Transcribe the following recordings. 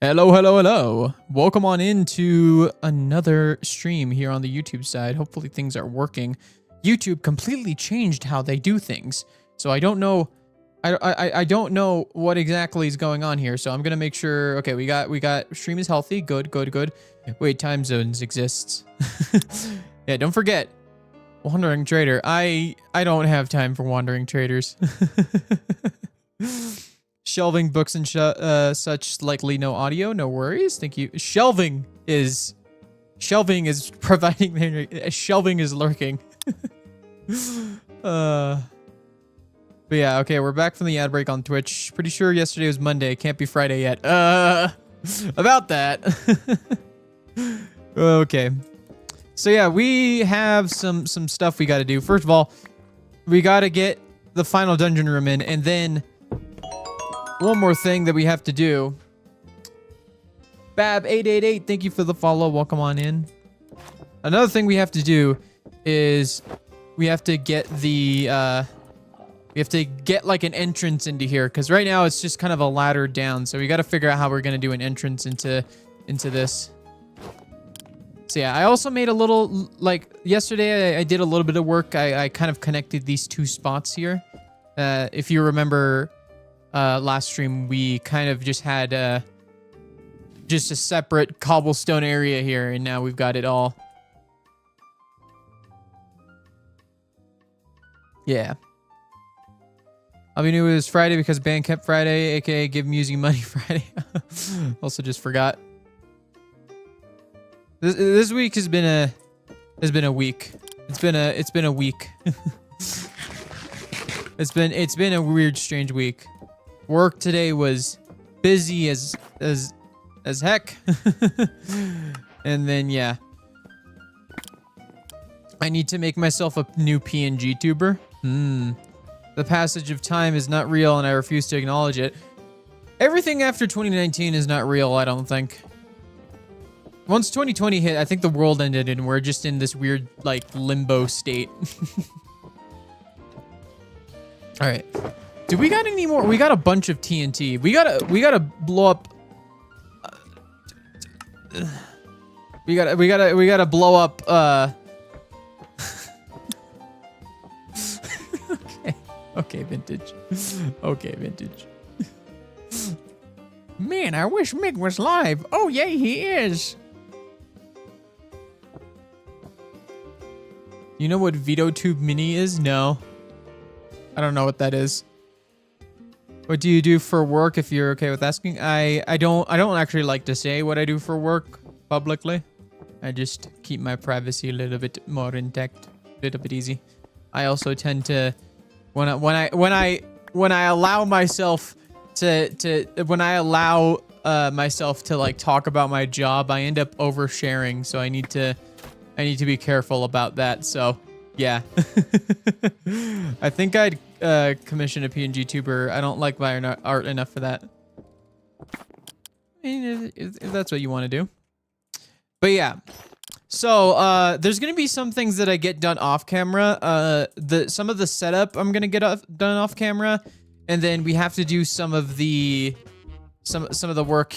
Hello, hello, hello. Welcome on into another stream here on the YouTube side. Hopefully things are working. YouTube completely changed how they do things. So I don't know I don't know what exactly is going on here. So I'm going to make sure. Okay, we got stream is healthy. Good, good, good. Wait, time zones exists. Yeah, don't forget. Wandering trader. I don't have time for wandering traders. Shelving books and such, likely no audio, no worries. Thank you. Shelving is providing shelving is lurking. But yeah, okay, we're back from the ad break on Twitch. Pretty sure yesterday was Monday. Can't be Friday yet. About that. Okay. So yeah, we have some stuff we got to do. First of all, we got to get the final dungeon room in, and then one more thing that we have to do. Bab888, thank you for the follow. Welcome on in. Another thing we have to do is we have to get the like an entrance into here, because right now it's just kind of a ladder down. So we got to figure out how we're gonna do an entrance into this. So yeah, I also made a little, like yesterday I did a little bit of work. I kind of connected these two spots here. If you remember, last stream we kind of just had just a separate cobblestone area here, and now we've got it all. Yeah. I'll be new is Friday because Bandcamp Friday, aka Give Musing Money Friday. Also just forgot. This week has been a week. It's been a week. It's been a weird, strange week. Work today was busy as heck. And then yeah, I need to make myself a new PNG tuber. The passage of time is not real, and I refuse to acknowledge it. Everything after 2019 is not real, I don't think. Once 2020 hit, I think the world ended, and we're just in this weird, like, limbo state. All right. Do we got any more? We got a bunch of TNT. We gotta blow up. We gotta blow up. Okay, vintage. Okay, vintage. Man, I wish Mig was live. Oh, yay, he is. You know what VideoTube Mini is? No. I don't know what that is. What do you do for work, if you're okay with asking? I don't actually like to say what I do for work publicly. I just keep my privacy a little bit more intact, a little bit easy. I also tend to when I allow myself to like talk about my job, I end up oversharing, so I need to be careful about that. So yeah. I think I'd commission a PNG tuber. I don't like my art enough for that. I mean, if that's what you want to do. But yeah. So there's gonna be some things that I get done off camera. Some of the setup I'm gonna get done off camera, and then we have to do some of the work.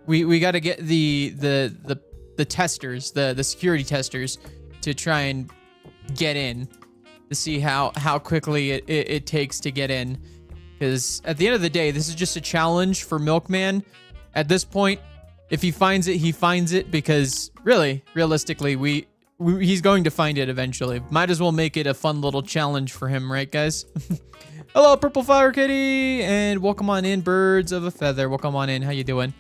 We got to get the testers, the security testers, to try and get in, to see how quickly it takes to get in. Because at the end of the day, this is just a challenge for Milkman. At this point, if he finds it, he finds it, because really, realistically, he's going to find it eventually. Might as well make it a fun little challenge for him, right, guys? Hello, Purple Fire Kitty, and welcome on in, Birds of a Feather. Welcome on in. How you doing?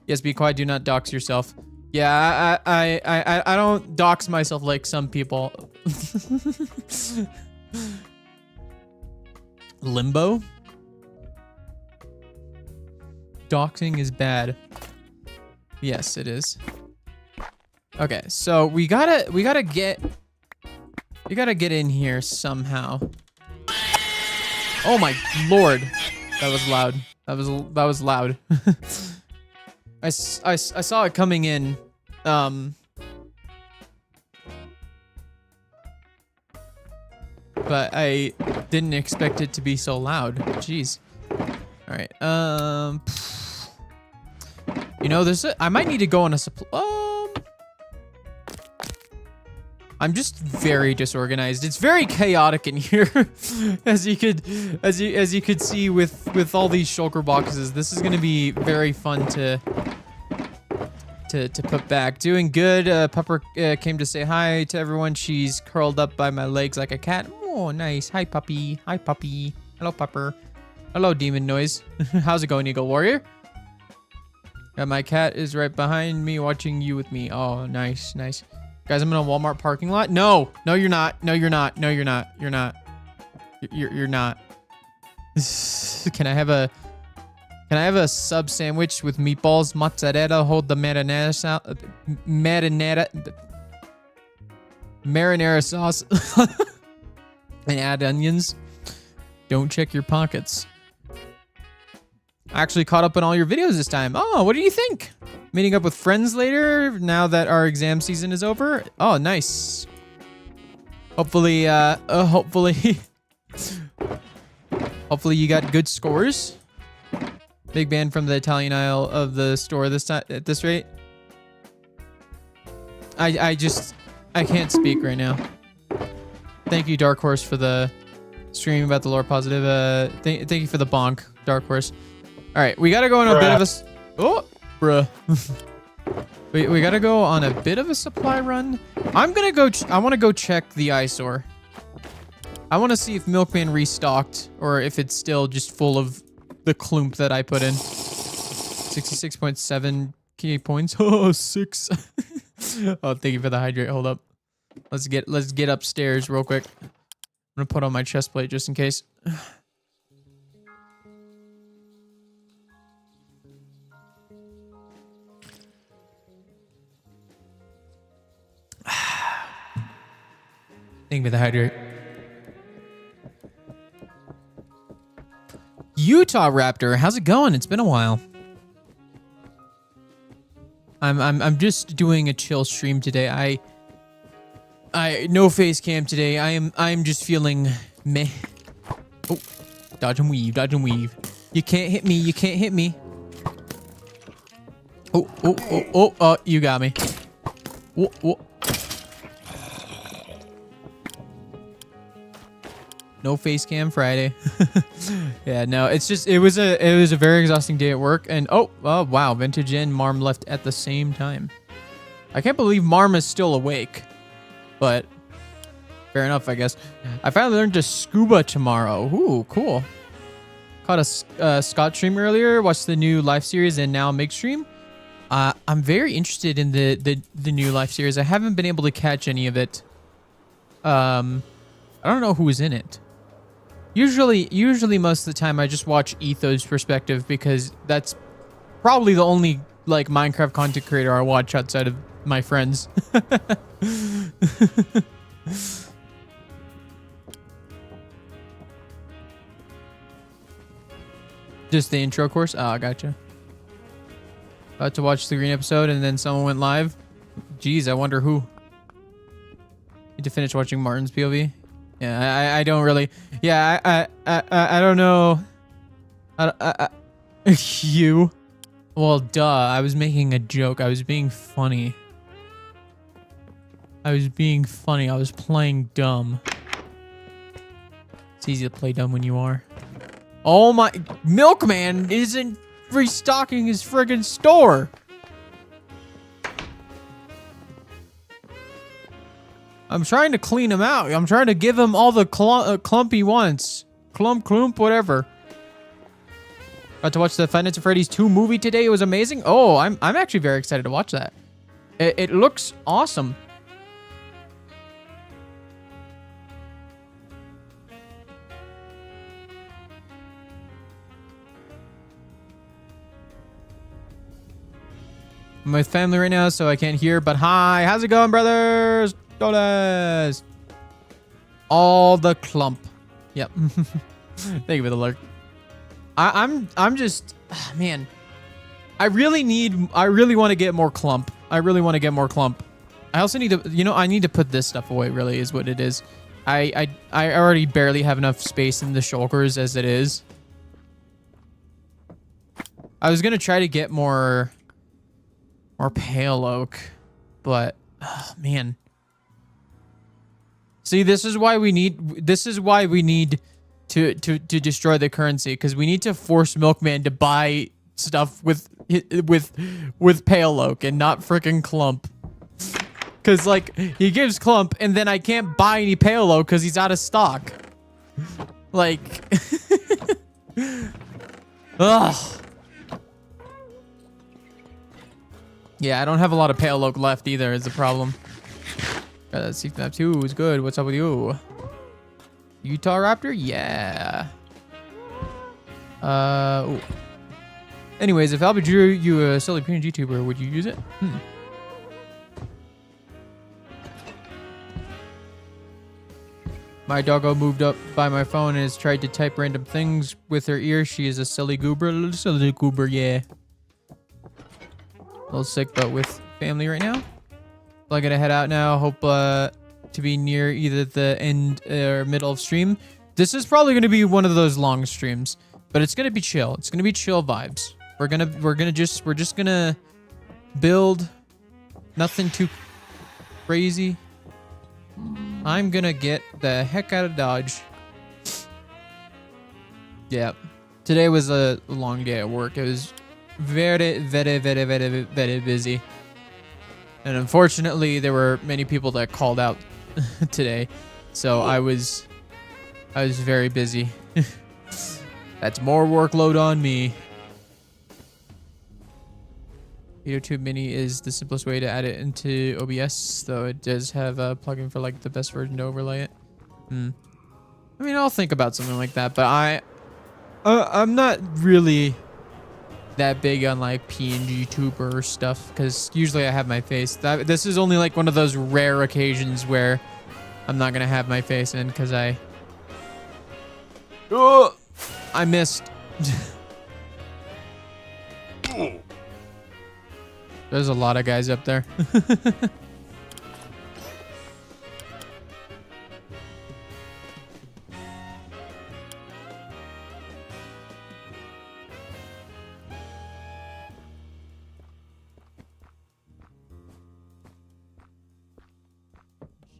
Yes, be quiet. Do not dox yourself. Yeah, I don't dox myself like some people. Limbo? Doxing is bad. Yes, it is. Okay, so we gotta get in here somehow. Oh my lord, that was loud. That was loud. I saw it coming in. But I didn't expect it to be so loud. Jeez. All right. You know, I might need to go on a supply. I'm just very disorganized. It's very chaotic in here, as you could see with all these shulker boxes. This is gonna be very fun to put back. Doing good. Pupper came to say hi to everyone. She's curled up by my legs like a cat. Oh, nice. Hi, puppy. Hi, puppy. Hello, Pupper. Hello, demon noise. How's it going, Eagle Warrior? My cat is right behind me watching you with me. Oh, nice, nice. Guys, I'm in a Walmart parking lot. No, no, you're not. No, you're not. No, you're not. You're not. You're not. Can I have a sub sandwich with meatballs, mozzarella, hold the marinara sauce, and add onions? Don't check your pockets. I actually caught up on all your videos this time. Oh, what do you think? Meeting up with friends later now that our exam season is over? Oh, nice. Hopefully, hopefully you got good scores. Big band from the Italian aisle of the store this time at this rate. I can't speak right now. Thank you, Dark Horse, for the stream about the lore positive. Thank you for the bonk, Dark Horse. All right, we gotta go on a bit of a bruh. we gotta go on a bit of a supply run. I'm gonna go. I want to go check the eyesore. I want to see if Milkman restocked or if it's still just full of the CLÜMP that I put in. 66.7k points. Oh, 6. Oh, thank you for the hydrate. Hold up. Let's get upstairs real quick. I'm gonna put on my chest plate just in case. Thank you for the hydrate. Utah Raptor, how's it going? It's been a while. I'm just doing a chill stream today. I no face cam today. I'm just feeling meh. Oh, dodge and weave, dodge and weave. You can't hit me. You can't hit me. Oh, you got me. Whoa. No face cam Friday. Yeah, no, it's just it was a very exhausting day at work, and oh wow, Vintage and Marm left at the same time. I can't believe Marm is still awake, but fair enough, I guess. I finally learned to scuba tomorrow. Ooh, cool. Caught a Scott stream earlier, watched the new live series, and now Mig stream. I'm very interested in the new live series. I haven't been able to catch any of it. I don't know who's in it. Usually most of the time I just watch Etho's perspective because that's probably the only like Minecraft content creator I watch outside of my friends. Just the intro course? Oh, I gotcha. About to watch the green episode and then someone went live. Jeez, I wonder who. Need to finish watching Martin's POV. Yeah, I don't really. Yeah, I don't know. You. Well, duh. I was making a joke. I was being funny. I was playing dumb. It's easy to play dumb when you are. Oh my. Milkman isn't restocking his friggin' store. I'm trying to clean him out. I'm trying to give him all the clump he wants. CLÜMP, whatever. Got to watch the Five Nights at Freddy's 2 movie today. It was amazing. Oh, I'm actually very excited to watch that. It looks awesome. I'm with family right now, so I can't hear. But hi, how's it going, brothers? Dollars. All the CLÜMP. Yep. Thank you for the lurk. I'm just, man. I really want to get more CLÜMP. I really want to get more CLÜMP. I also need to, I need to put this stuff away. Really, is what it is. I already barely have enough space in the shulkers as it is. I was gonna try to get more Or pale oak. But, oh, man. See, this is why we need to destroy the currency, because we need to force Milkman to buy stuff with pale oak and not freaking CLÜMP. Because, like, he gives CLÜMP, and then I can't buy any pale oak because he's out of stock. Like, ugh. Yeah, I don't have a lot of pale oak left either, is the problem. Seek map 2 is good. What's up with you? Utah Raptor? Yeah. Ooh. Anyways, if Albert drew you a silly PNG tuber, would you use it? My doggo moved up by my phone and has tried to type random things with her ear. She is a silly goober. Silly goober, yeah. A little sick, but with family right now. Well, I'm gonna head out now. Hope to be near either the end or middle of stream. This is probably gonna be one of those long streams, but it's gonna be chill. It's gonna be chill vibes. We're just gonna build. Nothing too crazy. I'm gonna get the heck out of Dodge. Yeah. Today was a long day at work. It was very, very, very, very, very busy. And unfortunately, there were many people that called out today. So I was very busy. That's more workload on me. VideoTube Mini is the simplest way to add it into OBS, though it does have a plugin for like the best version to overlay it. I mean, I'll think about something like that, but I'm not really that big on like PNG tuber stuff, because usually I have my face. This is only like one of those rare occasions where I'm not gonna have my face in, because I missed. There's a lot of guys up there.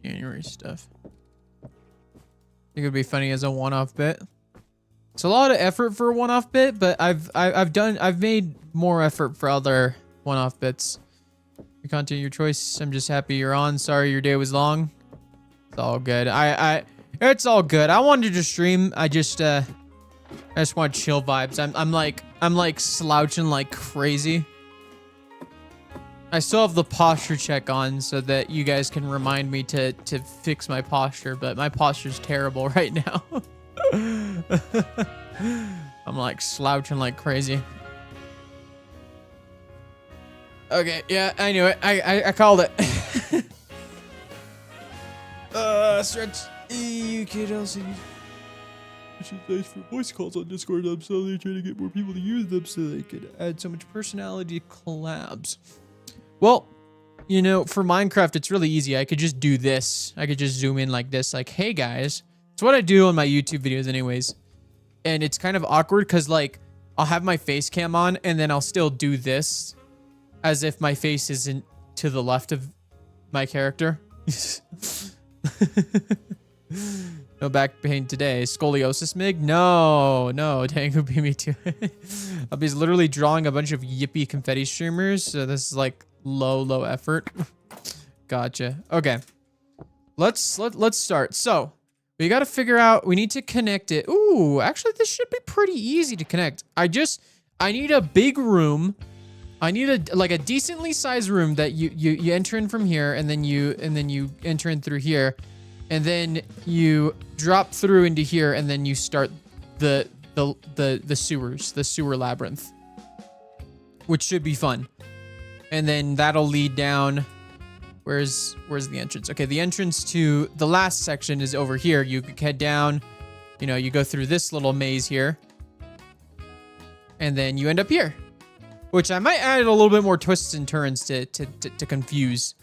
January stuff. I think it'd be funny as a one-off bit. It's a lot of effort for a one-off bit, but I've made more effort for other one-off bits. Your content, your choice. I'm just happy you're on. Sorry your day was long. It's all good. It's all good. I wanted to stream. I just want chill vibes. I'm like slouching like crazy. I still have the posture check on so that you guys can remind me to fix my posture, but my posture's terrible right now. I'm like slouching like crazy. Okay, yeah, I knew it. I called it. Stretch. You kid LCD. Which is nice for voice calls on Discord. I'm slowly trying to get more people to use them so they could add so much personality to collabs. Well, you know, for Minecraft, it's really easy. I could just do this. I could just zoom in like this, like, hey guys. It's what I do on my YouTube videos anyways. And it's kind of awkward because like, I'll have my face cam on and then I'll still do this as if my face isn't to the left of my character. No back pain today. Scoliosis, Mig? No, Tango beat me to it. I'll be literally drawing a bunch of yippee confetti streamers. So this is like low effort. Gotcha. Okay. Let's start. So we got to figure out, we need to connect it. Ooh, actually this should be pretty easy to connect. I need a big room. I need a decently sized room that you enter in from here, and then you enter in through here, and then you drop through into here, and then you start the sewer labyrinth, which should be fun. And then that'll lead down. Where's the entrance? Okay, the entrance to the last section is over here. You head down, you know, you go through this little maze here, and then you end up here. Which I might add a little bit more twists and turns to confuse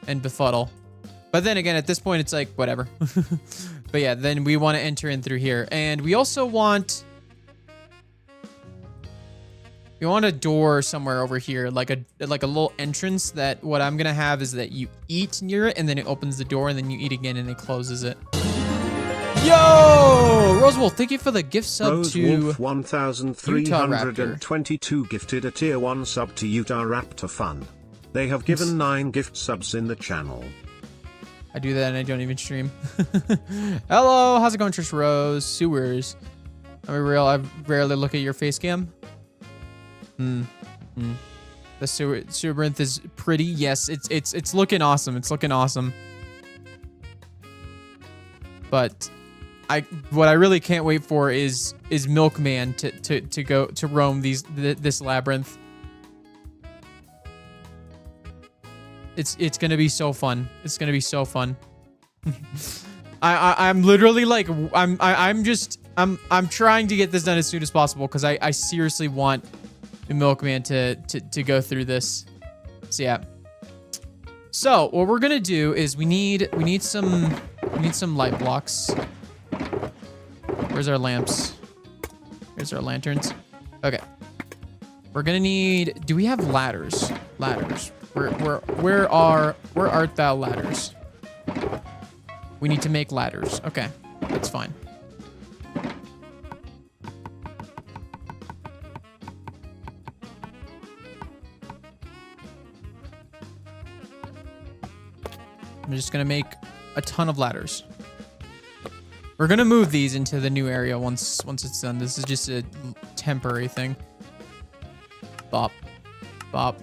and befuddle. But then again, at this point, it's like, whatever. But yeah, then we want to enter in through here. And we also want you want a door somewhere over here, like a little entrance that what I'm gonna have is that you eat near it and then it opens the door and then you eat again and it closes it. Yo! Rosewolf, thank you for the gift sub to 1322 gifted a tier 1 sub to Utah Raptor Fun. They have given 9 gift subs in the channel. I do that and I don't even stream. Hello, how's it going, Trish Rose? Sewers. I rarely look at your face cam. The sewer is pretty. Yes, it's looking awesome. It's looking awesome. But what I really can't wait for is Milkman to go to roam this labyrinth. It's gonna be so fun. It's gonna be so fun. I'm literally like I'm trying to get this done as soon as possible because I seriously want the Milkman to go through this. So yeah. So what we're gonna do is we need some light blocks. Where's our lamps? Here's our lanterns. Okay. We're gonna need. Do we have ladders? Ladders. Where art thou ladders? We need to make ladders. Okay, that's fine. I'm just gonna make a ton of ladders. We're gonna move these into the new area once it's done. This is just a temporary thing. Bop, bop.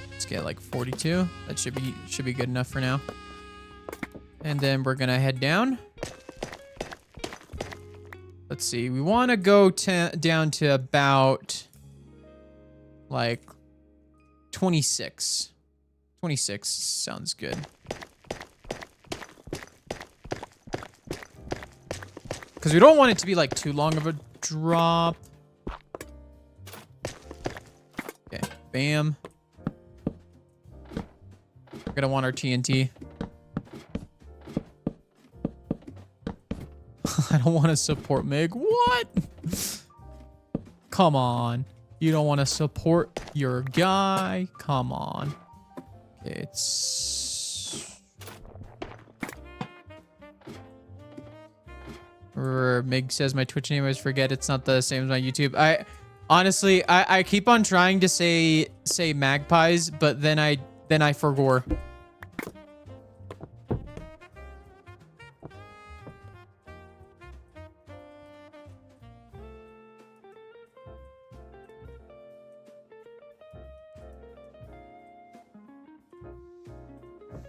Let's get like 42. That should be good enough for now. And then we're gonna head down. Let's see. We want to go down to about like 26. 26 sounds good. Because we don't want it to be like too long of a drop. Okay, bam. We're gonna want our TNT. I don't want to support Mig. What? Come on. You don't want to support your guy? Come on. It's... Mig says my Twitch name, I always forget it's not the same as my YouTube. Honestly, I keep on trying to say magpies, but then I forgore.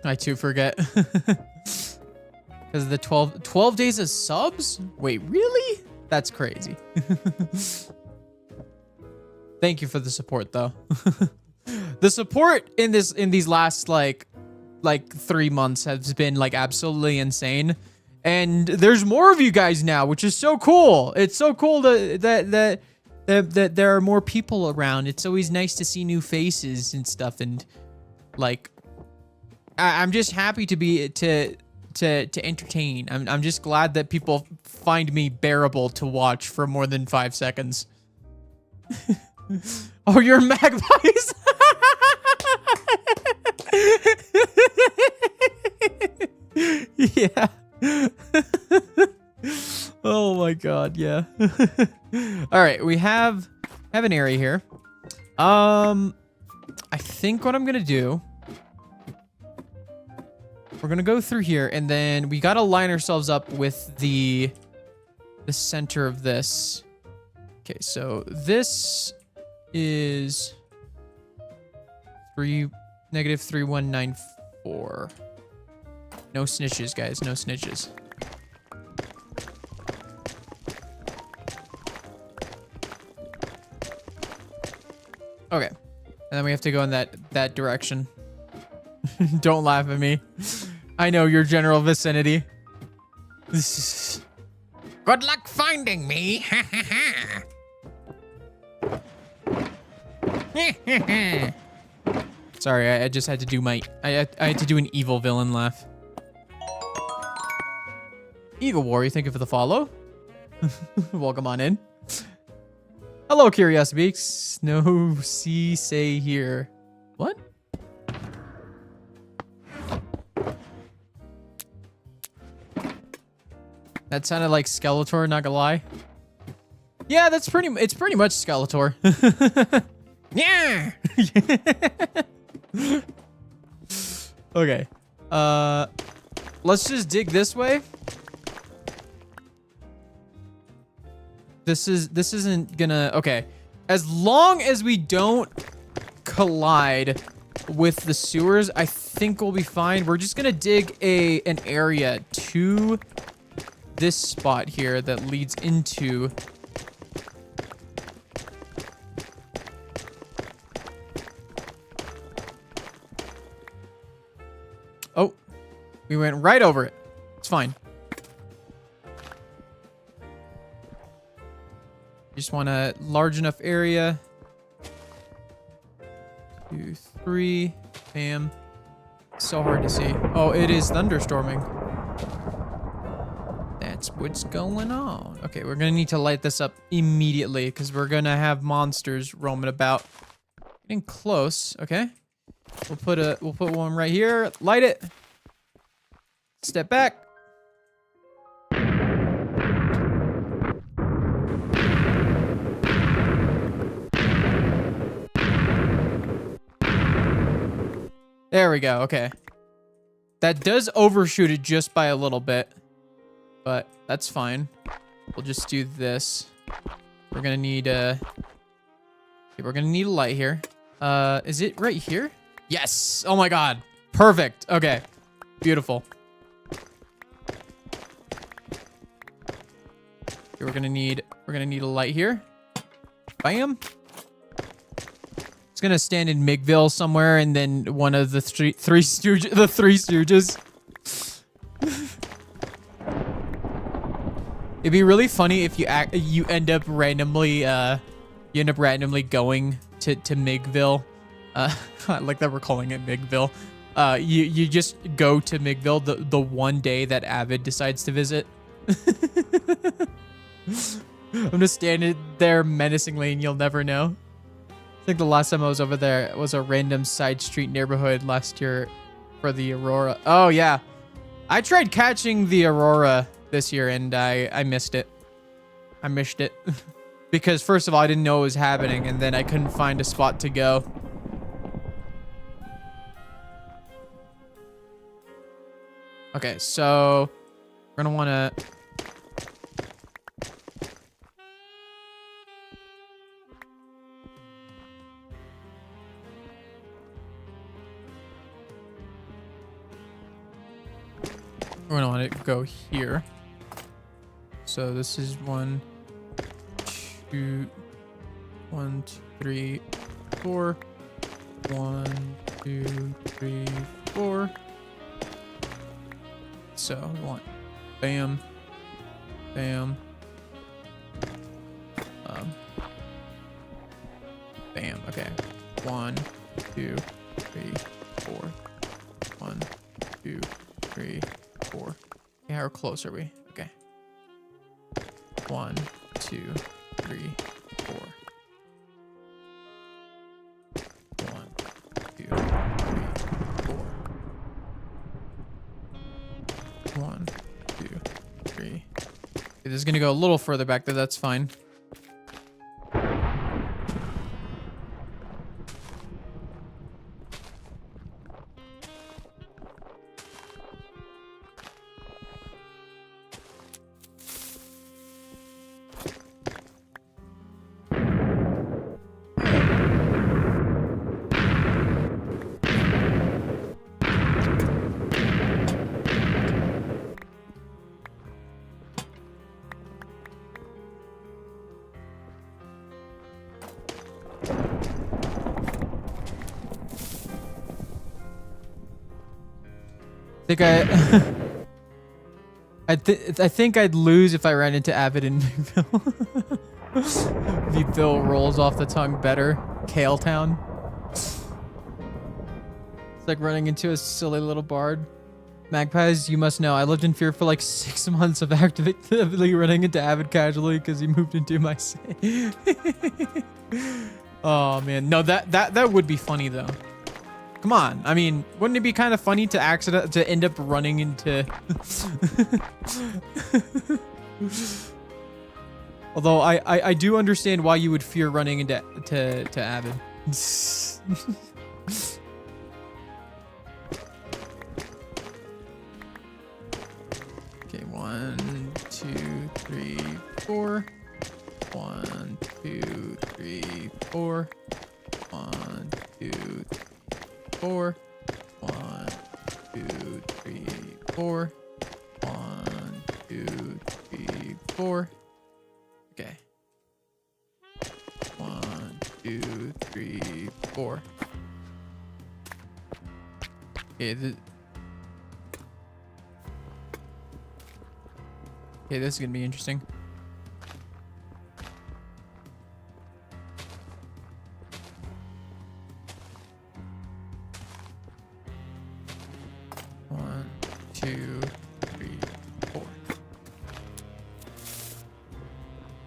I too forget. Because the 12 days of subs? Wait, really? That's crazy. Thank you for the support though. The support in these last like 3 months has been like absolutely insane. And there's more of you guys now, which is so cool. It's so cool that there are more people around. It's always nice to see new faces and stuff, and like I'm just happy to entertain. I'm just glad that people find me bearable to watch for more than 5 seconds. Oh, you're magpies. Yeah. Oh my god, yeah. All right, we have an area here. I think what I'm gonna do, we're gonna go through here, and then we gotta line ourselves up with the center of this. Okay, so this is -3194. No snitches, guys. No snitches. Okay, and then we have to go in that direction. Don't laugh at me. I know your general vicinity. Good luck finding me. Sorry, I just had to do I had to do an evil villain laugh. Eagle Warrior, thank you for the follow. Welcome on in. Hello, Curiosity Beaks. No C say here. What? That sounded like Skeletor, not gonna lie. Yeah, it's pretty much Skeletor. Yeah. Okay. Let's just dig this way. This isn't gonna, okay. As long as we don't collide with the sewers, I think we'll be fine. We're just gonna dig an area to this spot here that leads into oh, we went right over it. It's fine. Just want a large enough area. 2, 3, bam. So hard to see. Oh, it is thunderstorming. That's what's going on. Okay, we're gonna need to light this up immediately because we're gonna have monsters roaming about. Getting close. Okay, we'll put one right here. Light it. Step back. There we go. Okay, that does overshoot it just by a little bit. But that's fine. We'll just do this. We're gonna need a light here. Is it right here? Yes. Oh my god. Perfect. Okay. Beautiful. Okay, we're gonna need a light here. Bam. It's gonna stand in Migville somewhere, and then one of the three stooges. It'd be really funny if you end up randomly going to Migville. I like that we're calling it Migville. You just go to Migville the one day that Avid decides to visit. I'm just standing there menacingly and you'll never know. I think the last time I was over there was a random side street neighborhood last year for the Aurora. Oh yeah, I tried catching the Aurora this year and I missed it. I missed it. Because first of all, I didn't know it was happening, and then I couldn't find a spot to go. Okay, so we're gonna wanna go here. So this is 1, 2, 1, 2, 3, 4. 1, 2, 3, 4. So we want bam, bam, bam. Okay, 1, 2, 3, 4. 1, 2, 3, 4. Okay, how close are we? Okay. 1, 2, 3, 4. 1, 2, 3, 4. 1, 2, 3. Okay, this is gonna go a little further back there. That's fine. I think I'd lose if I ran into Avid in Viewville. Viewville rolls off the tongue better. Kale Town. It's like running into a silly little bard. Magpies, you must know, I lived in fear for like 6 months of actively running into Avid casually because he moved into my city. Oh man, no, that would be funny though. Come on, I mean, wouldn't it be kind of funny to end up running into? Although I do understand why you would fear running into Avid. Okay, 1, 2, 3, 4. 1, 2, 3, 4. 1, 2, 4. 1, 2, 3, 4. 1, 2, 3, 4. Okay. 1, 2, 3, 4. Okay, this is gonna be interesting. One, 2, 3, 4.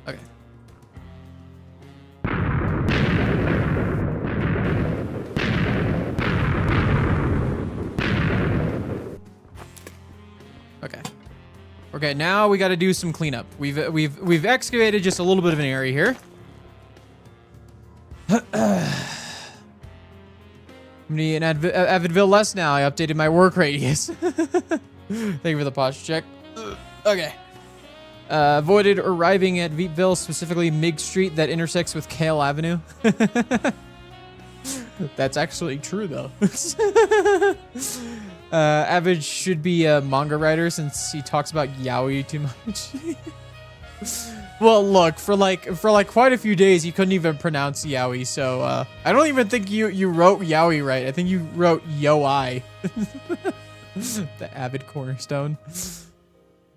Okay. Okay. Okay, now we got to do some cleanup. We've excavated just a little bit of an area here. I'm in Avidville less now. I updated my work radius. Thank you for the posture check. Okay. Avoided arriving at Veepville, specifically Mig Street that intersects with Kale Avenue. That's actually true though. Avid should be a manga writer since he talks about yaoi too much. Well, look, for like quite a few days, you couldn't even pronounce yaoi, so I don't even think you wrote yaoi right. I think you wrote yoi. The Avid cornerstone.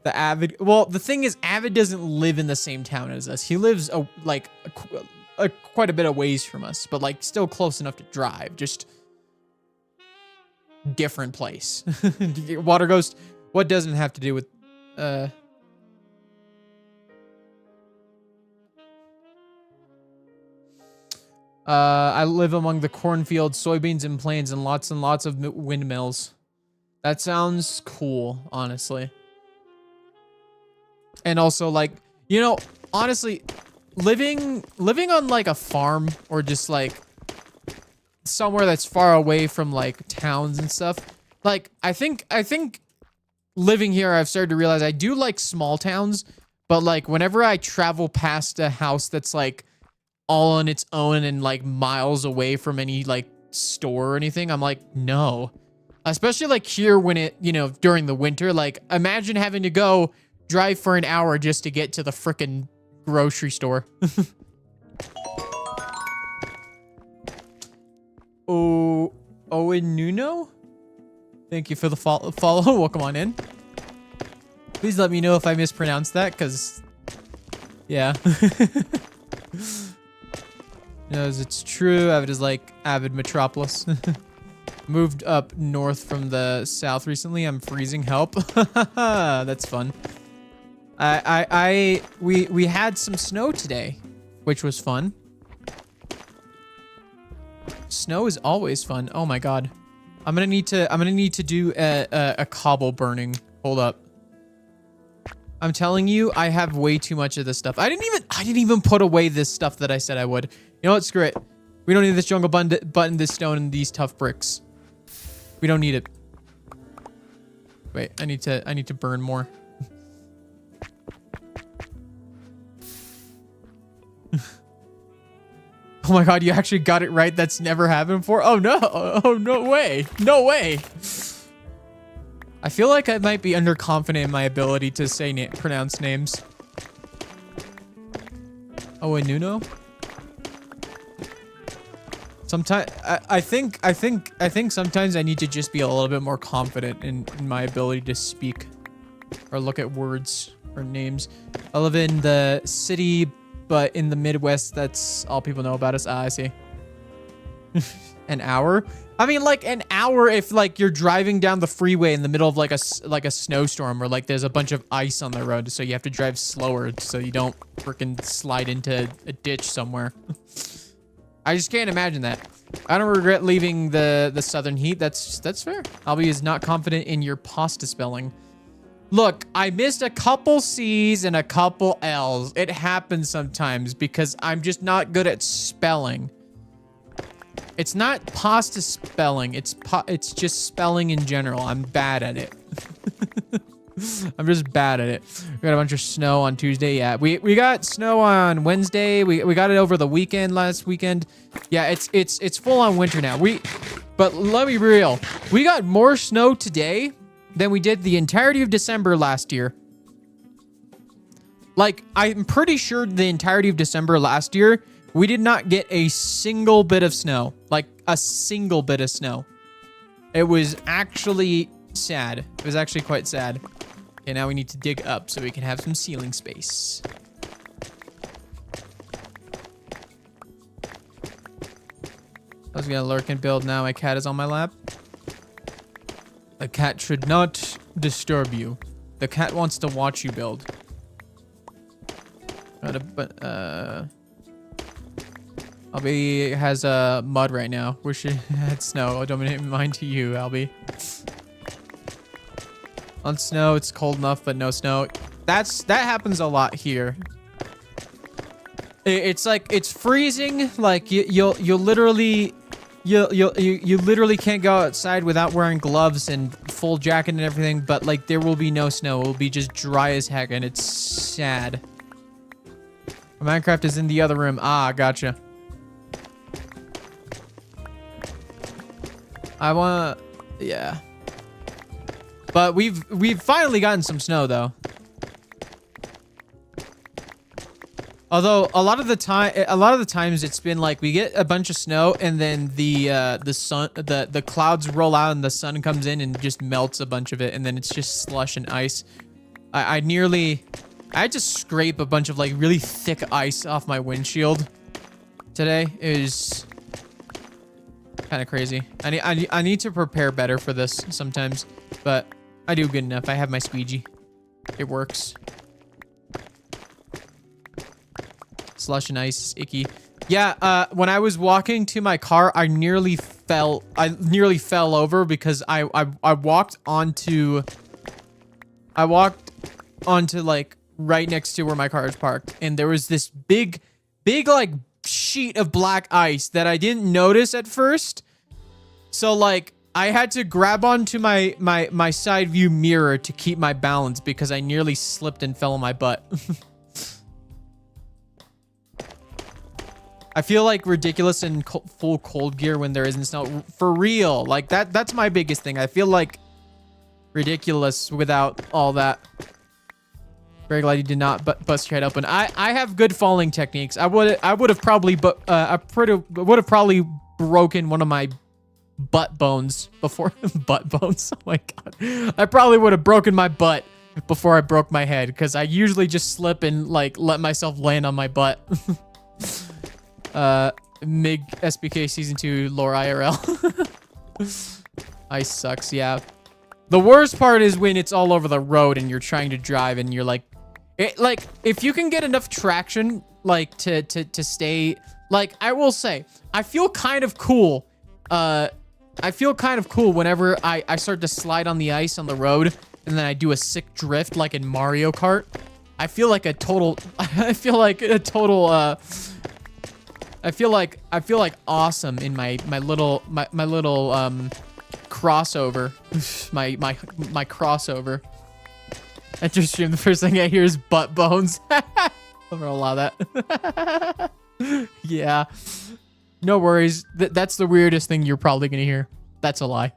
The Avid. Well, the thing is, Avid doesn't live in the same town as us. He lives quite a bit of ways from us, but like still close enough to drive. Just different place. Water Ghost. What doesn't have to do with I live among the cornfields, soybeans, and plains, and lots of windmills. That sounds cool, honestly. And also, like, you know, honestly, living on like a farm or just like somewhere that's far away from like towns and stuff. Like, I think living here, I've started to realize I do like small towns, but like whenever I travel past a house that's like all on its own and like miles away from any like store or anything, I'm like, no. Especially like here when it, you know, during the winter, like imagine having to go drive for an hour just to get to the frickin' grocery store. Oh, Owen Nuno? Thank you for the follow. Welcome on in. Please let me know if I mispronounced that, because, yeah. Knows it's true. Avid is like Avid Metropolis. Moved up north from the south recently. I'm freezing. Help. That's fun. We had some snow today, which was fun. Snow is always fun. Oh my god. I'm gonna need to do a cobble burning. Hold up. I'm telling you, I have way too much of this stuff. I didn't even put away this stuff that I said I would. You know what? Screw it. We don't need this jungle button, this stone, and these tough bricks. We don't need it. Wait, I need to burn more. Oh my god, you actually got it right. That's never happened before. Oh no. Oh, no way. No way. I feel like I might be underconfident in my ability to say pronounce names. Oh, and Nuno? Sometimes I think sometimes I need to just be a little bit more confident in my ability to speak or look at words or names. I live in the city, but in the Midwest, that's all people know about us. Ah, I see. An hour? I mean, like, an hour if like you're driving down the freeway in the middle of like a snowstorm or like there's a bunch of ice on the road, so you have to drive slower so you don't freaking slide into a ditch somewhere. I just can't imagine that. I don't regret leaving the southern heat. That's fair. Albie is not confident in your pasta spelling. Look, I missed a couple C's and a couple L's. It happens sometimes because I'm just not good at spelling. It's not pasta spelling. It's just spelling in general. I'm bad at it. I'm just bad at it. We got a bunch of snow on Tuesday. Yeah, we got snow on Wednesday. We got it over the weekend last weekend. Yeah, it's full on winter now. But let me be real. We got more snow today than we did the entirety of December last year. Like, I'm pretty sure the entirety of December last year, we did not get a single bit of snow. Like, a single bit of snow. It was actually sad. It was actually quite sad. Okay, now we need to dig up so we can have some ceiling space. I was gonna lurk and build now. My cat is on my lap. The cat should not disturb you. The cat wants to watch you build. Albie has mud right now. Wish it had snow. Don't mind to you, Albie. On snow, it's cold enough, but no snow. That happens a lot here. It's like it's freezing. Like you literally can't go outside without wearing gloves and full jacket and everything. But like there will be no snow. It will be just dry as heck, and it's sad. Minecraft is in the other room. Ah, gotcha. Yeah. But we've finally gotten some snow though. Although a lot of the times it's been like we get a bunch of snow and then the clouds roll out and the sun comes in and just melts a bunch of it, and then it's just slush and ice. I had to scrape a bunch of like really thick ice off my windshield today. It was kind of crazy. I need to prepare better for this sometimes, but I do good enough. I have my squeegee. It works. Slush and ice, icky. Yeah, when I was walking to my car, I nearly fell over because I walked onto like right next to where my car is parked, and there was this big like sheet of black ice that I didn't notice at first. So like I had to grab onto my side view mirror to keep my balance because I nearly slipped and fell on my butt. I feel like ridiculous in full cold gear when there isn't snow. For real. Like that's my biggest thing. I feel like ridiculous without all that. Very glad you did not bust your head open. I have good falling techniques. I would have probably broken one of my butt bones before butt bones. Oh my god. I probably would have broken my butt before I broke my head because I usually just slip and like let myself land on my butt. MIG SBK Season 2 lore IRL. Ice sucks, yeah. The worst part is when it's all over the road and you're trying to drive and you're like, if you can get enough traction, like to stay, like I will say, I feel kind of cool. I feel kind of cool whenever I start to slide on the ice on the road and then I do a sick drift like in Mario Kart. I feel like awesome in my little crossover. my crossover. Enter stream, the first thing I hear is butt bones. I'm gonna allow that. Yeah. No worries. That's the weirdest thing you're probably gonna hear. That's a lie.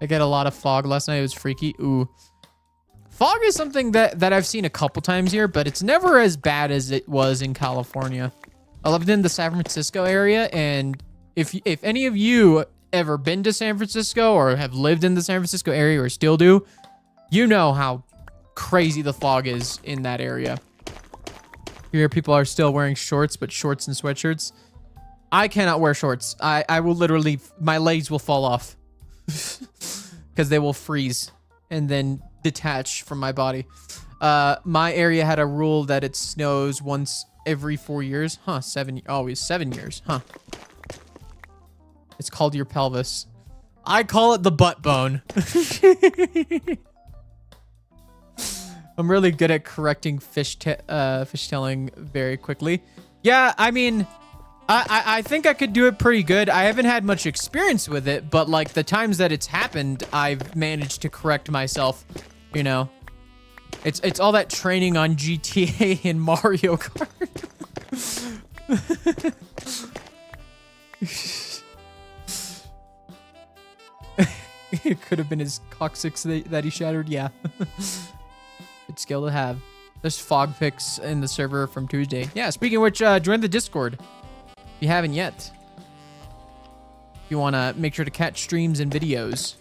I get a lot of fog last night. It was freaky. Ooh. Fog is something that I've seen a couple times here, but it's never as bad as it was in California. I lived in the San Francisco area, and if any of you ever been to San Francisco or have lived in the San Francisco area or still do, you know how crazy the fog is in that area. Here people are still wearing shorts, but shorts and sweatshirts. I cannot wear shorts. I will literally, my legs will fall off because they will freeze and then detach from my body. My area had a rule that it snows once every 4 years. Huh, always 7 years. Huh. It's called your pelvis. I call it the butt bone. I'm really good at correcting fishtailing very quickly. Yeah, I mean, I think I could do it pretty good. I haven't had much experience with it, but like the times that it's happened, I've managed to correct myself, you know. It's all that training on GTA and Mario Kart. It could have been his coccyx that he shattered. Yeah. Good skill to have. There's fog pics in the server from Tuesday. Yeah, speaking of which, join the Discord if you haven't yet. If you want to make sure to catch streams and videos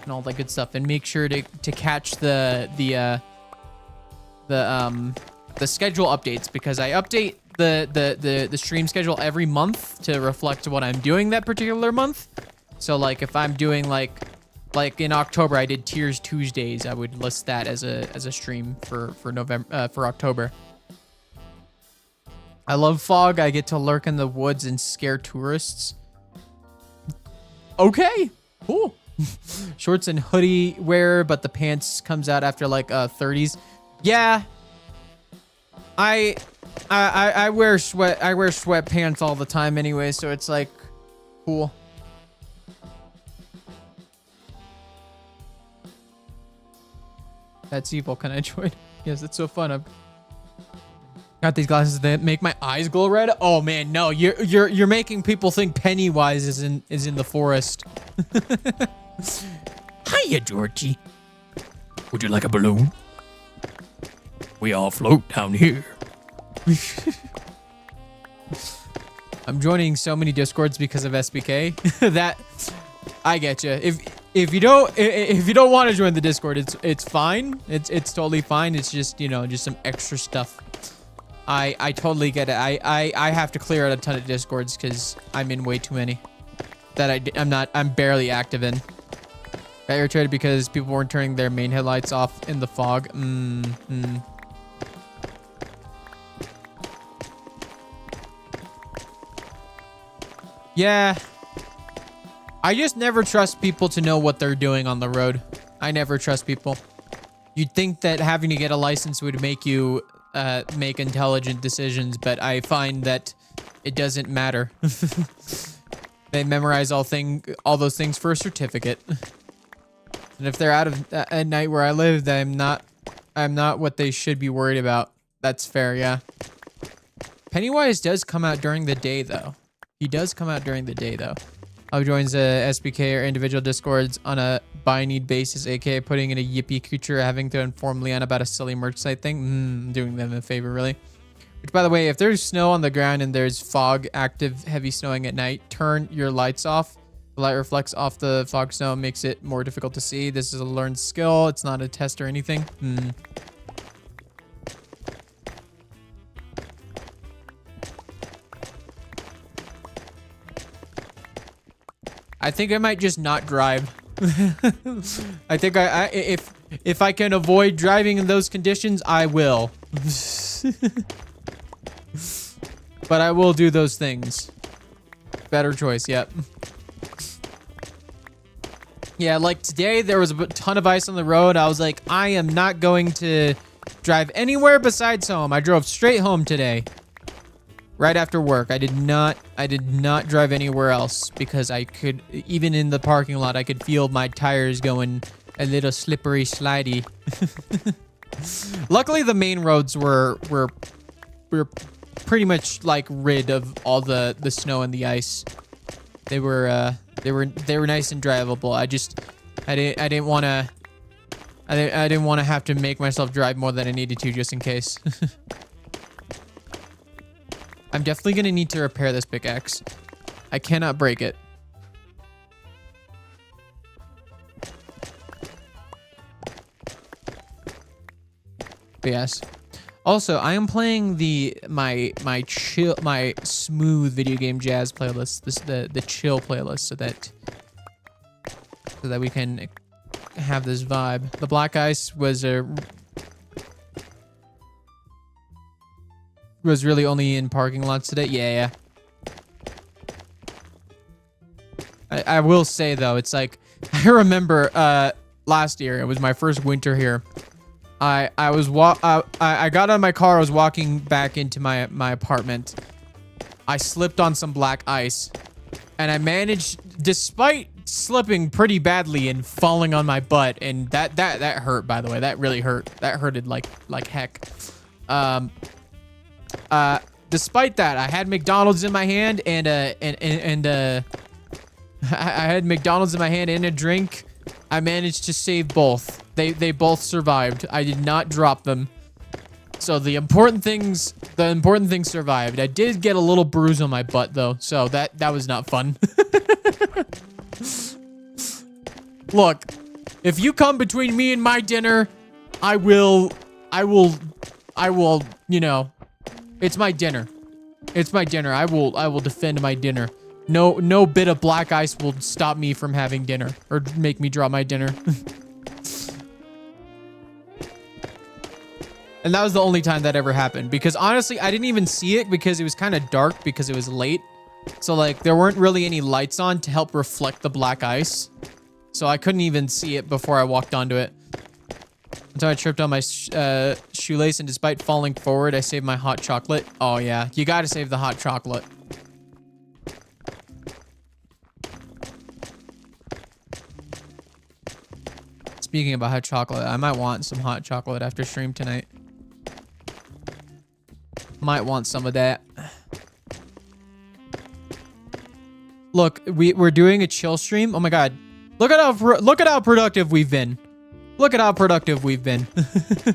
and all that good stuff, and make sure to catch the schedule updates, because I update the stream schedule every month to reflect what I'm doing that particular month. So like if I'm doing like in October I did Tears Tuesdays, I would list that as a stream for November for October. I love fog. I get to lurk in the woods and scare tourists. Okay, cool. Shorts and hoodie wear, but the pants comes out after like 30s. Yeah. I wear sweatpants all the time anyway, so it's like cool. That's evil. Can I join? Yes, it's so fun. I've got these glasses that make my eyes glow red. Oh man, no, you're making people think Pennywise is in the forest. Hiya, Georgie. Would you like a balloon? We all float down here. I'm joining so many Discords because of SBK. That I get you. If you don't want to join the Discord, it's fine. It's totally fine. It's just, you know, just some extra stuff. I totally get it. I have to clear out a ton of Discords because I'm in way too many that I'm barely active in. Got irritated because people weren't turning their main headlights off in the fog. Yeah. I just never trust people to know what they're doing on the road. I never trust people. You'd think that having to get a license would make you make intelligent decisions, but I find that it doesn't matter. They memorize all those things for a certificate. And if they're out of at night where I live, I'm not what they should be worried about. That's fair, yeah. Pennywise does come out during the day, though. He does come out during the day, though. I'll joins SBK or individual Discords on a by-need basis, aka putting in a yippee creature, having to inform Leon about a silly merch site thing. Doing them a favor, really. Which, by the way, if there's snow on the ground and there's fog, active, heavy snowing at night, turn your lights off. The light reflects off the fog snow, makes it more difficult to see. This is a learned skill. It's not a test or anything. I think I might just not drive. I think if I can avoid driving in those conditions, I will. But I will do those things. Better choice, yep. Yeah, like today there was a ton of ice on the road. I was like, I am not going to drive anywhere besides home. I drove straight home today. Right after work. I did not drive anywhere else because I could, even in the parking lot, I could feel my tires going a little slippery slidey. Luckily the main roads were pretty much like rid of all the snow and the ice. They were nice and drivable. I didn't want to have to make myself drive more than I needed to just in case. I'm definitely going to need to repair this pickaxe. I cannot break it. But yes. Also, I am playing my smooth video game jazz playlist, the chill playlist, so that we can have this vibe. The black ice was really only in parking lots today. Yeah. I will say though, it's like I remember last year, it was my first winter here. I got out of my car, I was walking back into my apartment. I slipped on some black ice and I managed, despite slipping pretty badly and falling on my butt, and that hurt, by the way. That really hurt. That hurted like heck. Despite that, I had McDonald's in my hand and I had McDonald's in my hand and a drink. I managed to save both. They both survived. I did not drop them. So the important things survived. I did get a little bruise on my butt though, so that was not fun. Look, if you come between me and my dinner, I will, you know, it's my dinner. It's my dinner. I will defend my dinner. No bit of black ice will stop me from having dinner or make me drop my dinner. And that was the only time that ever happened, because honestly, I didn't even see it because it was kind of dark because it was late. So like there weren't really any lights on to help reflect the black ice. So I couldn't even see it before I walked onto it. Until I tripped on my shoelace, and despite falling forward, I saved my hot chocolate. Oh yeah, you gotta save the hot chocolate. Speaking about hot chocolate, I might want some hot chocolate after stream tonight. Might want some of that. Look, we're doing a chill stream. Oh my god. Look at how productive we've been. Look at how productive we've been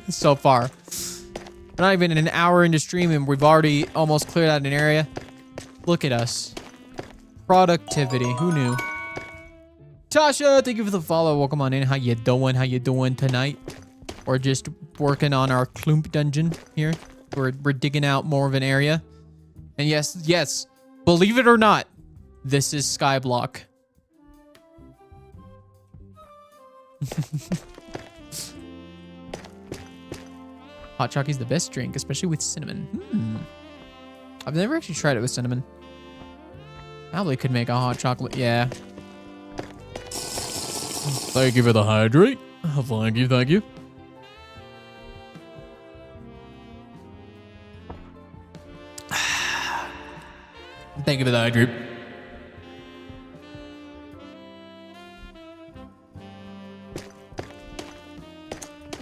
so far. We're not even an hour into stream and we've already almost cleared out an area. Look at us. Productivity. Who knew? Tasha, thank you for the follow. Welcome on in. How you doing? How you doing tonight? We're just working on our CLÜMP dungeon here. We're digging out more of an area. And yes, believe it or not, this is Skyblock. Hot Chalky's the best drink, especially with cinnamon. I've never actually tried it with cinnamon. Probably could make a hot chocolate. Yeah. Thank you for the hydrate. Thank you. Thank you for the hydrate.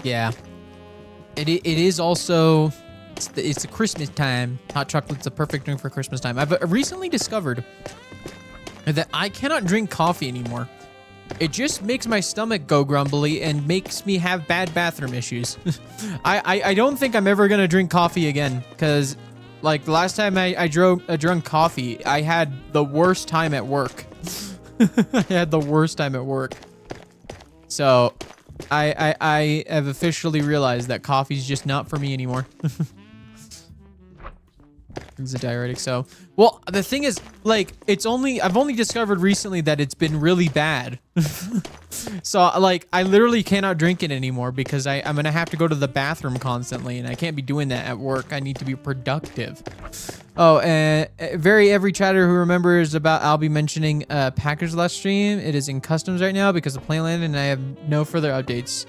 Yeah. It is also, it's a Christmas time. Hot chocolate's a perfect drink for Christmas time. I've recently discovered that I cannot drink coffee anymore. It just makes my stomach go grumbly and makes me have bad bathroom issues. I don't think I'm ever gonna drink coffee again, because like the last time I drunk coffee, I had the worst time at work. I had the worst time at work. So I have officially realized that coffee's just not for me anymore. It's a diuretic, so. Well, the thing is, like, I've only discovered recently that it's been really bad. So, like, I literally cannot drink it anymore because I'm gonna have to go to the bathroom constantly, and I can't be doing that at work. I need to be productive. Oh, and every chatter who remembers about I'll be mentioning package last stream. It is in customs right now because of plane landing, and I have no further updates.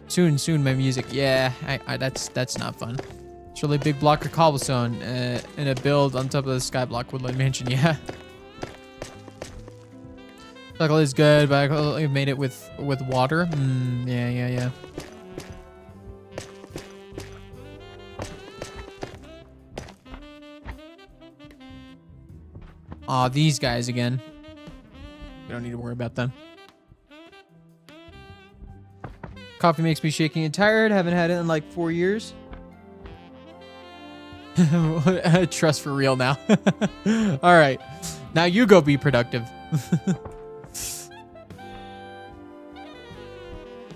Soon, my music. Yeah, that's not fun. It's really big block of cobblestone in a build on top of the Skyblock Woodland Mansion. Yeah. Chocolate is good, but I made it with water. Yeah. Aw, these guys again. We don't need to worry about them. Coffee makes me shaky and tired. Haven't had it in like 4 years. Trust for real now. All right. Now you go be productive.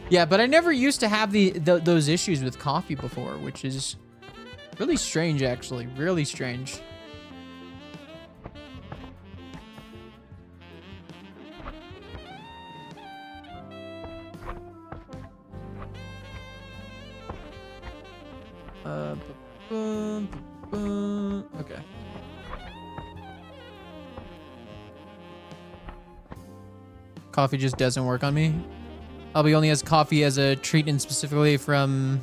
Yeah, but I never used to have those issues with coffee before, which is Really strange, actually. Really strange. Okay. Coffee just doesn't work on me. Albie only has coffee as a treat and specifically from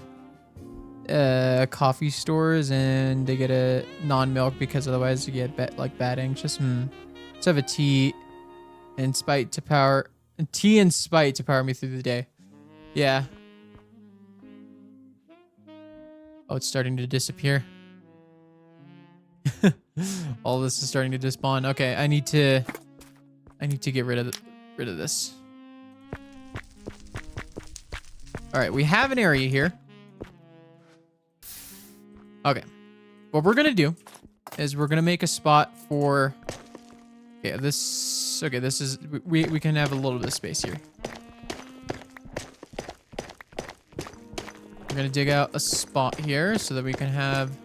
coffee stores, and they get a non-milk because otherwise you get like bad anxious. Let's have a tea and spite to power me through the day. Yeah. Oh, it's starting to disappear. All this is starting to despawn. Okay, I need to get rid of this. All right, we have an area here. Okay, what we're gonna do is we're gonna make a spot for. Okay, this is we can have a little bit of space here. We're gonna dig out a spot here so that we can have.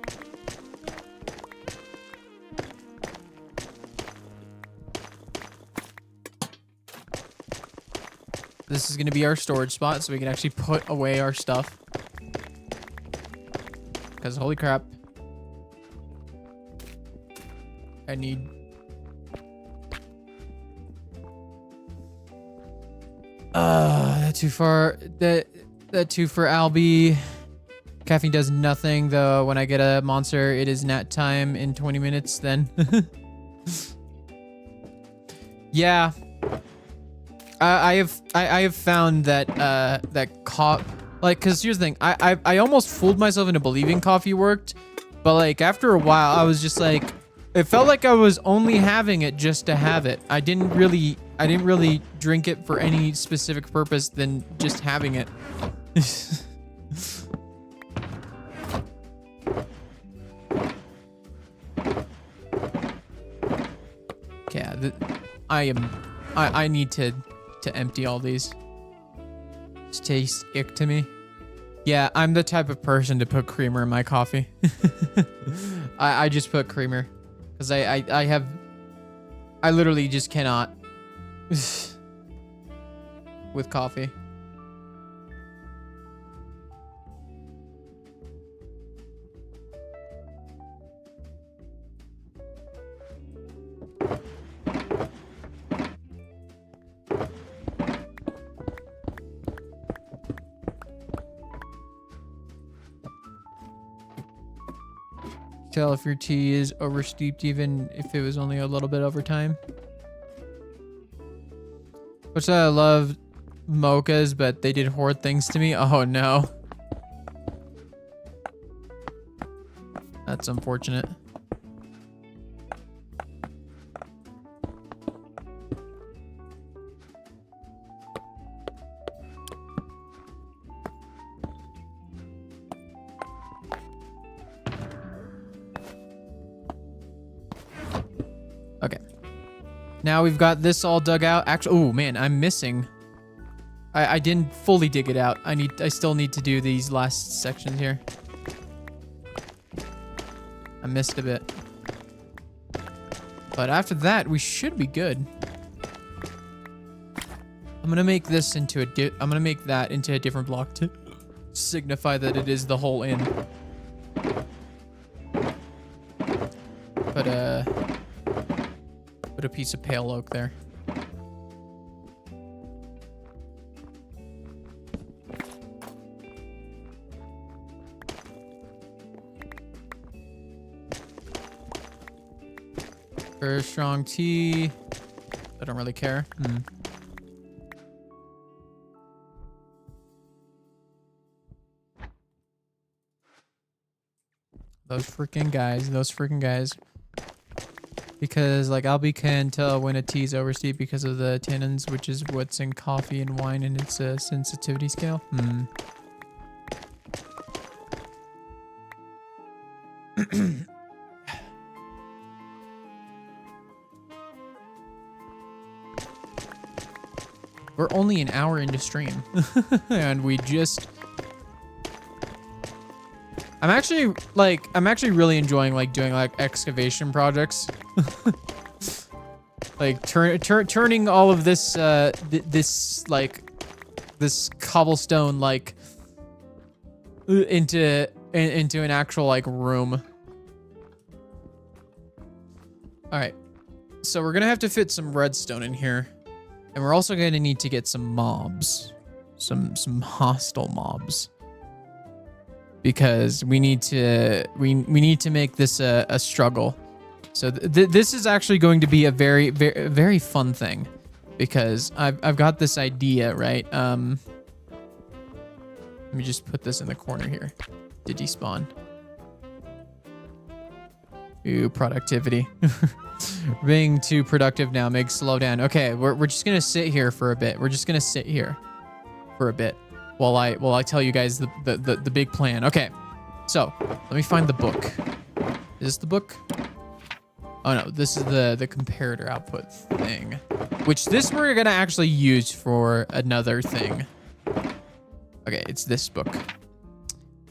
This is gonna be our storage spot so we can actually put away our stuff. Because holy crap. I need. That too far. That too for Albie. Caffeine does nothing though. When I get a monster, it is nap time in 20 minutes then. Yeah. I have found that cause here's the thing. I almost fooled myself into believing coffee worked, but like after a while I was just like, it felt like I was only having it just to have it. I didn't really drink it for any specific purpose than just having it. Yeah, I need to empty all these. This tastes ick to me. Yeah, I'm the type of person to put creamer in my coffee. I just put creamer because I literally just cannot with coffee. Tell if your tea is oversteeped even if it was only a little bit over time. Which I love mochas, but they did horrid things to me. Oh no. That's unfortunate. Okay. Now we've got this all dug out. Actually, oh man, I'm missing. I didn't fully dig it out. I still need to do these last sections here. I missed a bit. But after that, we should be good. I'm gonna make this into I'm gonna make that into a different block to signify that it is the whole inn. Put a piece of pale oak there. Very strong tea. I don't really care. Those freaking guys. Because like Albie can tell when a tea is oversteeped because of the tannins, which is what's in coffee and wine, and it's a sensitivity scale. We're only an hour into stream, and we just I'm actually really enjoying like doing like excavation projects. Like turning all of this this cobblestone like into an actual like room. All right, so we're gonna have to fit some redstone in here, and we're also gonna need to get some mobs, some hostile mobs, because we need to make this a struggle. So this is actually going to be a very fun thing, because I've got this idea, right? Let me just put this in the corner here to despawn. Ooh, productivity. Being too productive now. Meg, slow down. Okay, we're just gonna sit here for a bit. We're just gonna sit here for a bit while I tell you guys the big plan. Okay, so let me find the book. Is this the book? Oh no, this is the comparator output thing, which this we're gonna actually use for another thing. Okay, it's this book.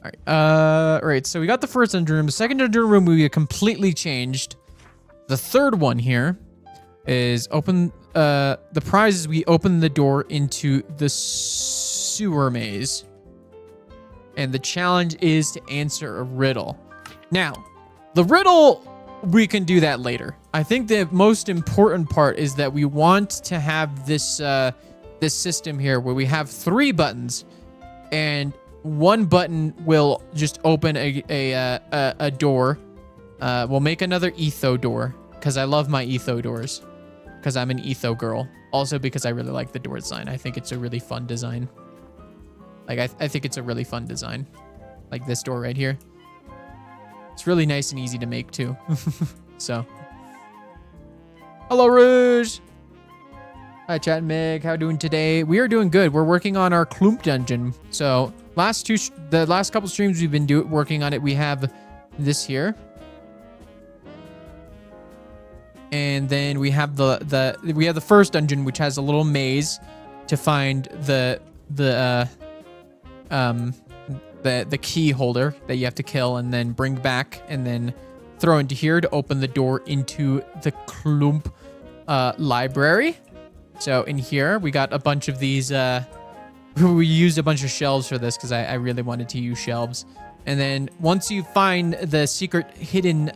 All right, right. So we got the first dungeon room. The second dungeon room we completely changed. The third one here is open. The prize is we open the door into the sewer maze, and the challenge is to answer a riddle. Now, the riddle, we can do that later. I think the most important part is that we want to have this this system here where we have 3 buttons, and one button will just open a door. We'll make another etho door, because I love my etho doors, because I'm an etho girl. Also because I really like the door design. I think it's a really fun design. Like I think it's a really fun design. Like this door right here. It's really nice and easy to make too. So. Hello, Rouge. Hi, Chat and Meg. How doing today? We are doing good. We're working on our CLÜMP dungeon. So the last couple streams we've been working on it. We have this here. And then we have the first dungeon, which has a little maze to find the key holder that you have to kill and then bring back and then throw into here to open the door into the CLÜMP library. So in here we got a bunch of these. We used a bunch of shelves for this because I really wanted to use shelves. And then once you find the secret hidden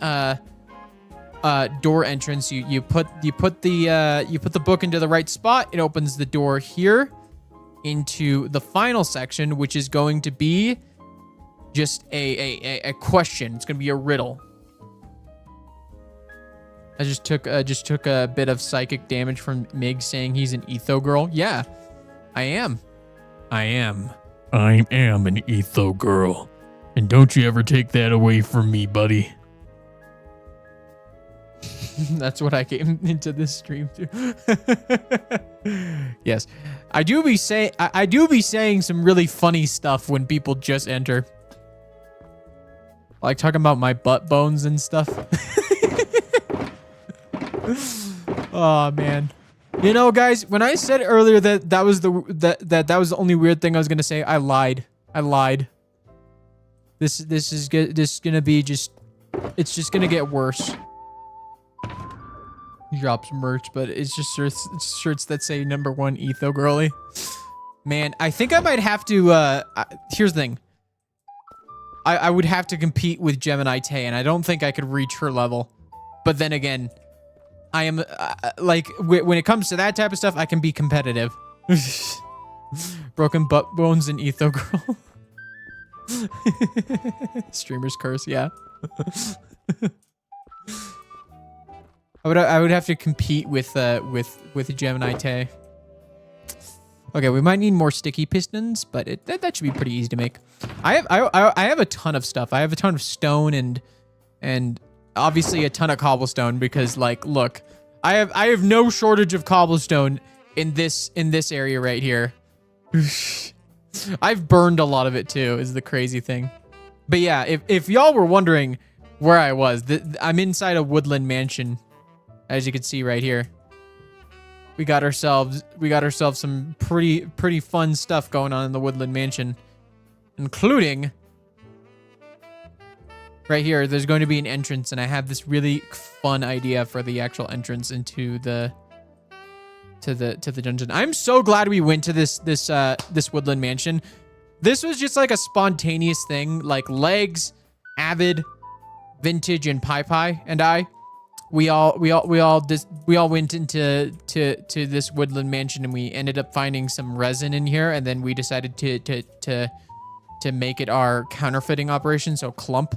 door entrance, you put the book into the right spot. It opens the door here into the final section, which is going to be just a question. It's gonna be a riddle. I just took a bit of psychic damage from Mig saying he's an etho girl. Yeah, I am. I am an etho girl, and don't you ever take that away from me, buddy. That's what I came into this stream to. Yes, I do be saying some really funny stuff when people just enter, like talking about my butt bones and stuff. Oh man, you know, guys, when I said earlier that was the only weird thing I was gonna say, I lied. This is gonna be just, it's just gonna get worse. Drops merch, but it's just shirts that say #1 etho girly. Man, I think I might have to. Here's the thing. I would have to compete with Gemini Tay, and I don't think I could reach her level. But then again, I am like when it comes to that type of stuff, I can be competitive. Broken butt bones and etho girl. Streamer's curse, yeah. I would have to compete with Gemini Tay. Okay, we might need more sticky pistons, but that should be pretty easy to make. I have a ton of stuff. I have a ton of stone and obviously a ton of cobblestone because, like, look, I have no shortage of cobblestone in this area right here. I've burned a lot of it too, is the crazy thing. But yeah, if y'all were wondering where I was, I'm inside a woodland mansion. As you can see right here, we got ourselves some pretty fun stuff going on in the woodland mansion, including right here, there's going to be an entrance, and I have this really fun idea for the actual entrance into the dungeon. I'm so glad we went to this woodland mansion. This was just like a spontaneous thing. Like Legs, Avid, Vintage, and Pi and we all went into this woodland mansion, and we ended up finding some resin in here, and then we decided to make it our counterfeiting operation. So CLÜMP.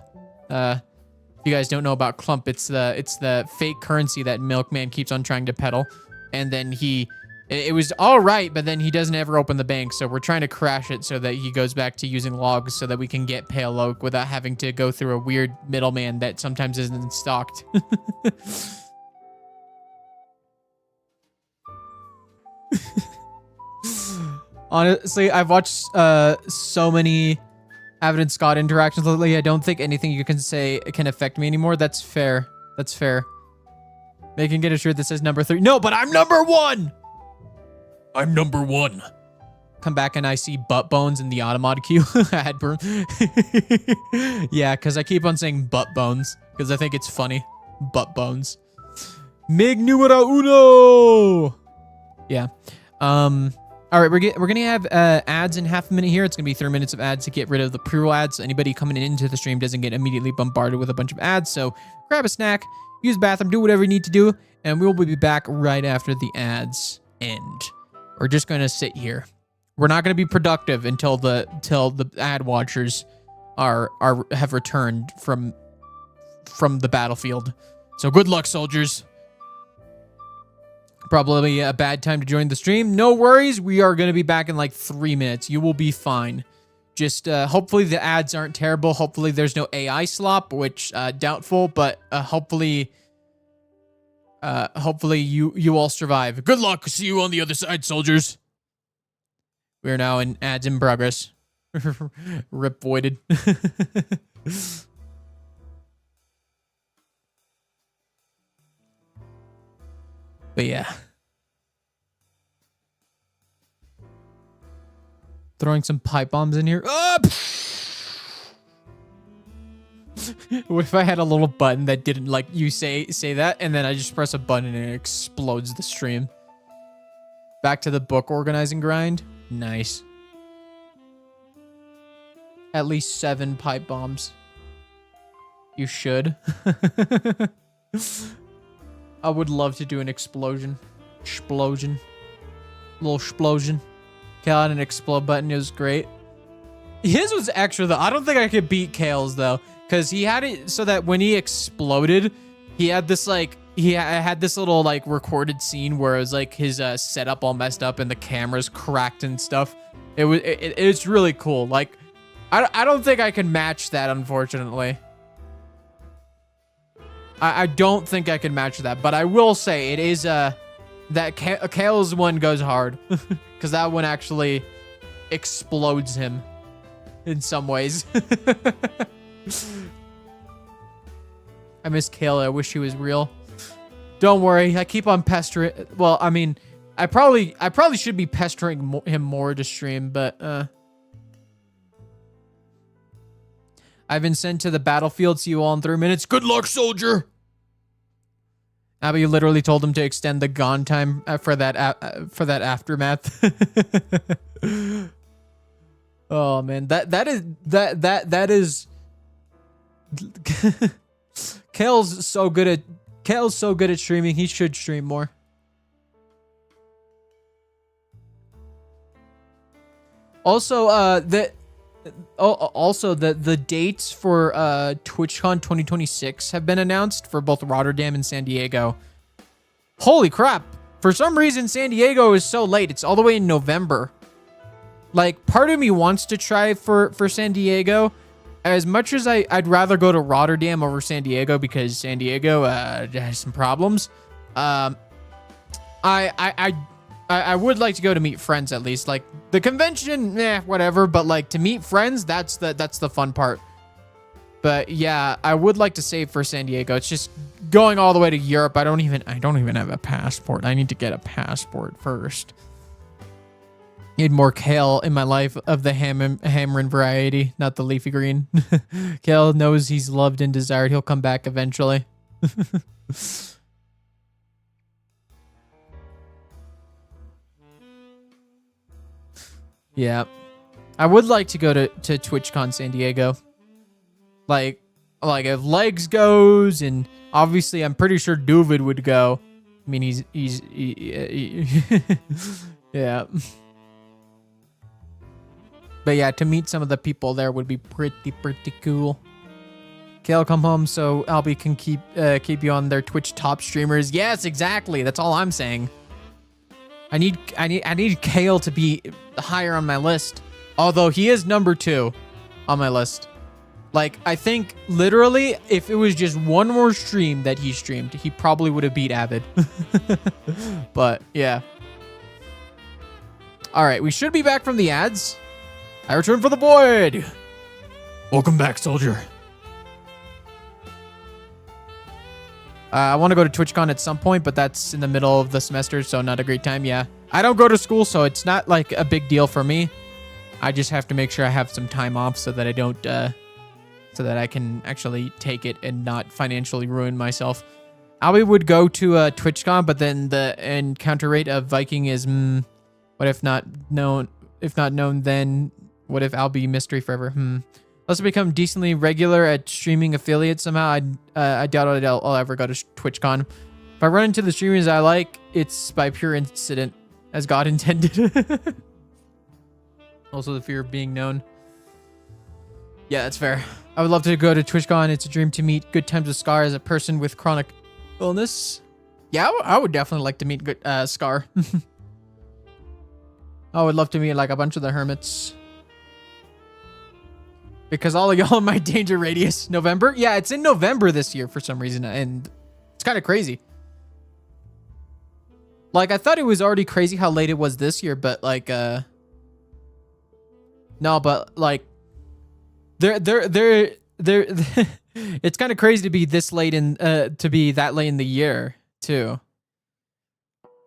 If you guys don't know about CLÜMP, it's the fake currency that Milkman keeps on trying to peddle, and then it was all right, but then he doesn't ever open the bank, so we're trying to crash it so that he goes back to using logs so that we can get Pale Oak without having to go through a weird middleman that sometimes isn't stocked. Honestly, I've watched so many Avid and Scott interactions lately. I don't think anything you can say can affect me anymore. That's fair. That's fair. They can get a shirt that says number 3. No, but I'm number 1! I'm number 1. Come back and I see butt bones in the automod queue. I had burn. Yeah, because I keep on saying butt bones because I think it's funny. Butt bones. Mig numero uno. Yeah. All right, we're gonna have ads in half a minute here. It's gonna be 3 minutes of ads to get rid of the pre-roll ads. So anybody coming into the stream doesn't get immediately bombarded with a bunch of ads. So grab a snack, use the bathroom, do whatever you need to do, and we'll be back right after the ads end. We're just gonna sit here. We're not gonna be productive until the ad watchers have returned from the battlefield. So good luck, soldiers. Probably a bad time to join the stream. No worries. We are going to be back in like 3 minutes. You will be fine. Just hopefully the ads aren't terrible. Hopefully there's no AI slop, which doubtful, but hopefully you all survive. Good luck. See you on the other side, soldiers. We are now in ads in progress. Rip voided. But yeah. Throwing some pipe bombs in here. Oh! What if I had a little button that didn't like you say that, and then I just press a button and it explodes the stream? Back to the book organizing grind. Nice. At least 7 pipe bombs. You should. I would love to do an explosion. Explosion. Little explosion. Kale had an explode button. It was great. His was extra, though. I don't think I could beat Kale's, though. Because he had it so that when he exploded, he had this, like... He had this little, like, recorded scene where it was, like, his setup all messed up and the cameras cracked and stuff. It's really cool. Like, I don't think I can match that, unfortunately. I don't think I can match that, but I will say it is that Kale's one goes hard because that one actually explodes him in some ways. I miss Kale. I wish he was real. Don't worry, I keep on pestering. Well, I mean, I probably should be pestering him more to stream, but I've been sent to the battlefield. See you all in 3 minutes. Good luck, soldier. Abby literally told him to extend the gone time for that aftermath. Oh man, that is Kale's so good at streaming. He should stream more. Also, the dates for TwitchCon 2026 have been announced for both Rotterdam and San Diego. Holy crap. For some reason, San Diego is so late. It's all the way in November. Like, part of me wants to try for San Diego. As much as I'd rather go to Rotterdam over San Diego because San Diego has some problems. I would like to go to meet friends at least. Like the convention, whatever. But like to meet friends, that's the fun part. But yeah, I would like to save for San Diego. It's just going all the way to Europe. I don't even have a passport. I need to get a passport first. Need more kale in my life of the Hamrin variety, not the leafy green. Kale knows he's loved and desired. He'll come back eventually. Yeah. I would like to go to TwitchCon San Diego. Like if Legs goes, and obviously I'm pretty sure Duvid would go. I mean, he's yeah. But yeah, to meet some of the people there would be pretty cool. Kale, come home so Albie can keep you on their Twitch top streamers. Yes, exactly. That's all I'm saying. I need Kale to be higher on my list. Although he is number 2 on my list. Like, I think literally if it was just one more stream that he streamed, he probably would have beat Avid. But yeah. All right, we should be back from the ads. I return for the void. Welcome back, soldier. I want to go to TwitchCon at some point, but that's in the middle of the semester, so not a great time. Yeah, I don't go to school, so it's not like a big deal for me. I just have to make sure I have some time off so that I don't, so that I can actually take it and not financially ruin myself. Albie would go to TwitchCon, but then the encounter rate of Viking is, what if not known? If not known, then what if Albie mystery forever? Let's become decently regular at streaming affiliate somehow. I doubt I'll ever go to TwitchCon. If I run into the streamers I like, it's by pure incident, as God intended. Also the fear of being known. Yeah, that's fair. I would love to go to TwitchCon. It's a dream to meet Good Times with Scar as a person with chronic illness. Yeah, I would definitely like to meet Scar. I would love to meet like a bunch of the hermits. Because all of y'all in my danger radius. November? Yeah, it's in November this year for some reason. And it's kind of crazy. Like, I thought it was already crazy how late it was this year. But like, no, but like, it's kind of crazy to be this late in, to be that late in the year too.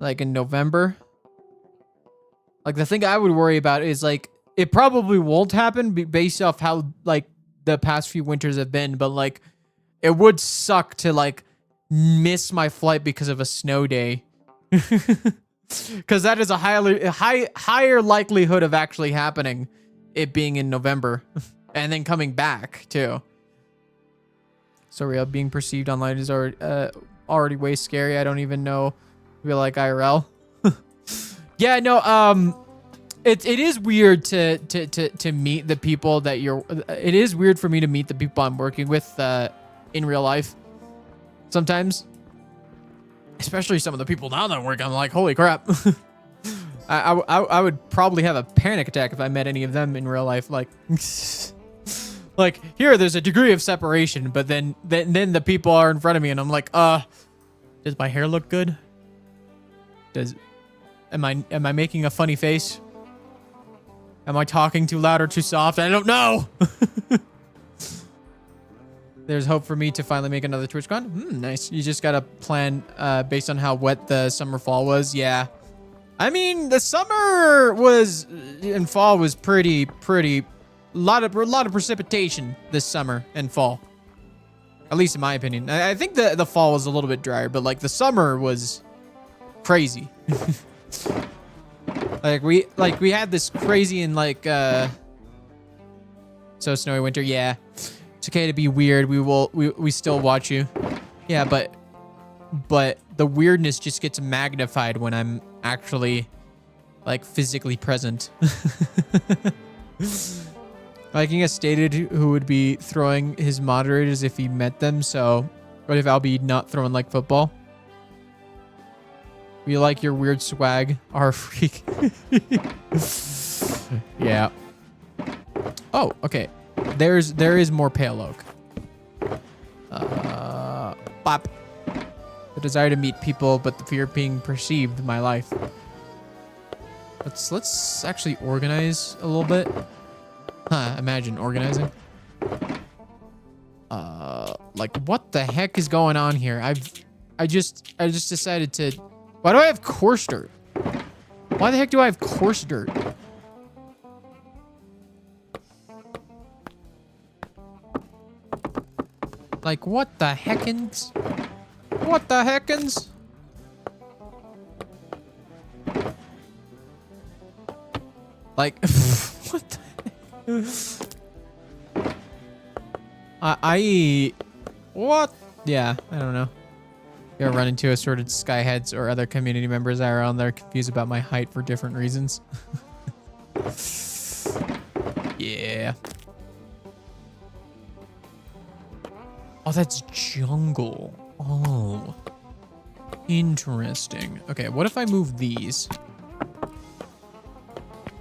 Like in November. Like the thing I would worry about is like, it probably won't happen based off how like the past few winters have been, but like it would suck to like miss my flight because of a snow day. Because that is a higher likelihood of actually happening, it being in November and then coming back too. So real being perceived online is already way scary. I don't even know real like IRL. Yeah, no, it is weird to meet the people that you're. It is weird for me to meet the people I'm working with in real life. Sometimes, especially some of the people now that I'm working, I'm like, holy crap. I would probably have a panic attack if I met any of them in real life. Like, like here, there's a degree of separation, but then the people are in front of me, and I'm like, does my hair look good? Am I making a funny face? Am I talking too loud or too soft? I don't know. There's hope for me to finally make another TwitchCon. Nice. You just got to plan based on how wet the summer fall was. Yeah. I mean, the summer was and fall was pretty a lot of precipitation this summer and fall. At least in my opinion. I think the fall was a little bit drier, but like the summer was crazy. we had this crazy and like so snowy winter. Yeah, it's okay to be weird. We still watch you. Yeah, but the weirdness just gets magnified when I'm actually like physically present. Viking has stated who would be throwing his moderators if he met them. So what if I'll be not throwing like football? We like your weird swag, our freak. Yeah. Oh, okay. There is more pale oak. Bop. The desire to meet people, but the fear of being perceived. My life. Let's actually organize a little bit. Imagine organizing. Like what the heck is going on here? I just decided to. Why do I have coarse dirt? Why the heck do I have coarse dirt? Like, what the heckins? What the heckins? Like, what the what? Yeah, I don't know. You'll run into assorted skyheads or other community members that are on there confused about my height for different reasons. Yeah. Oh, that's jungle. Oh. Interesting. Okay, what if I move these?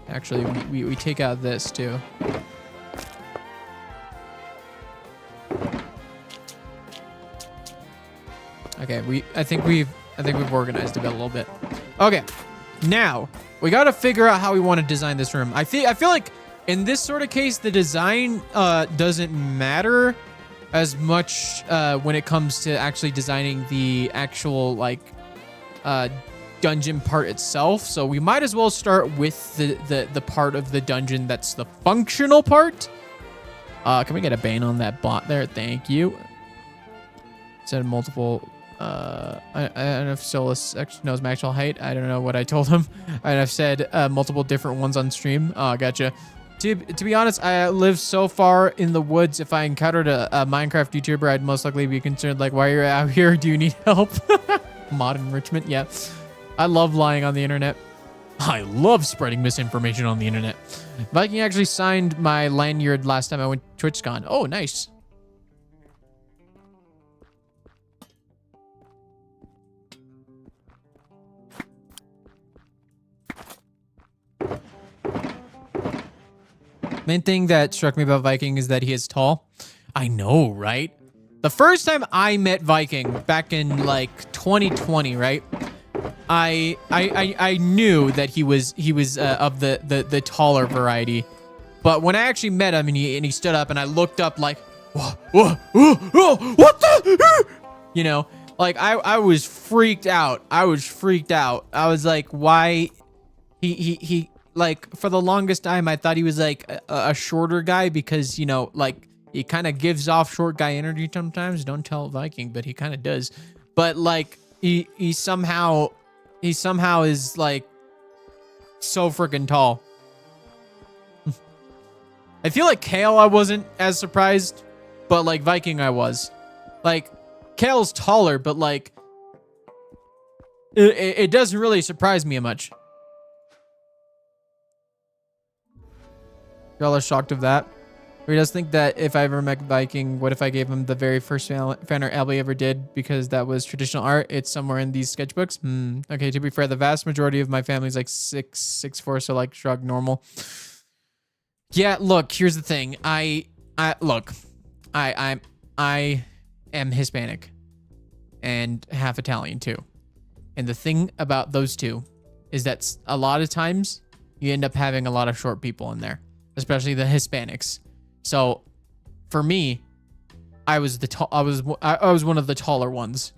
Actually, we take out this too. Okay, I think we've organized a bit a little bit. Okay, now we got to figure out how we want to design this room. I feel like in this sort of case, the design doesn't matter as much when it comes to actually designing the actual like dungeon part itself. So we might as well start with the part of the dungeon that's the functional part. Can we get a ban on that bot there? Thank you. Said multiple. I don't know if Solus actually knows my actual height. I don't know what I told him. And I've said multiple different ones on stream. Gotcha. To be honest, I live so far in the woods. If I encountered a Minecraft YouTuber, I'd most likely be concerned, like, why are you out here? Do you need help? Mod enrichment, yeah. I love lying on the internet. I love spreading misinformation on the internet. Viking actually signed my lanyard last time I went to TwitchCon. Oh, nice. Main thing that struck me about Viking is that he is tall. I know, right? The first time I met Viking back in like 2020, right? I knew that he was of the taller variety, but when I actually met him and he stood up and I looked up like, what the? You know, like I was freaked out. I was like, why? He like for the longest time I thought he was like a shorter guy because, you know, like he kind of gives off short guy energy sometimes. Don't tell Viking, but he kind of does. But like he somehow is like so freaking tall. I feel like Kale I wasn't as surprised, but like Viking I was. Like Kale's taller, but like it doesn't really surprise me much. Y'all are shocked of that. Or he does think that if I ever met Viking, what if I gave him the very first fan art Albie ever did because that was traditional art? It's somewhere in these sketchbooks. Okay, to be fair, the vast majority of my family is like 6'4", so like shrug normal. Yeah, look, here's the thing. I am Hispanic and half Italian too. And the thing about those two is that a lot of times you end up having a lot of short people in there, especially the Hispanics. So for me, I was one of the taller ones.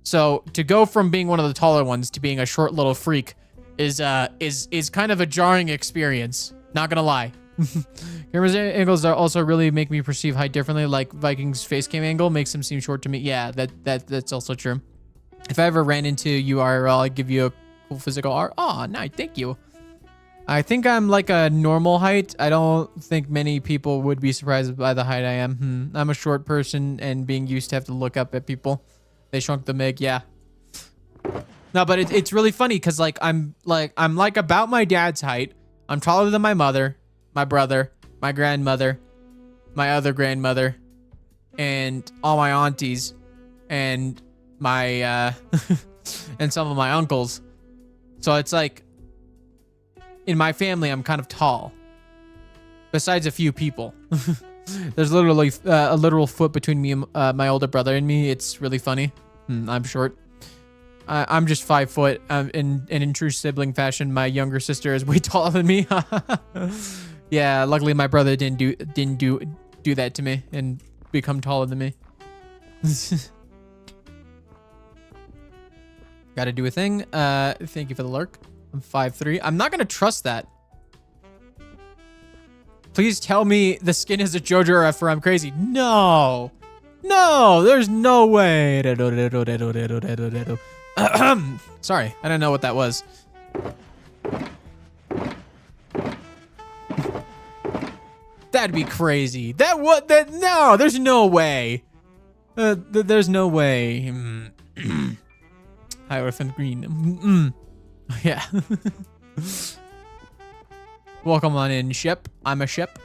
So to go from being one of the taller ones to being a short little freak is kind of a jarring experience. Not gonna lie. Camera's angles are also really make me perceive height differently. Like Viking's face cam angle makes him seem short to me. Yeah, that's also true. If I ever ran into you IRL, I'd give you a cool physical art. Oh, nice, thank you. I think I'm like a normal height. I don't think many people would be surprised by the height I am. I'm a short person and being used to have to look up at people. They shrunk the MIG, yeah. No, but it's really funny because like I'm like about my dad's height. I'm taller than my mother, my brother, my grandmother, my other grandmother, and all my aunties, and my and some of my uncles. So it's like in my family, I'm kind of tall. Besides a few people. There's literally a literal foot between me and my older brother and me. It's really funny. I'm short. I'm just 5 foot. In true sibling fashion, my younger sister is way taller than me. Yeah, luckily my brother didn't do that to me and become taller than me. Gotta do a thing. Thank you for the lurk. I'm 5'3". I'm not gonna trust that. Please tell me the skin is a JoJo or I'm crazy. No. No, there's no way. Sorry, I didn't know what that was. That'd be crazy. No, there's no way. There's no way. Hierophant green. Yeah. Welcome on in, ship. I'm a ship.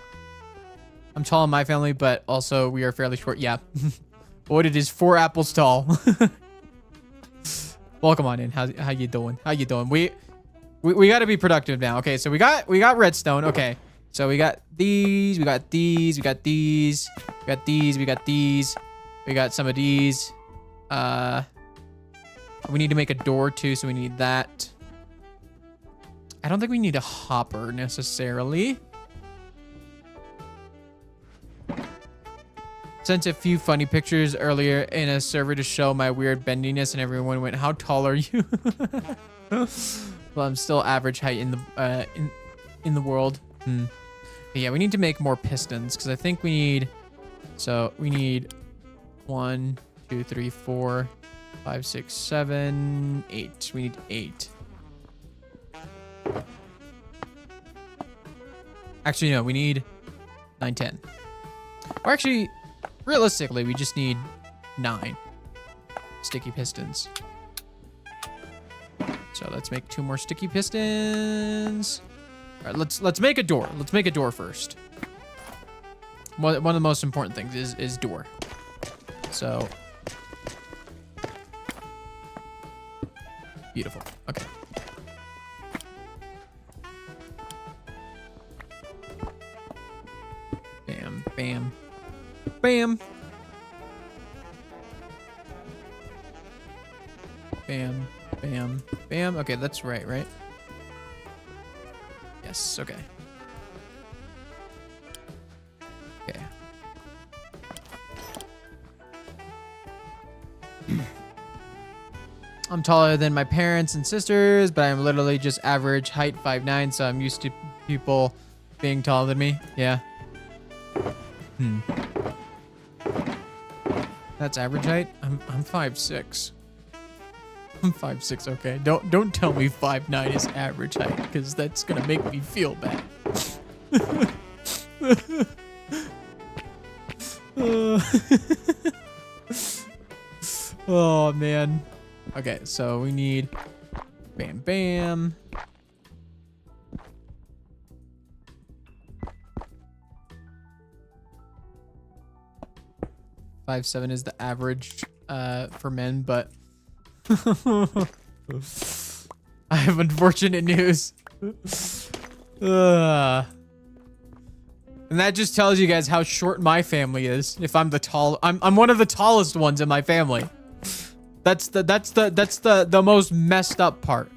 I'm tall in my family, but also we are fairly short. Yeah. What it is, 4 apples tall. Welcome on in. How you doing? How you doing? We got to be productive now. Okay, so we got redstone. Okay. So we got these, we got these, we got these, we got these, we got these. We got some of these. We need to make a door too, so we need that. I don't think we need a hopper necessarily. Sent a few funny pictures earlier in a server to show my weird bendiness, and everyone went, "How tall are you?" Well, I'm still average height in the world. But yeah, we need to make more pistons because I think we need. So we need 1, 2, 3, 4, 5, 6, 7, 8. We need 8. Actually, no, we need 9, 10. Or actually, realistically, we just need 9 sticky pistons. So let's make 2 more sticky pistons. All right, let's make a door. Let's make a door first. One of the most important things is door. So beautiful. Okay. Bam, bam, bam. Bam, bam, bam. Okay, that's right? Yes, okay. Okay. I'm taller than my parents and sisters, but I'm literally just average height, 5'9", so I'm used to people being taller than me. Yeah. That's average height? I'm 5'6". I'm 5'6", okay. Don't tell me 5'9" is average height, because that's gonna make me feel bad. Oh man. Okay, so we need bam bam. Five seven is the average for men, but I have unfortunate news. And that just tells you guys how short my family is. If I'm I'm one of the tallest ones in my family. That's the most messed up part.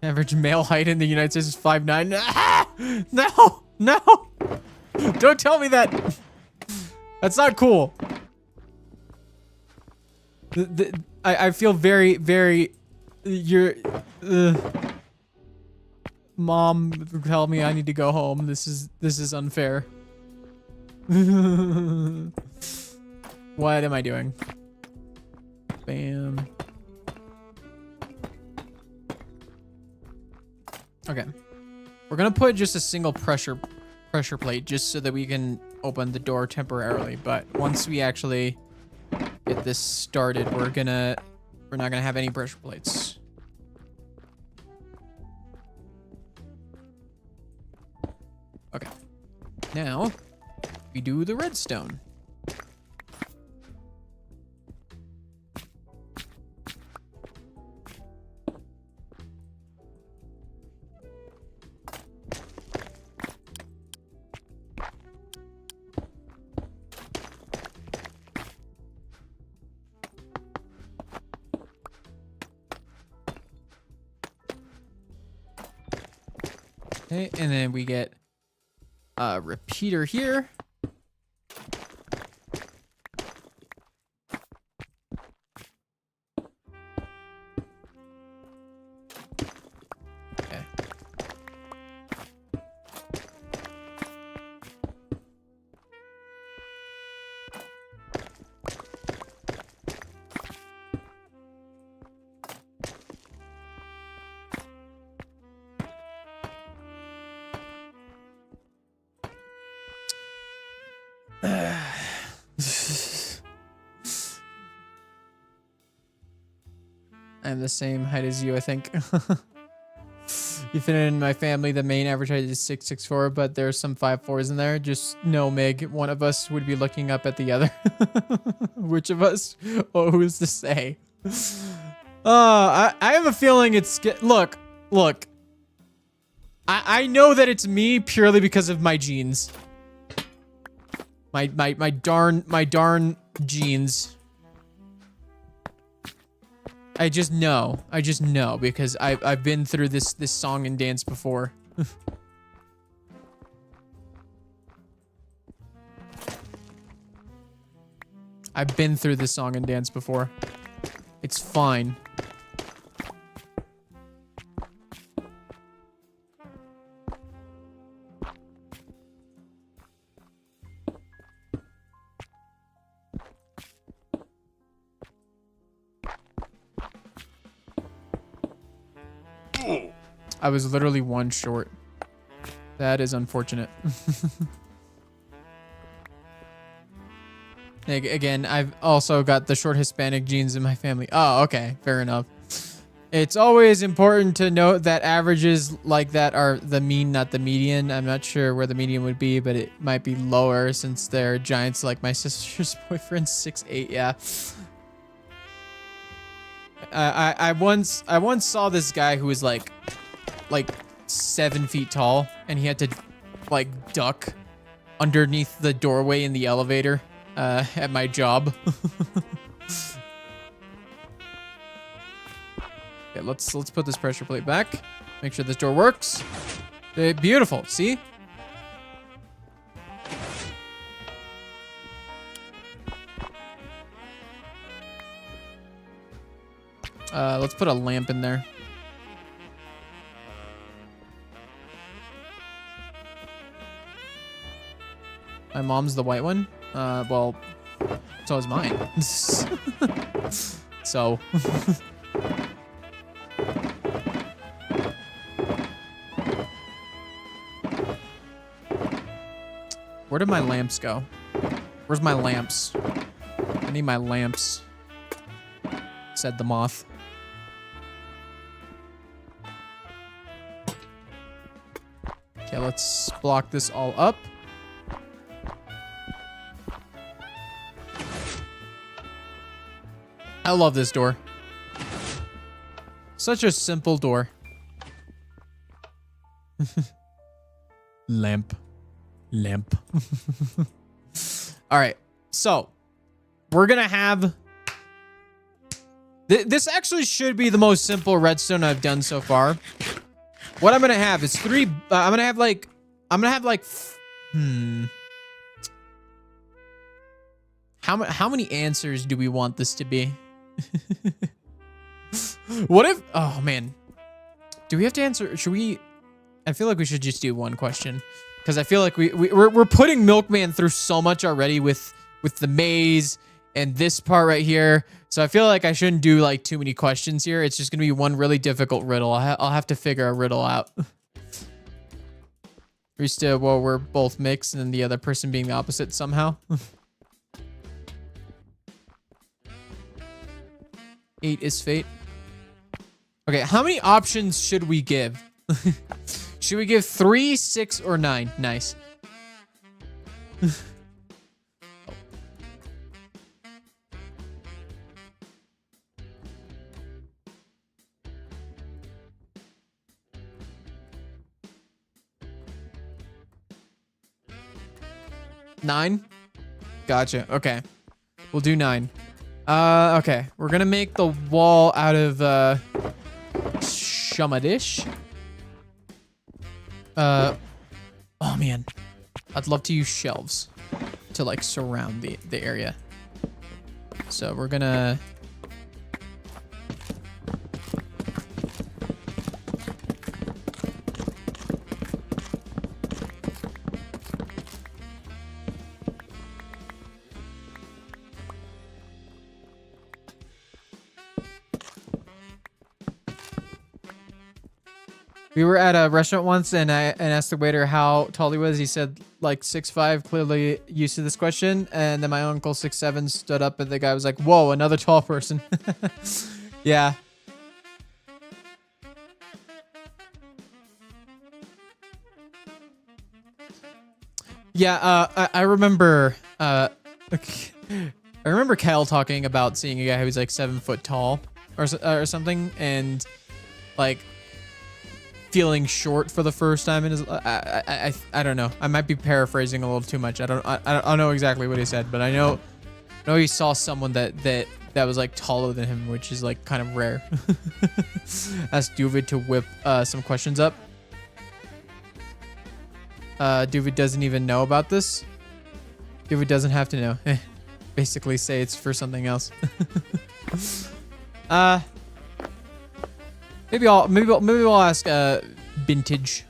Average male height in the United States is 5'9". Ah! No. Don't tell me that. That's not cool. I feel very Mom, tell me I need to go home. This is unfair. What am I doing? Bam. Okay. We're gonna put just a single pressure plate just so that we can open the door temporarily. But once we actually get this started, we're not gonna have any pressure plates. Okay. Now we do the redstone. Okay, and then we get a repeater here. Okay. I'm the same height as you, I think. You fit in my family. The main average height is 6'4", but there's some 5'4s in there. Just know, Meg, one of us would be looking up at the other. Which of us? Oh, who's to say? I have a feeling it's... Look. I know that it's me purely because of my genes. My darn genes. I just know because I've been through this song and dance before. I've been through this song and dance before. It's fine. I was literally one short. That is unfortunate. Again, I've also got the short Hispanic genes in my family. Oh, okay. Fair enough. It's always important to note that averages like that are the mean, not the median. I'm not sure where the median would be, but it might be lower since they're giants like my sister's boyfriend's 6'8". Yeah. I once saw this guy who was like 7 feet tall, and he had to like duck underneath the doorway in the elevator at my job. Okay, let's put this pressure plate back. Make sure this door works. Beautiful. See? Let's put a lamp in there. My mom's the white one. Well, so is mine. So. Where did my lamps go? Where's my lamps? I need my lamps, said the moth. Okay, let's block this all up. I love this door. Such a simple door. Lamp. All right, so we're gonna have this. Actually should be the most simple redstone I've done so far. What I'm gonna have is three. I'm gonna have like how many answers do we want this to be? What if, oh man, do we have to answer? Should we? I feel like we should just do one question, because I feel like we're putting Milkman through so much already with the maze and this part right here. So I feel like I shouldn't do like too many questions here. It's just gonna be one really difficult riddle. I'll have to figure a riddle out. Well, we're both mixed, and then the other person being the opposite somehow. 8 is fate. Okay, how many options should we give? Should we give 3, 6, or 9? Nice. Nine? Gotcha. Okay. We'll do 9. Okay. We're gonna make the wall out of, Shumadish. Oh man. I'd love to use shelves to like surround the area. So we're gonna... We were at a restaurant once, and I asked the waiter how tall he was. He said like 6'5", clearly used to this question. And then my uncle 6'7" stood up, and the guy was like, "Whoa, another tall person." Yeah, Yeah, I remember I remember Kyle talking about seeing a guy who was like 7 foot tall or something, and like feeling short for the first time in his. I don't know. I might be paraphrasing a little too much. I don't know exactly what he said, but I know he saw someone that was like taller than him, which is like kind of rare. Ask Duvid to whip some questions up. Duvid doesn't even know about this. Duvid doesn't have to know. Basically say it's for something else. Maybe we'll ask Vintage.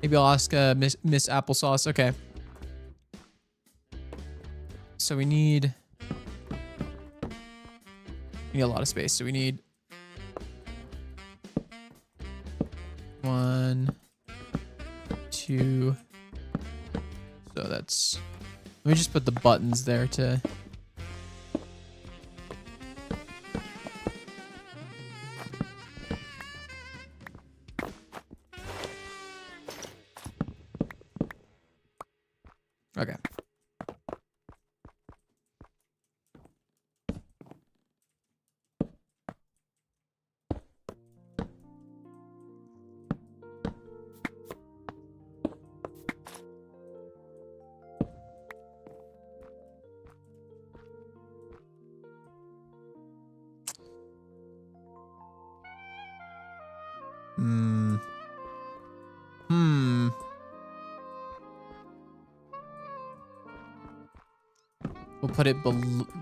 Maybe I'll ask Miss Applesauce. Okay. So we need a lot of space. So we need 1, 2. So that's. Let me just put the buttons there to. Okay.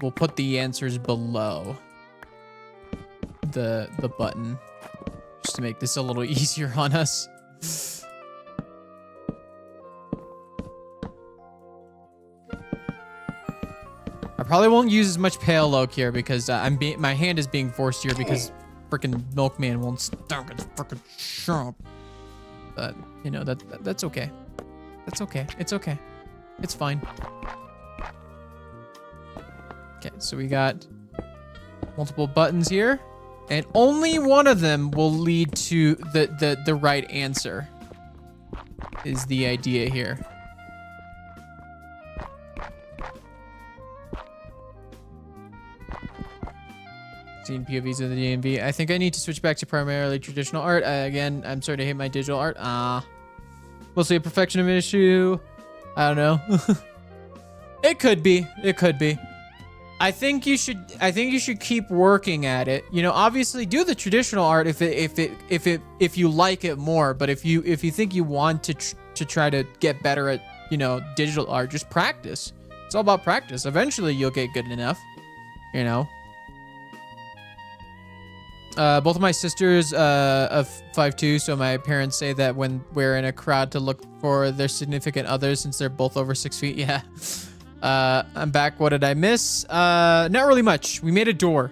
We'll put the answers below the button just to make this a little easier on us. I probably won't use as much pale oak here because my hand is being forced here because freaking milkman won't stop its freaking shop. But you know that's okay. That's okay. It's okay. It's fine. Okay, so we got multiple buttons here, and only one of them will lead to the right answer. Is the idea here. Seen POVs of the DMV. I think I need to switch back to primarily traditional art. Again, I'm starting to hate my digital art. Mostly a perfection issue. I don't know. It could be. It could be. I think you should keep working at it. You know, obviously do the traditional art if you like it more. But if you think you want to try to get better at, you know, digital art, just practice. It's all about practice. Eventually you'll get good enough. You know. Both of my sisters of 5'2", so my parents say that when we're in a crowd to look for their significant others since they're both over 6 feet. Yeah. I'm back. What did I miss? Not really much. We made a door.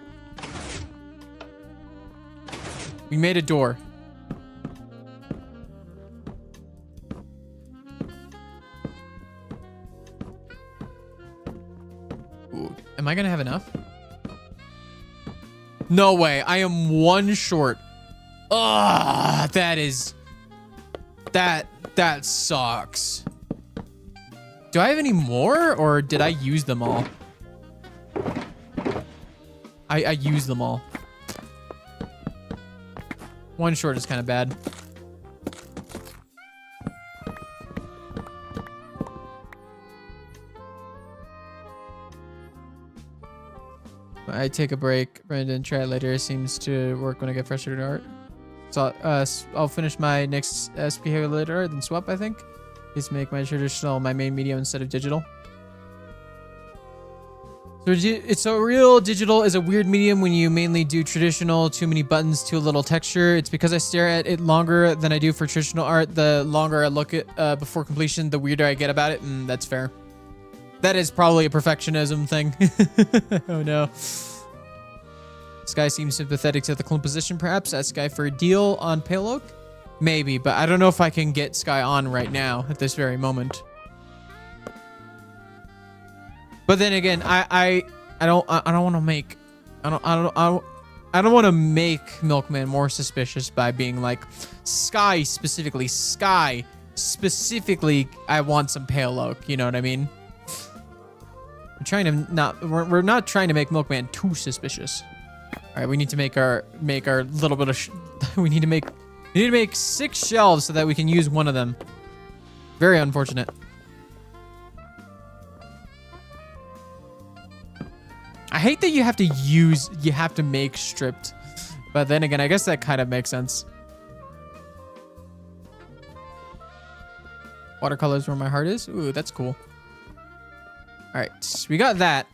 We made a door. Ooh, am I gonna have enough? No way. I am 1 short. Ah, that sucks. Do I have any more, or did I use them all? I used them all. 1 short is kind of bad. I take a break. Brendan, try it later. Seems to work when I get frustrated art. So I'll finish my next SPH later, then swap, I think. Just make my traditional my main medium instead of digital. So real digital is a weird medium when you mainly do traditional, too many buttons, too little texture. It's because I stare at it longer than I do for traditional art. The longer I look at before completion, the weirder I get about it. That's fair. That is probably a perfectionism thing. Oh no. Sky seems sympathetic to the CLÜMP position, perhaps. Ask Sky for a deal on Pale Oak? Maybe, but I don't know if I can get Sky on right now at this very moment. But then again, I don't want to make, I I don't want to make Milkman more suspicious by being like, Sky specifically, I want some pale oak. You know what I mean? We're not trying to make Milkman too suspicious. All right, we need to make our little bit of we need to make 6 shelves so that we can use one of them. Very unfortunate. I hate that you have to make stripped, but then again, I guess that kind of makes sense. Watercolors where my heart is. Ooh, that's cool. All right, so we got that.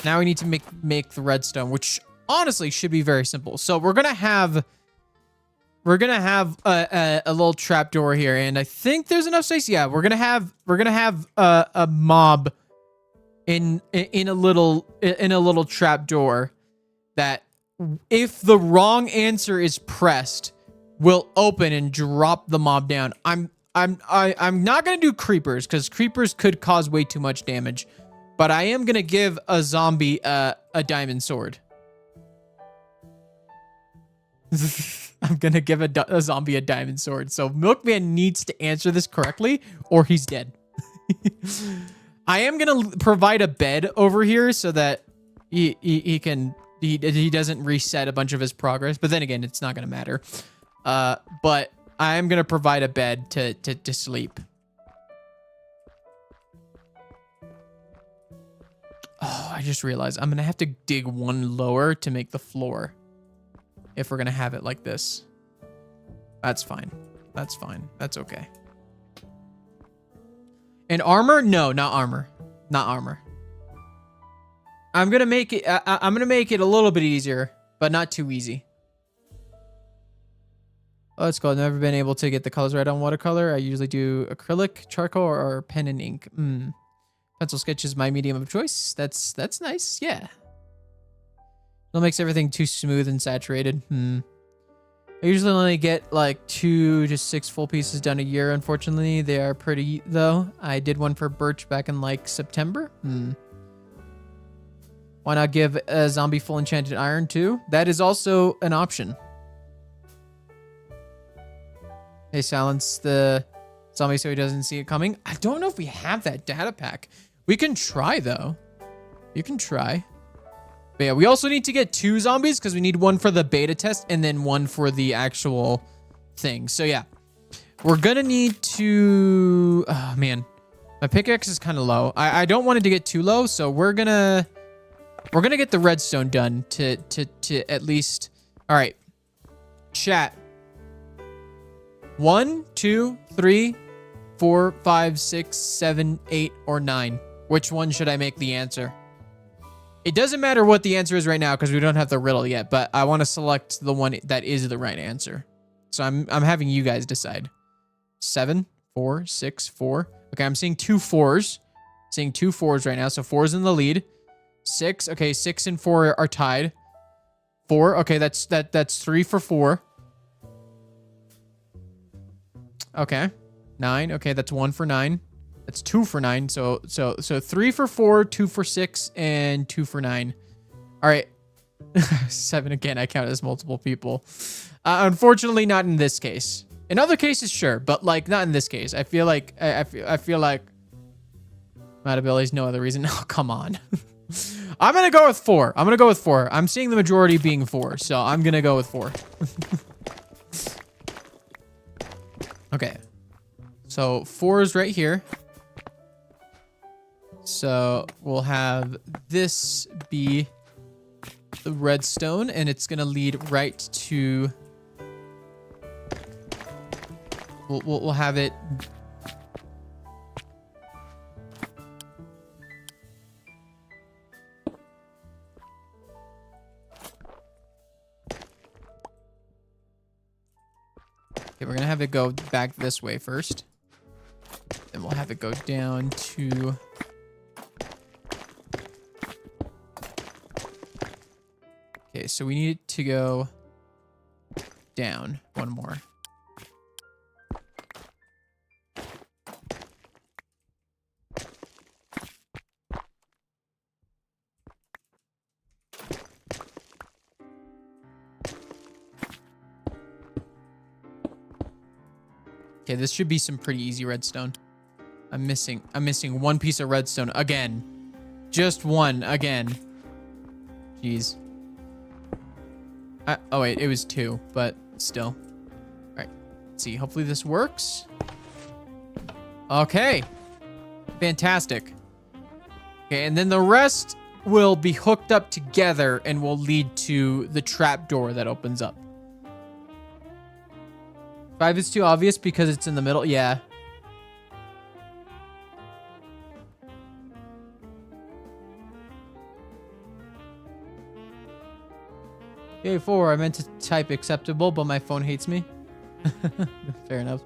Now we need to make the redstone, which honestly should be very simple. So we're gonna have a little trapdoor here, and I think there's enough space. Yeah, we're gonna have a mob in a little trapdoor that, if the wrong answer is pressed, will open and drop the mob down. I'm not gonna do creepers because creepers could cause way too much damage, but I am gonna give a zombie a diamond sword. I'm gonna give a zombie a diamond sword. So Milkman needs to answer this correctly, or he's dead. I am gonna provide a bed over here so that he doesn't reset a bunch of his progress. But then again, it's not gonna matter. But I am gonna provide a bed to sleep. Oh, I just realized I'm gonna have to dig one lower to make the floor. If we're gonna have it like this. That's fine. That's fine. That's okay. And armor? No, not armor. Not armor. I'm gonna make it a little bit easier, but not too easy. Oh, it's cool. I've never been able to get the colors right on watercolor. I usually do acrylic, charcoal, or pen and ink. Pencil sketch is my medium of choice. That's nice. Yeah. That makes everything too smooth and saturated. I usually only get like 2 to 6 full pieces done a year. Unfortunately, they are pretty though. I did one for Birch back in like September. Why not give a zombie full enchanted iron too? That is also an option. Hey, silence the zombie so he doesn't see it coming. I don't know if we have that data pack. We can try though. You can try. But yeah, we also need to get 2 zombies because we need one for the beta test and then one for the actual thing. So yeah, we're gonna need to. Oh man, my pickaxe is kind of low. I don't want it to get too low, so we're gonna get the redstone done to at least. All right, chat. 1, 2, 3, 4, 5, 6, 7, 8, or 9. Which one should I make the answer? It doesn't matter what the answer is right now because we don't have the riddle yet, but I want to select the one that is the right answer. So I'm having you guys decide. 7, 4, 6, 4. Okay, I'm seeing 2 4s. Seeing 2 4s right now, so 4's in the lead. 6, okay, 6 and 4 are tied. 4, okay, that's 3 for 4. Okay, 9, okay, that's 1 for 9. That's 2 for 9. So 3 for 4, 2 for 6, and 2 for 9. All right. 7 again. I count as multiple people. Unfortunately, not in this case. In other cases, sure, but like not in this case. I feel like I feel like Matability's no other reason. Oh, come on. I'm gonna go with 4. I'm gonna go with 4. I'm seeing the majority being 4, so I'm gonna go with 4. Okay. So 4 is right here. So we'll have this be the redstone, and it's gonna lead right to. We'll have it. Okay, we're gonna have it go back this way first. Then we'll have it go down to. Okay, so we need it to go down one more. Okay, this should be some pretty easy redstone. I'm missing one piece of redstone again. Just one again. Jeez. Oh wait, it was 2, but still. All right, let's see. Hopefully this works. Okay. Fantastic. Okay, and then the rest will be hooked up together and will lead to the trapdoor that opens up. 5 is too obvious because it's in the middle. Yeah. Okay, 4. I meant to type acceptable, but my phone hates me. Fair enough.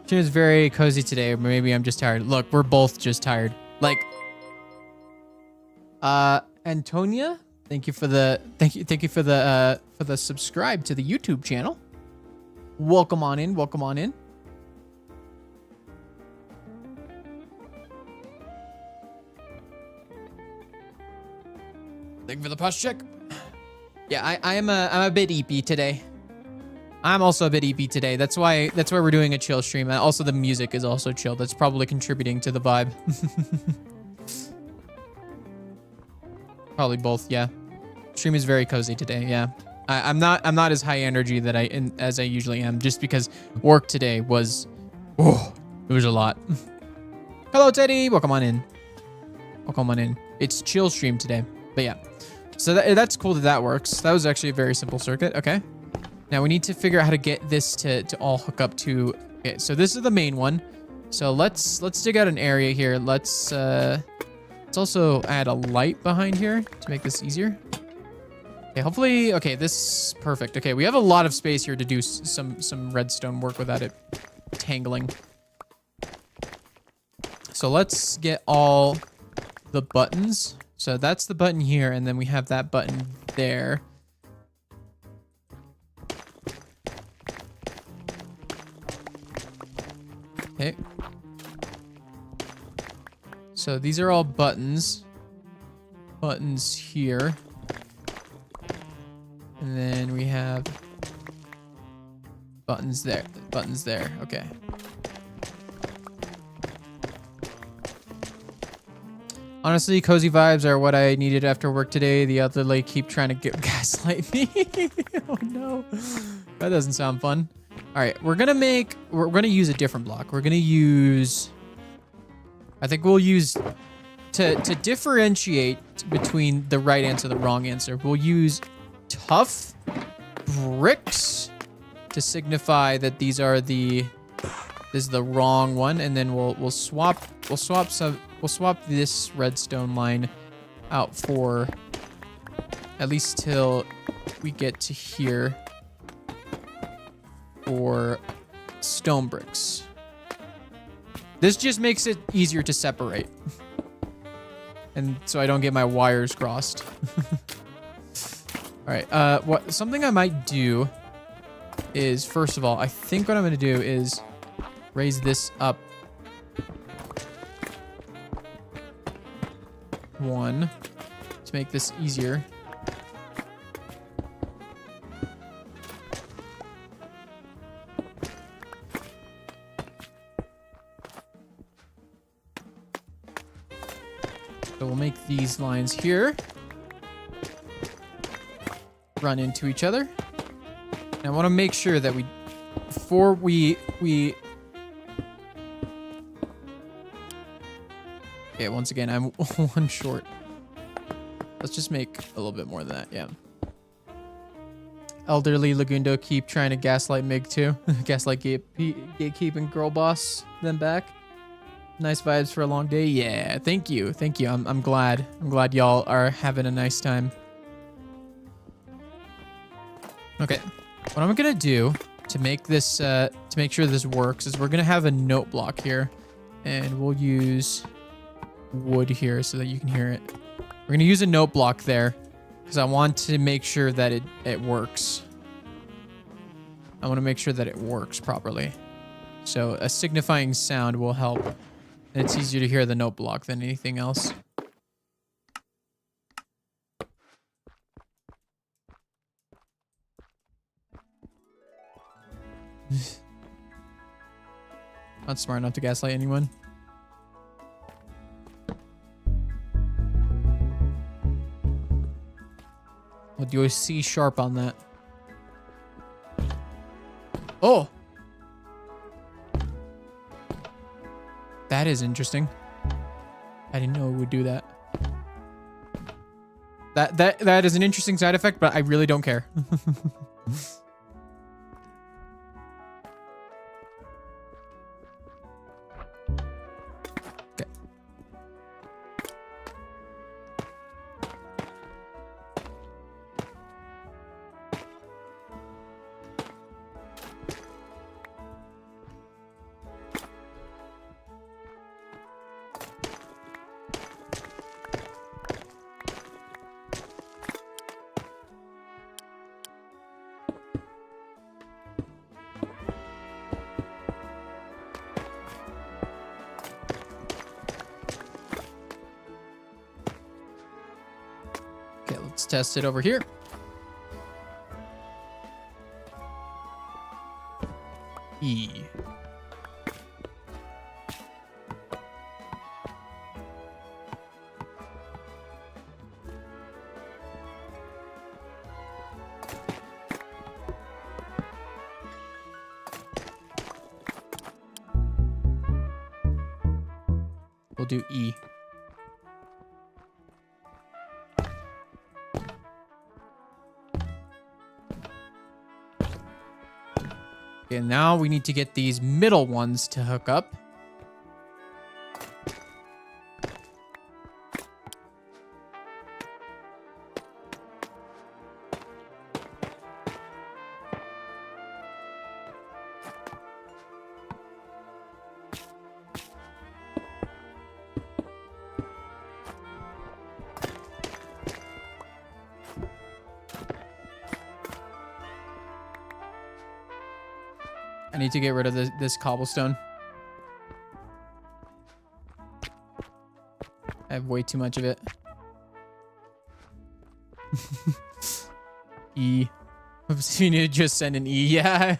She was very cozy today. Maybe I'm just tired. Look, we're both just tired. Like, Antonia, thank you for the for the subscribe to the YouTube channel. Welcome on in. Welcome on in. Thank you for the push check. Yeah, I'm a bit EP today. I'm also a bit EP today. That's why we're doing a chill stream. Also, the music is also chill. That's probably contributing to the vibe. Probably both. Yeah, stream is very cozy today. Yeah, I'm not as high energy as I usually am, just because work today was, it was a lot. Hello, Teddy. Welcome on in. Welcome on in. It's chill stream today. But yeah, so that's cool that works. That was actually a very simple circuit. Okay. Now we need to figure out how to get this to all hook up to. Okay, so this is the main one. So let's dig out an area here. Let's also add a light behind here to make this easier. Okay, hopefully, okay, this is perfect. Okay, we have a lot of space here to do some redstone work without it tangling. So let's get all the buttons. So that's the button here, and then we have that button there. Okay. So these are all buttons. Buttons here. And then we have buttons there. Buttons there. Okay. Honestly, cozy vibes are what I needed after work today. The elderly keep trying to gaslight me. Oh no. That doesn't sound fun. All right, we're gonna use a different block. We're gonna use, I think we'll use, to differentiate between the right answer and the wrong answer, we'll use tough bricks to signify that this is the wrong one, and then we'll swap this redstone line out for at least till we get to here for stone bricks. This just makes it easier to separate. And so I don't get my wires crossed. All right, something I might do is, first of all, I think what I'm gonna do is raise this up 1 to make this easier. So we'll make these lines here run into each other. And I want to make sure that before we okay, once again, I'm 1 short. Let's just make a little bit more than that, yeah. Elderly Lagundo keep trying to gaslight Mig too. Gaslight gatekeeping girl boss them back. Nice vibes for a long day. Yeah, thank you. Thank you. I'm glad. I'm glad y'all are having a nice time. Okay. What I'm going to do to make this to make sure this works is we're going to have a note block here, and we'll use wood here so that you can hear it. We're going to use a note block there because I want to make sure that it works. I want to make sure that it works properly. So a signifying sound will help. And it's easier to hear the note block than anything else. Not smart enough to gaslight anyone. I'll do a C sharp on that. Oh! That is interesting. I didn't know it would do that. That is an interesting side effect, but I really don't care. Okay. Okay, let's test it over here. E. We'll do E. Okay, now we need to get these middle ones to hook up. I need to get rid of this cobblestone. I have way too much of it. E. Oops, you need to just send an E. Yeah.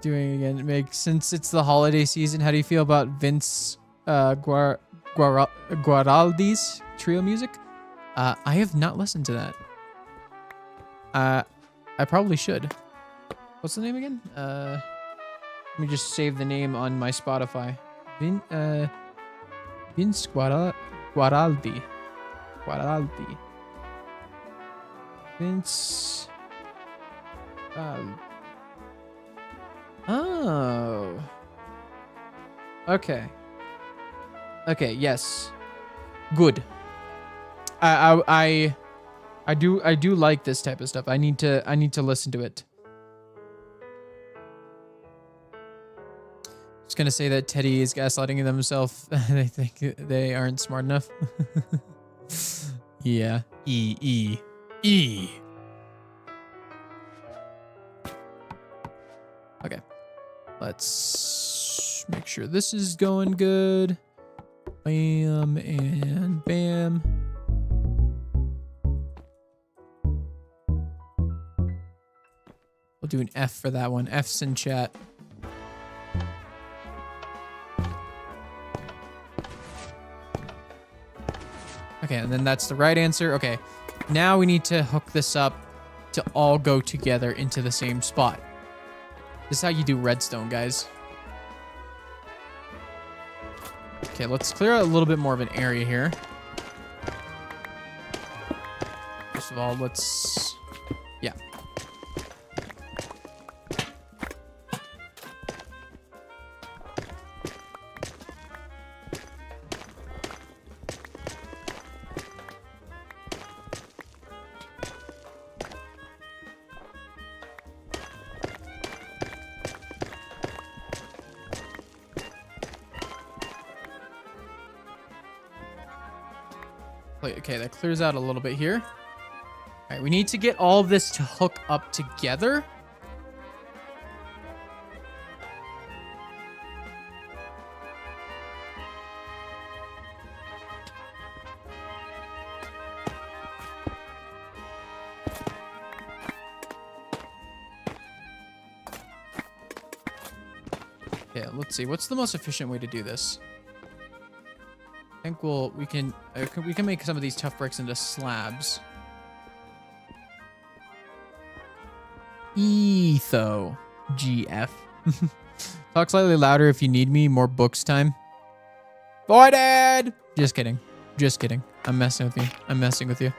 Doing it again. It makes, since it's the holiday season, how do you feel about Vince Guaraldi's trio music? I have not listened to that. I probably should. What's the name again? Let me just save the name on my Spotify. Vince Guaraldi. Vince. Oh. Okay. Okay. Yes. Good. I do like this type of stuff. I need to listen to it. Just gonna say that Teddy is gaslighting themselves. They think they aren't smart enough. Yeah. E. Okay. Let's make sure this is going good. Bam and bam. We'll do an F for that one. F's in chat. Okay, and then that's the right answer. Okay, now we need to hook this up to all go together into the same spot. This is how you do redstone, guys. Okay, let's clear out a little bit more of an area here. First of all, let's... Yeah. Okay, that clears out a little bit here. All right, we need to get all of this to hook up together. Okay, let's see. What's the most efficient way to do this? I think we can make some of these tough bricks into slabs. Etho GF. Talk slightly louder if you need me. More books time. Voided! Just kidding. Just kidding. I'm messing with you. I'm messing with you.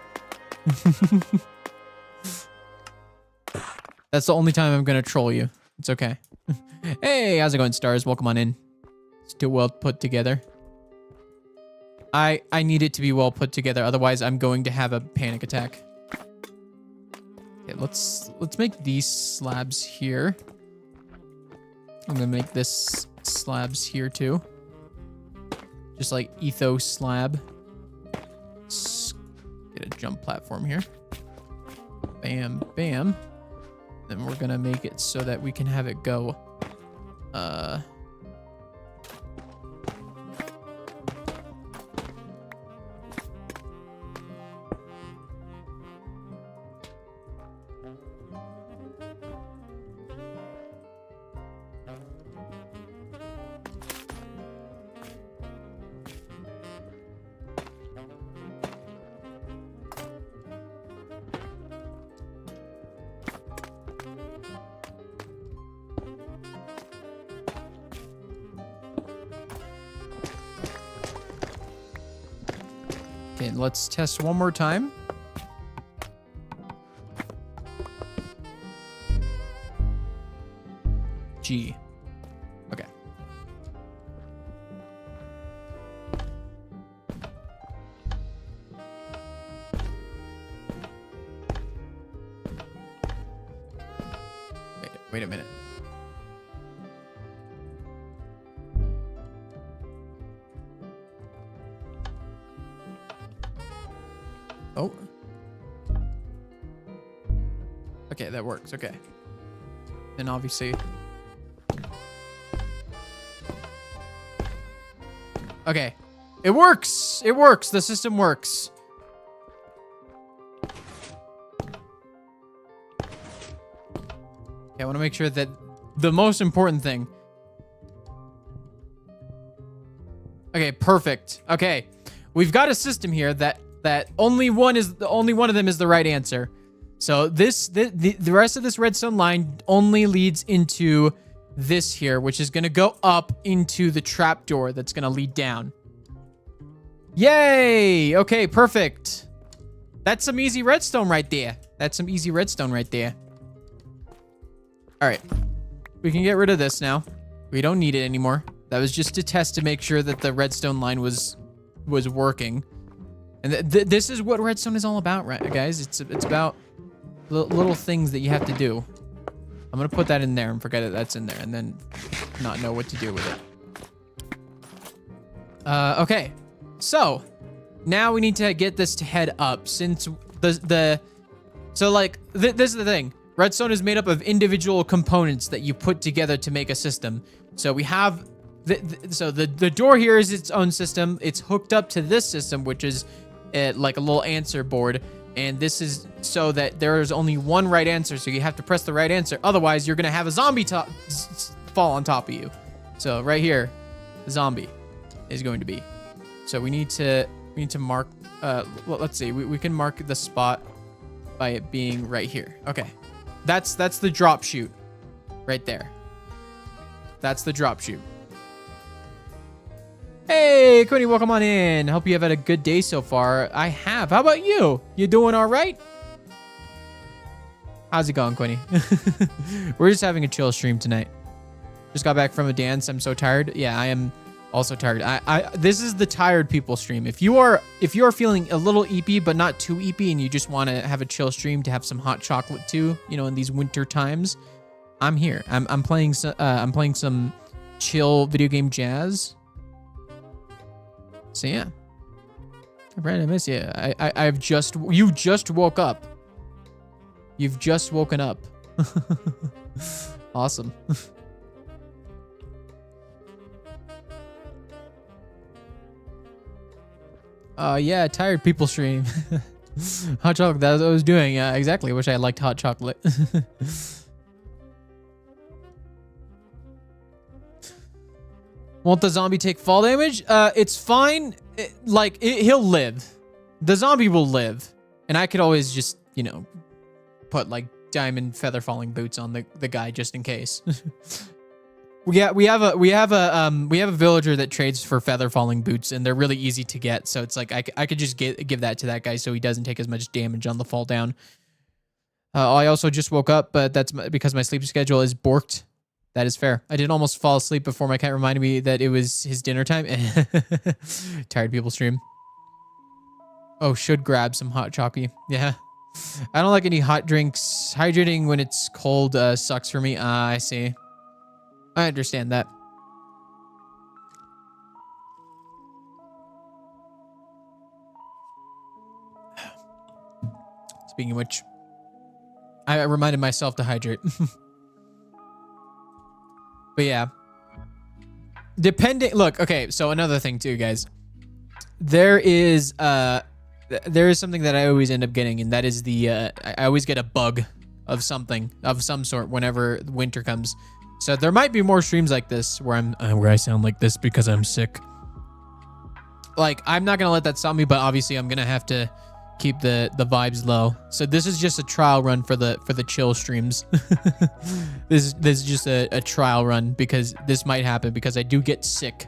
That's the only time I'm gonna troll you. It's okay. Hey, how's it going, stars? Welcome on in. Still well put together. I need it to be well put together, otherwise I'm going to have a panic attack. Okay, let's make these slabs here. I'm gonna make this slabs here too. Just like ethos slab. Let's get a jump platform here. Bam, bam. Then we're gonna make it so that we can have it go. Okay, let's test one more time. G. Okay. Wait a minute. Oh. Okay, that works. Okay. Then obviously. Okay. It works. It works. The system works. Okay, I want to make sure that the most important thing. Okay, perfect. Okay. We've got a system here that only one of them is the right answer. So the rest of this redstone line only leads into this here, which is gonna go up into the trapdoor that's gonna lead down. Yay! Okay, perfect. That's some easy redstone right there. That's some easy redstone right there. All right, we can get rid of this now. We don't need it anymore. That was just a test to make sure that the redstone line was working. And this is what redstone is all about, right, guys? It's about little things that you have to do. I'm gonna put that in there and forget that that's in there, and then not know what to do with it. Okay, so now we need to get this to head up, since this is the thing. Redstone is made up of individual components that you put together to make a system. So we have the door here is its own system. It's hooked up to this system, which is like a little answer board. And this is so that there is only one right answer. So you have to press the right answer. Otherwise, you're going to have a zombie fall on top of you. So right here, the zombie is going to be. So we need to mark, well, let's see. We can mark the spot by it being right here. Okay. That's the drop chute right there. That's the drop chute. Hey, Quinny, welcome on in. Hope you have had a good day so far. I have. How about you? You doing all right? How's it going, Quinny? We're just having a chill stream tonight. Just got back from a dance. I'm so tired. Yeah, I am also tired. This is the tired people stream. If you are feeling a little eepy but not too eepy, and you just want to have a chill stream to have some hot chocolate too, you know, in these winter times, I'm here. I'm playing some chill video game jazz. So yeah, Brandon, I miss you. You just woke up. You've just woken up. Awesome. Yeah, tired people stream. Hot chocolate, that's what I was doing. Yeah, exactly. Wish I liked hot chocolate. Won't the zombie take fall damage? It's fine. He'll live. The zombie will live. And I could always just, you know, put like diamond feather falling boots on the guy just in case. we have a villager that trades for feather falling boots, and they're really easy to get. So it's like I could just give that to that guy so he doesn't take as much damage on the fall down. I also just woke up, but that's because my sleep schedule is borked. That is fair. I did almost fall asleep before my cat reminded me that it was his dinner time. Tired people stream. Oh, should grab some hot chocolate. Yeah. I don't like any hot drinks. Hydrating when it's cold sucks for me. I see. I understand that. Speaking of which, I reminded myself to hydrate. But yeah. Look, okay, so another thing too, guys. There is something that I always end up getting, and that is I always get a bug of something of some sort whenever winter comes. So there might be more streams like this where I sound like this because I'm sick. Like, I'm not gonna let that stop me, but obviously I'm gonna have to keep the vibes low. So this is just a trial run for the chill streams. This is just a trial run because this might happen because I do get sick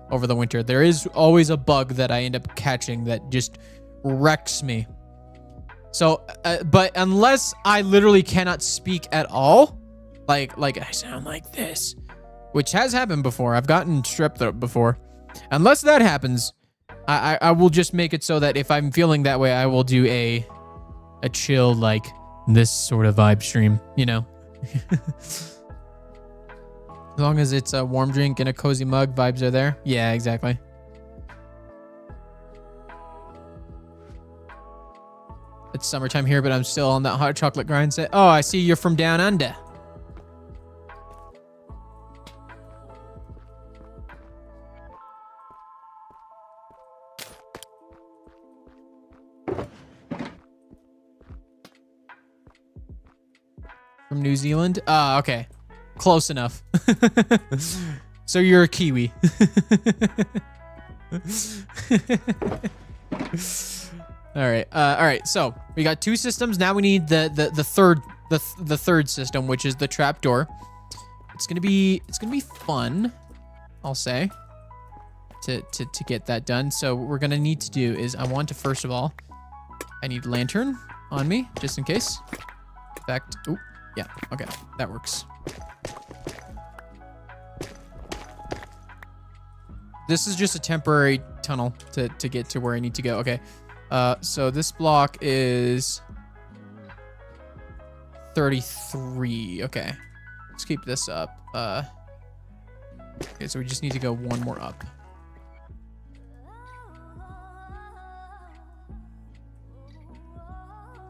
over the winter. There is always a bug that I end up catching that just wrecks me. So, but unless I literally cannot speak at all, like I sound like this, which has happened before. I've gotten strep throat before. Unless that happens, I will just make it so that if I'm feeling that way, I will do a chill, like this sort of vibe stream, you know? As long as it's a warm drink and a cozy mug, vibes are there. Yeah, exactly. It's summertime here, but I'm still on that hot chocolate grind set. Oh, I see you're from down under. From New Zealand? Ah, okay. Close enough. So you're a Kiwi. All right. So we got two systems. Now we need the third system, which is the trapdoor. It's gonna be fun, I'll say, to get that done. So what we're gonna need to do is I need lantern on me just in case. In fact, oh yeah, okay, that works. This is just a temporary tunnel to get to where I need to go. Okay. So this block is 33. Okay. Let's keep this up. Okay, so we just need to go one more up.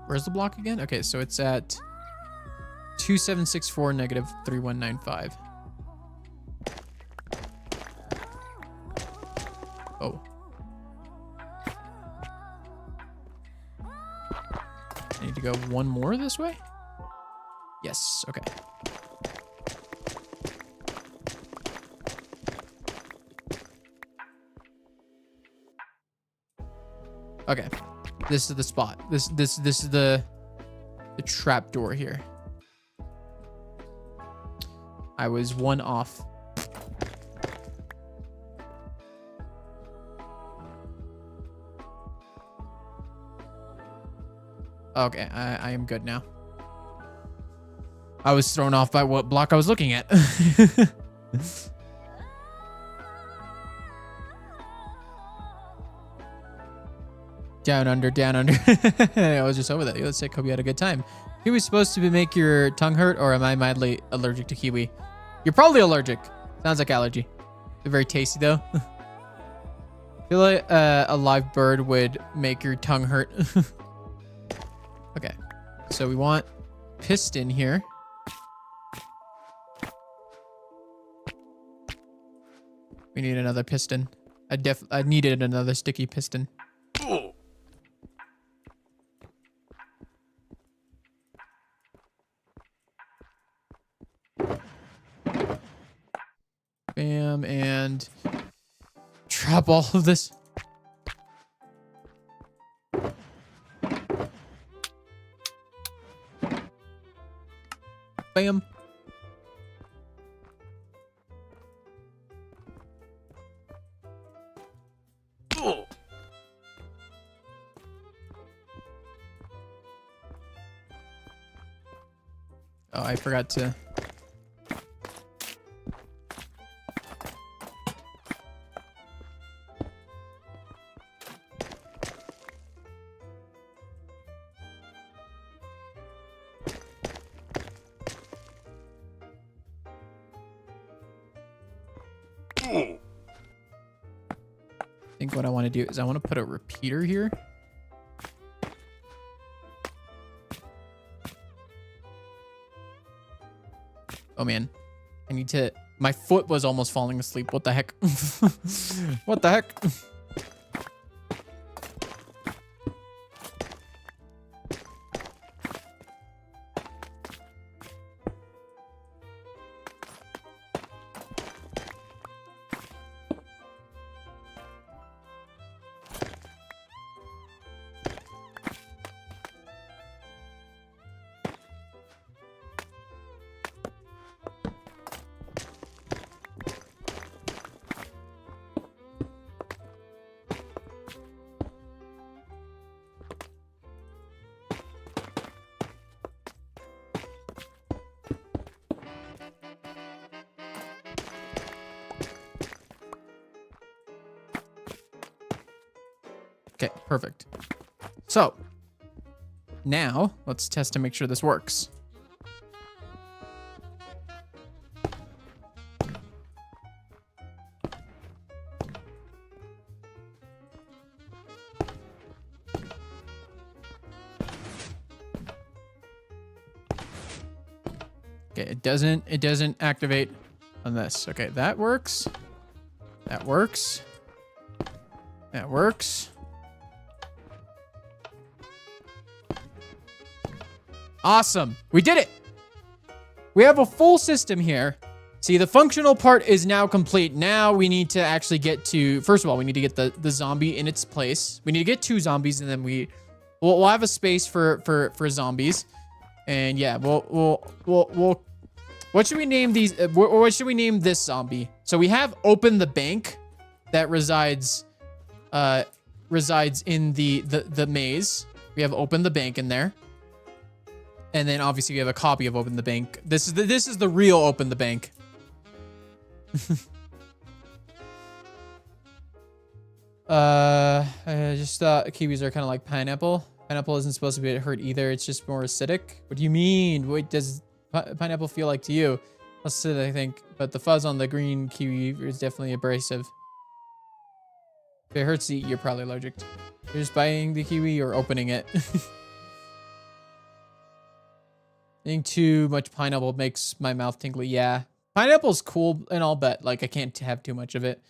Where's the block again? Okay, so it's at 2764 negative 3195. Oh. I need to go one more this way? Yes, okay. Okay. This is the spot. This is the trap door here. I was one off. Okay, I am good now. I was thrown off by what block I was looking at. Down under, down under. I was just over that. Let's say hope you had a good time. Kiwi supposed to make your tongue hurt, or am I mildly allergic to kiwi? You're probably allergic. Sounds like allergy. They're very tasty though. I feel like a live bird would make your tongue hurt. Okay, so we want piston here. We need another piston. I needed another sticky piston. Bam, and and trap all of this. Bam. Oh. Oh, I forgot to. I think what I want to do is I want to put a repeater here. Oh man, I need to, my foot was almost falling asleep. What the heck? What the heck? Okay, perfect. So now let's test to make sure this works. Okay, it doesn't activate on this. Okay, that works. That works. That works. Awesome. We did it. We have a full system here. See, the functional part is now complete. Now we need to actually get to, first of all, we need to get the zombie in its place. We need to get 2 zombies, and then we'll have a space for zombies. And yeah, we'll what should we name these? What should we name this zombie? So we have open the bank that resides in the maze. We have open the bank in there. And then obviously we have a copy of Open the Bank. This is the real Open the Bank. I just thought kiwis are kind of like pineapple. Pineapple isn't supposed to be hurt either. It's just more acidic. What do you mean? What does pineapple feel like to you? Less acidic, I think. But the fuzz on the green kiwi is definitely abrasive. If it hurts to eat, you're probably allergic. You're just biting the kiwi or opening it. Eating too much pineapple makes my mouth tingly. Yeah. Pineapple's cool and all, but like I can't have too much of it.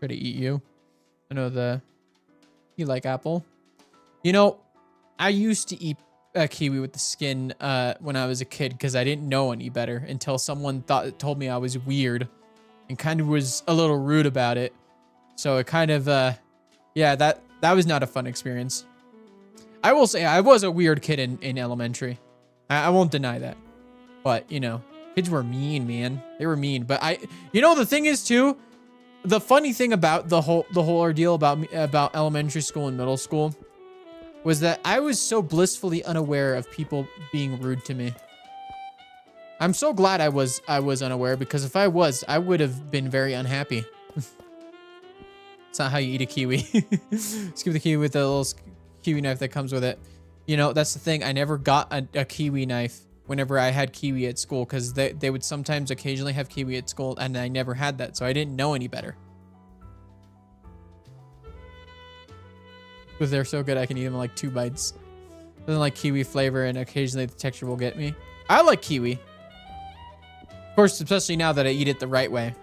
Try to eat you. I know you like apple. You know, I used to eat a kiwi with the skin when I was a kid because I didn't know any better until someone told me I was weird and kind of was a little rude about it. So it kind of yeah, that was not a fun experience. I will say I was a weird kid in elementary. I won't deny that. But, you know, kids were mean, man. They were mean. But you know, the thing is too, the funny thing about the whole ordeal about elementary school and middle school was that I was so blissfully unaware of people being rude to me. I'm so glad I was unaware, because if I was, I would have been very unhappy. It's not how you eat a kiwi. Just give the kiwi with the little kiwi knife that comes with it. You know, that's the thing. I never got a kiwi knife whenever I had kiwi at school, because they would sometimes occasionally have kiwi at school, and I never had that, so I didn't know any better. Because they're so good, I can eat them in like 2 bites. Doesn't like kiwi flavor, and occasionally the texture will get me. I like kiwi. Of course, especially now that I eat it the right way.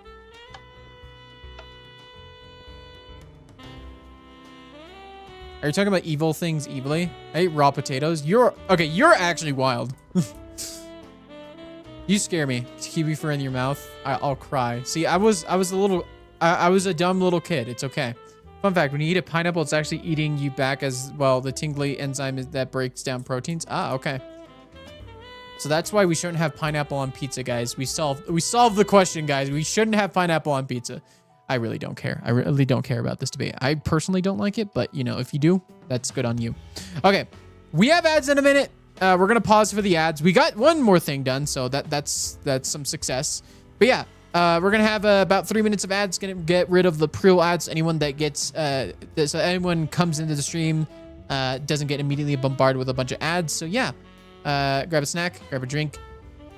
Are you talking about evil things evilly? I ate raw potatoes. You're actually wild. You scare me. Kiwi fur in your mouth. I'll cry. See, I was a dumb little kid. It's okay. Fun fact, when you eat a pineapple, it's actually eating you back as well. The tingly enzyme is that breaks down proteins. Ah, okay. So that's why we shouldn't have pineapple on pizza, guys. We solved the question, guys. We shouldn't have pineapple on pizza. I really don't care. I really don't care about this debate. I personally don't like it, but you know, if you do, that's good on you. Okay, we have ads in a minute. We're gonna pause for the ads. We got one more thing done, so that's some success. But yeah, we're gonna have about 3 minutes of ads. Gonna get rid of the pre-roll ads. Anyone that gets so anyone comes into the stream doesn't get immediately bombarded with a bunch of ads. So yeah, grab a snack, grab a drink,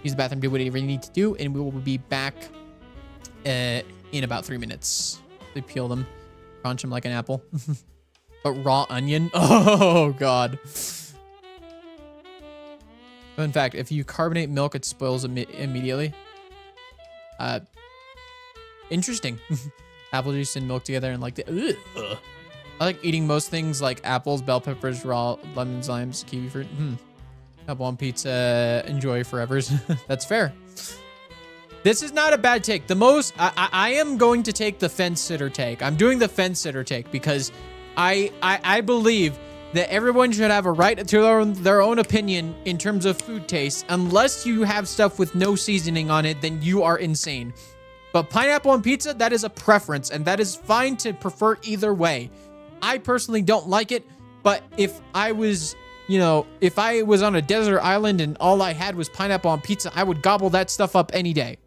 use the bathroom, do whatever you need to do, and we will be back in about 3 minutes. They peel them, crunch them like an apple. But raw onion, oh god. In fact, if you carbonate milk, it spoils immediately. Interesting. Apple juice and milk together and like the. Ugh. I like eating most things like apples, bell peppers, raw lemons, limes, kiwi fruit. Apple on pizza, enjoy forever. That's fair. This is not a bad take. The most I am going to take the fence sitter take. I'm doing the fence sitter take because I believe that everyone should have a right to their own opinion in terms of food taste. Unless you have stuff with no seasoning on it, then you are insane. But pineapple on pizza, that is a preference, and that is fine to prefer either way. I personally don't like it, but if I was, you know, if I was on a desert island and all I had was pineapple on pizza, I would gobble that stuff up any day.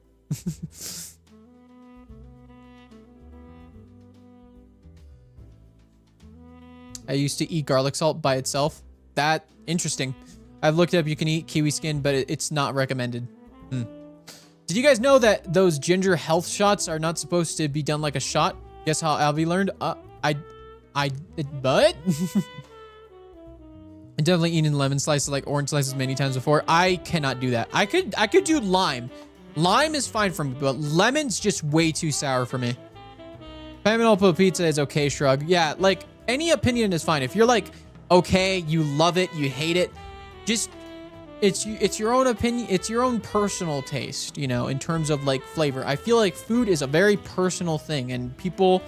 I used to eat garlic salt by itself. That, interesting. I've looked up, you can eat kiwi skin, but it's not recommended. Did you guys know that those ginger health shots are not supposed to be done like a shot? Guess how Albie learned? But? I've definitely eaten lemon slices like orange slices many times before. I cannot do that. I could do lime. Lime is fine for me, but lemon's just way too sour for me. Pineapple pizza is okay, shrug. Yeah, like, any opinion is fine. If you're like, okay, you love it, you hate it, just, it's your own opinion, it's your own personal taste, you know, in terms of like flavor. I feel like food is a very personal thing and people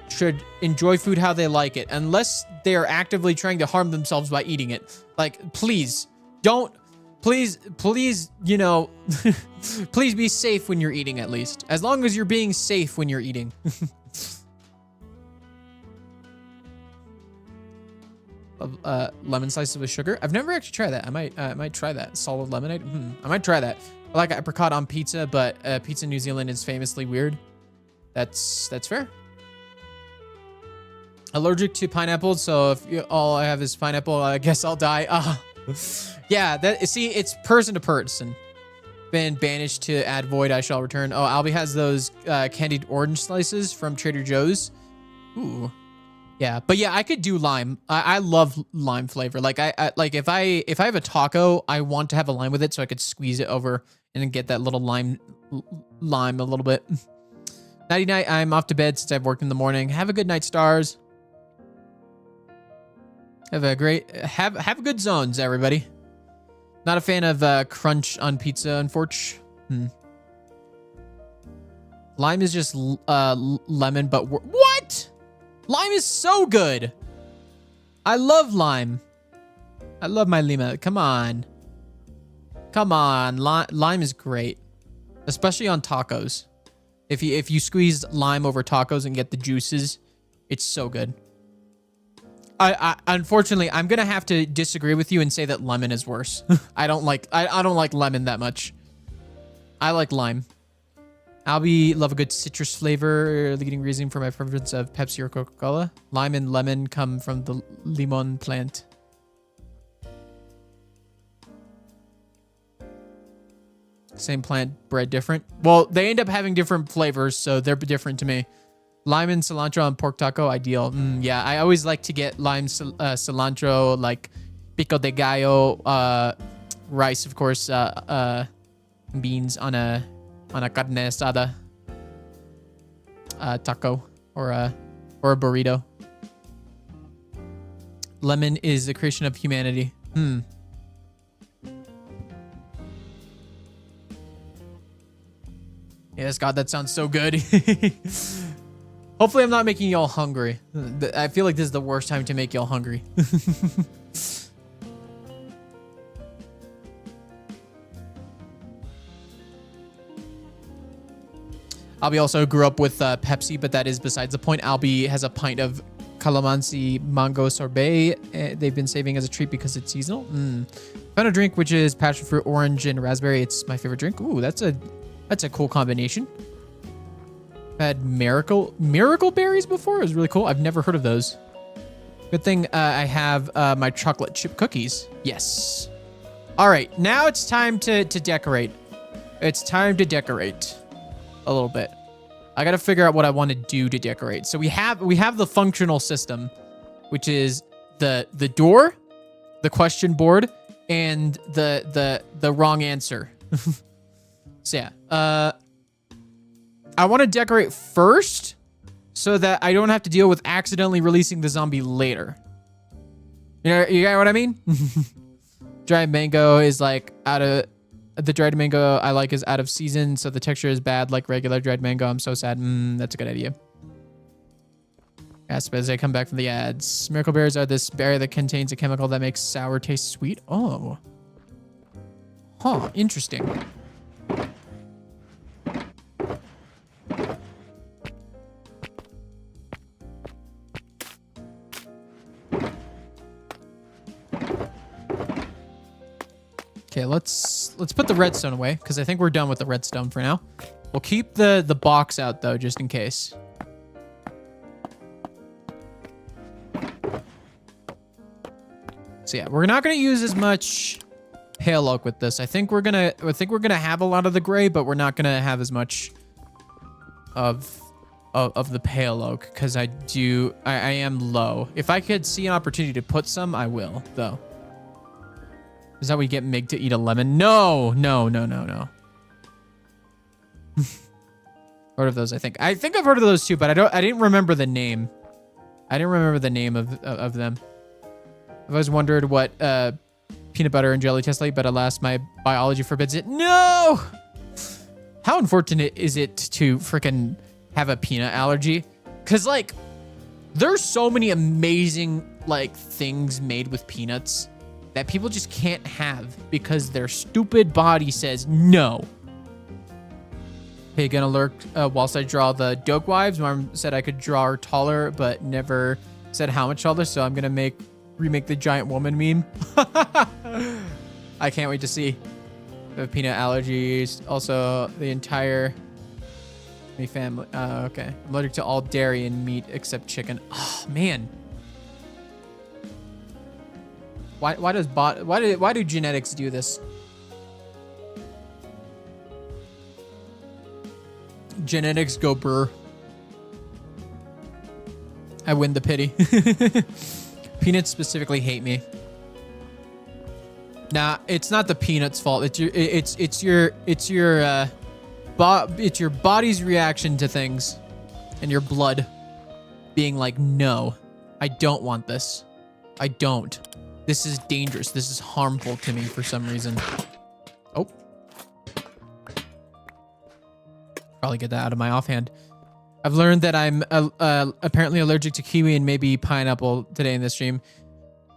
should enjoy food how they like it, unless they are actively trying to harm themselves by eating it. Like, please, don't, please, you know, please be safe when you're eating at least. As long as you're being safe when you're eating. Lemon slices with sugar. I've never actually tried that. I might try that. Solid lemonade. I might try that. I like apricot on pizza, but pizza in New Zealand is famously weird. That's fair. Allergic to pineapple, so if all I have is pineapple, I guess I'll die. Yeah, see, it's person to person. Been banished to add void, I shall return. Oh, Albie has those candied orange slices from Trader Joe's. Ooh. Yeah, but yeah, I could do lime. I love lime flavor. Like I like if I have a taco, I want to have a lime with it so I could squeeze it over and then get that little lime a little bit. Nighty night. I'm off to bed since I've worked in the morning. Have a good night, stars. Have a great have good zones, everybody. Not a fan of crunch on pizza, unfortunately. Lime is just lemon, but what? Lime is so good. I love lime. I love my lima. Come on. Come on. Lime is great. Especially on tacos. If you squeeze lime over tacos and get the juices, it's so good. Unfortunately, I'm going to have to disagree with you and say that lemon is worse. I don't like lemon that much. I like lime. Albie, love a good citrus flavor. Leading reason for my preference of Pepsi or Coca-Cola. Lime and lemon come from the limon plant. Same plant, bred different. Well, they end up having different flavors, so they're different to me. Lime and cilantro on pork taco, ideal. Yeah, I always like to get lime, cilantro, like pico de gallo, rice, of course, beans on a carne asada taco or a burrito. Lemon is the creation of humanity. Yes, God, that sounds so good. Hopefully I'm not making y'all hungry. I feel like this is the worst time to make y'all hungry. Albie also grew up with Pepsi, but that is besides the point. Albie has a pint of calamansi mango sorbet. They've been saving as a treat because it's seasonal. Found a drink which is passion fruit, orange, and raspberry. It's my favorite drink. Ooh, that's a cool combination. I've had miracle berries before. It was really cool. I've never heard of those. Good thing I have my chocolate chip cookies. Yes. All right, now it's time to decorate. It's time to decorate a little bit. I gotta figure out what I want to do to decorate. So we have the functional system, which is the door, the question board, and the wrong answer. So yeah, I want to decorate first so that I don't have to deal with accidentally releasing the zombie later. You got what I mean? Dried mango is like the dried mango I like is out of season, so the texture is bad like regular dried mango. I'm so sad. That's a good idea. As they come back from the ads. Miracle berries are this berry that contains a chemical that makes sour taste sweet. Oh. Huh, interesting. Okay, let's put the redstone away because I think we're done with the redstone for now. We'll keep the box out though, just in case. So yeah, we're not gonna use as much pale oak with this. I think we're gonna have a lot of the gray, but we're not gonna have as much of the pale oak because I am low. If I could see an opportunity to put some, I will though. Is that we get Mig to eat a lemon? No. Heard of those, I think. I think I've heard of those too, but I didn't remember the name. I didn't remember the name of them. I've always wondered what peanut butter and jelly tastes like, but alas, my biology forbids it. No! How unfortunate is it to freaking have a peanut allergy? Cause like, there's so many amazing like things made with peanuts that people just can't have because their stupid body says no. Hey, gonna lurk whilst I draw the Doke Wives. Mom said I could draw her taller, but never said how much taller, so I'm gonna remake the giant woman meme. I can't wait to see. I have peanut allergies. Also, the entire family. Okay. I'm allergic to all dairy and meat except chicken. Oh, man. Why do genetics do this? Genetics go brr. I win the pity. Peanuts specifically hate me. Nah, it's not the peanuts' fault. It's your body's reaction to things, and your blood being like, no, I don't want this. I don't. This is dangerous. This is harmful to me for some reason. Oh. Probably get that out of my offhand. I've learned that I'm apparently allergic to kiwi and maybe pineapple today in this stream.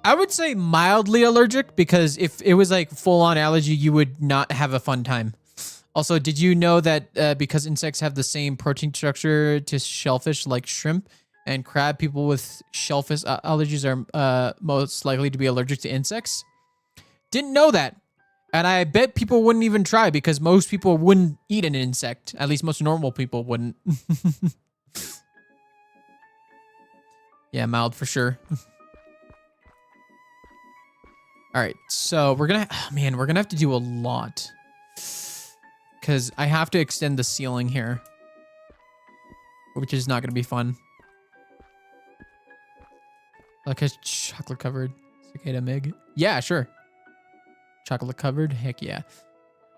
I would say mildly allergic because if it was like full-on allergy, you would not have a fun time. Also, did you know that because insects have the same protein structure to shellfish like shrimp and crab, people with shellfish allergies are most likely to be allergic to insects? Didn't know that. And I bet people wouldn't even try because most people wouldn't eat an insect. At least most normal people wouldn't. Yeah, mild for sure. All right, so we're gonna have to do a lot because I have to extend the ceiling here, which is not gonna be fun. Like a chocolate covered cicada Mig. Yeah, sure. Chocolate covered? Heck yeah.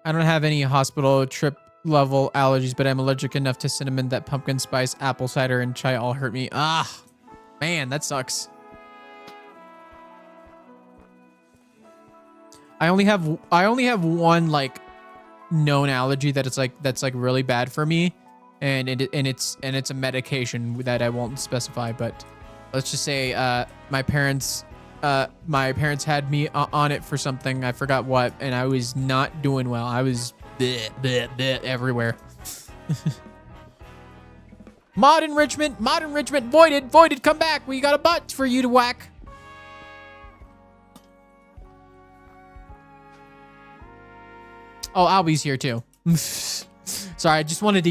I don't have any hospital trip level allergies, but I'm allergic enough to cinnamon that pumpkin spice, apple cider, and chai all hurt me. Ah, man, that sucks. I only have one like known allergy that that's like really bad for me, and it's a medication that I won't specify, but let's just say my parents had me on it for something, I forgot what, and I was not doing well. I was bleh, bleh, bleh, everywhere. Mod enrichment, voided, come back. We got a butt for you to whack. Oh, Albie's here too. Sorry, I just wanted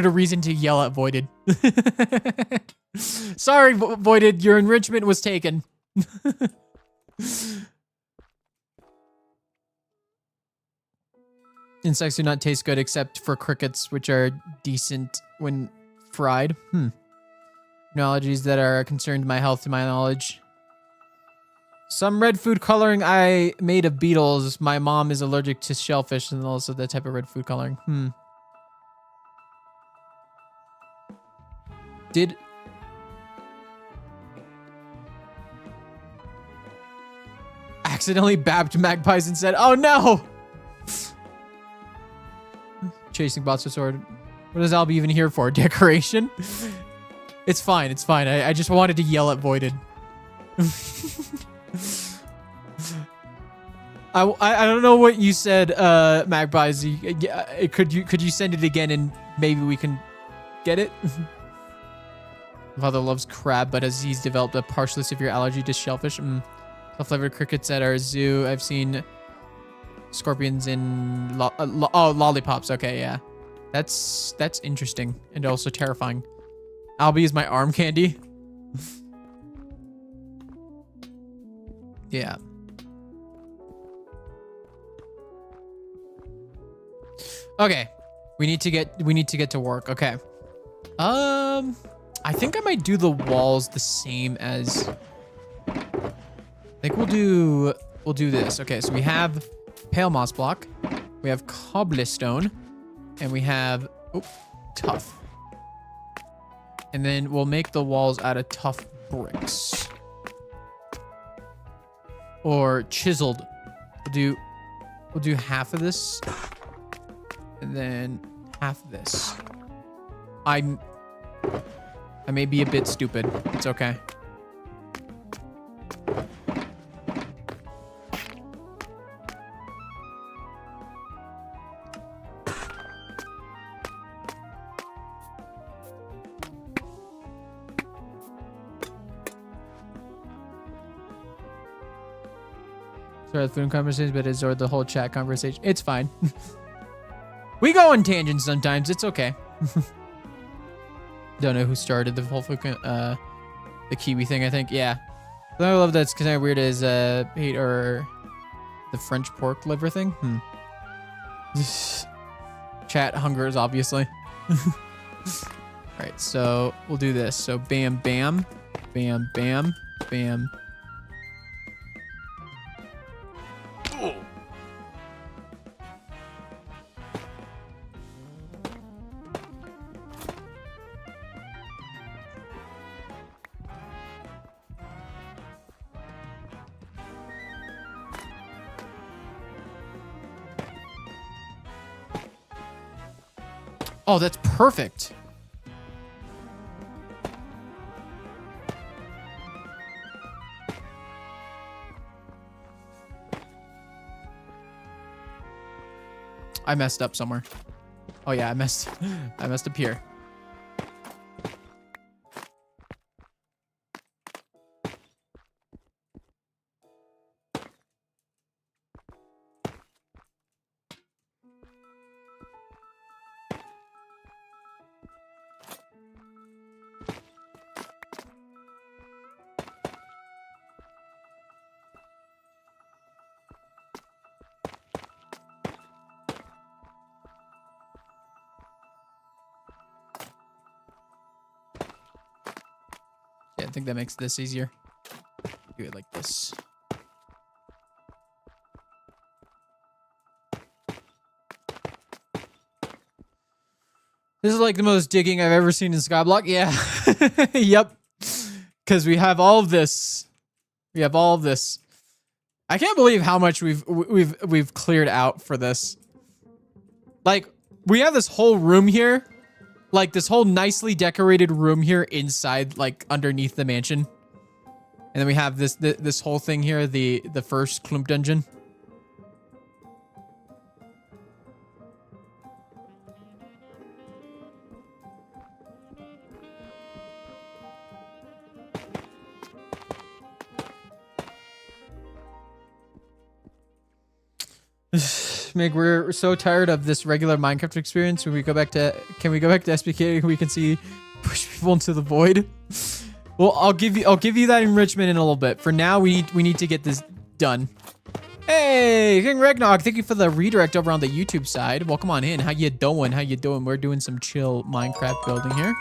a reason to yell at Voided. Sorry, Voided, your enrichment was taken. Insects do not taste good except for crickets, which are decent when fried. No allergies that are a concern to my health, to my knowledge. Some red food coloring I made of beetles. My mom is allergic to shellfish and also that type of red food coloring. Did... accidentally bapped magpies and said, oh no! Chasing bots with sword. What is Albie even here for? Decoration? It's fine, it's fine. I just wanted to yell at Voided. I don't know what you said, magpies. Could you send it again and maybe we can get it? My father loves crab, but as he's developed a partially severe allergy to shellfish. Flavored crickets at our zoo. I've seen scorpions in lollipops. Okay, yeah, that's interesting and also terrifying. Albie is my arm candy. Yeah. Okay, we need to get to work. Okay. I think I might do the walls the same as. I think we'll do this. Okay, so we have pale moss block, we have cobblestone, and we have tough. And then we'll make the walls out of tough bricks. Or chiseled. We'll do half of this. And then half of this. I may be a bit stupid. It's okay. Sorry, the food conversation, but it's or the whole chat conversation. It's fine. We go on tangents sometimes. It's okay. Don't know who started the whole food, the kiwi thing. I think, yeah. I love that's kind of weird as hate or the French pork liver thing. Chat hungers, obviously. All right, so we'll do this. So bam, bam, bam, bam, bam. Oh, that's perfect. I messed up somewhere. Oh yeah, I messed up here. I think that makes this easier. Do it like this. This is like the most digging I've ever seen in Skyblock. Yeah. Yep. Because we have all of this. We have all of this. I can't believe how much we've cleared out for this. Like, we have this whole room here. Like, this whole nicely decorated room here inside, like, underneath the mansion. And then we have this whole thing here, the first CLÜMP dungeon. Meg, we're so tired of this regular Minecraft experience. When we go back to, can we go back to SPK? We can see push people into the void. Well, I'll give you that enrichment in a little bit. For now, we need to get this done. Hey, King Regnog, thank you for the redirect over on the YouTube side. Welcome on in. How you doing? How you doing? We're doing some chill Minecraft building here.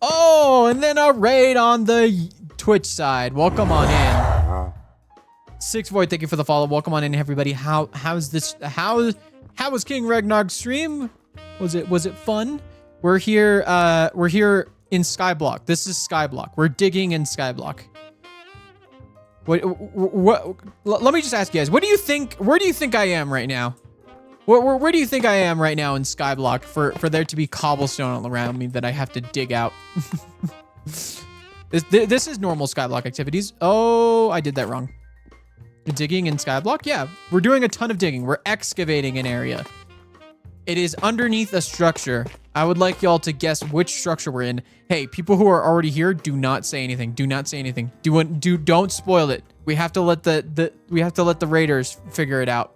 Oh, and then a raid on the Twitch side. Welcome on in. Six Void, thank you for the follow. Welcome on in, everybody. How was King Ragnar's stream? Was it fun? We're here in Skyblock. This is Skyblock. We're digging in Skyblock. What let me just ask you guys, what do you think, where do you think I am right now? Where do you think I am right now in Skyblock for there to be cobblestone all around me that I have to dig out? This is normal Skyblock activities. Oh, I did that wrong. Digging in Skyblock? Yeah, we're doing a ton of digging. We're excavating an area. It is underneath a structure. I would like y'all to guess which structure we're in. Hey, people who are already here, do not say anything. Do not say anything. Don't spoil it. We have to let the raiders figure it out.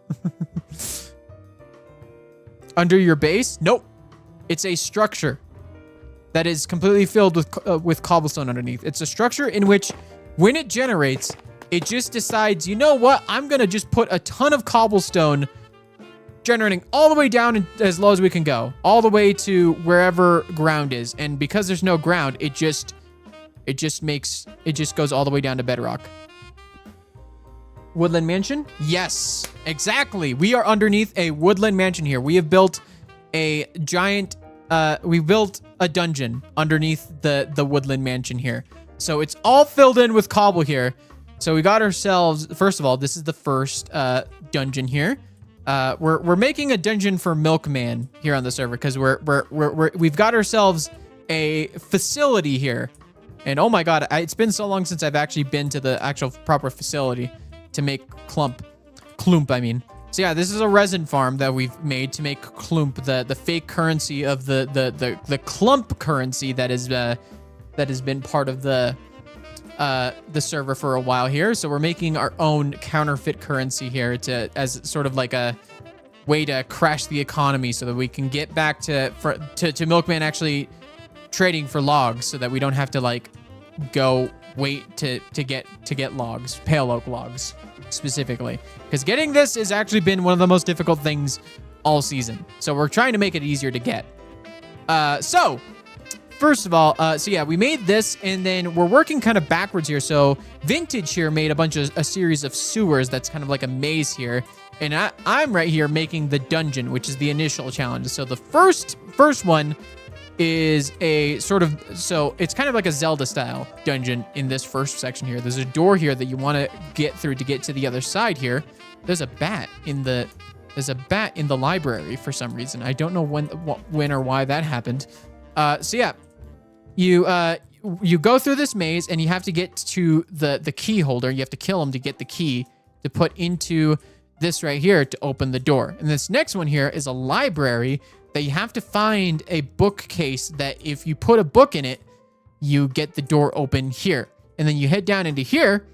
Under your base? Nope. It's a structure that is completely filled with cobblestone underneath. It's a structure in which, when it generates, it just decides, you know what? I'm going to just put a ton of cobblestone generating all the way down as low as we can go. All the way to wherever ground is. And because there's no ground, it just goes all the way down to bedrock. Woodland Mansion? Yes, exactly. We are underneath a woodland mansion here. We have built a giant, we built a dungeon underneath the woodland mansion here. So it's all filled in with cobble here. So we got ourselves, first of all, this is the first dungeon here. We're making a dungeon for Milkman here on the server because we've got ourselves a facility here. And oh my god, it's been so long since I've actually been to the actual proper facility to make CLÜMP, I mean. So yeah, this is a resin farm that we've made to make CLÜMP, the fake currency of the CLÜMP currency that has been part of the server for a while here. So we're making our own counterfeit currency here as sort of like a way to crash the economy so that we can get back to Milkman actually trading for logs so that we don't have to like go wait to get logs, pale oak logs specifically, because getting this has actually been one of the most difficult things all season. So we're trying to make it easier to get. So first of all, so yeah, we made this, and then we're working kind of backwards here. So Vintage here made a series of sewers that's kind of like a maze here, and I'm right here making the dungeon, which is the initial challenge. So the first one is a sort of, so it's kind of like a Zelda style dungeon in this first section here. There's a door here that you want to get through to get to the other side here. There's a bat in the library for some reason. I don't know when or why that happened. So yeah. You go through this maze and you have to get to the key holder. You have to kill him to get the key to put into this right here to open the door. And this next one here is a library that you have to find a bookcase that if you put a book in it, you get the door open here. And then you head down into here,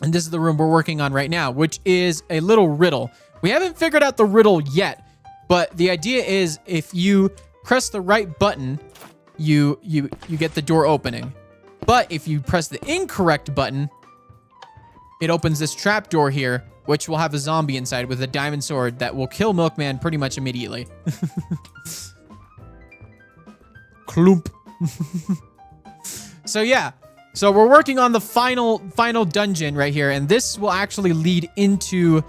and this is the room we're working on right now, which is a little riddle. We haven't figured out the riddle yet, but the idea is if you press the right button, you get the door opening. But if you press the incorrect button, it opens this trap door here, which will have a zombie inside with a diamond sword that will kill Milkman pretty much immediately. CLÜMP. So yeah, so we're working on the final dungeon right here, and this will actually lead into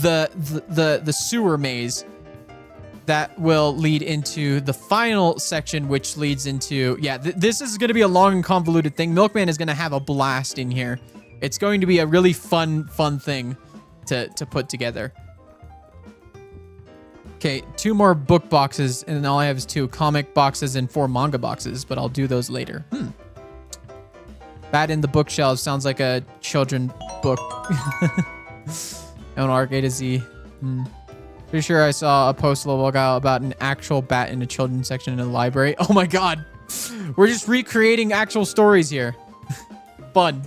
the sewer maze. That will lead into the final section, which leads into, yeah, this is going to be a long and convoluted thing. Milkman is going to have a blast in here. It's going to be a really fun thing to put together. Okay, 2 more book boxes, and then all I have is 2 comic boxes and 4 manga boxes, but I'll do those later. Bat in the Bookshelves sounds like a children book. On Arc A to Z. Pretty sure I saw a post a little while ago about an actual bat in a children's section in a library. Oh my god. We're just recreating actual stories here. Fun.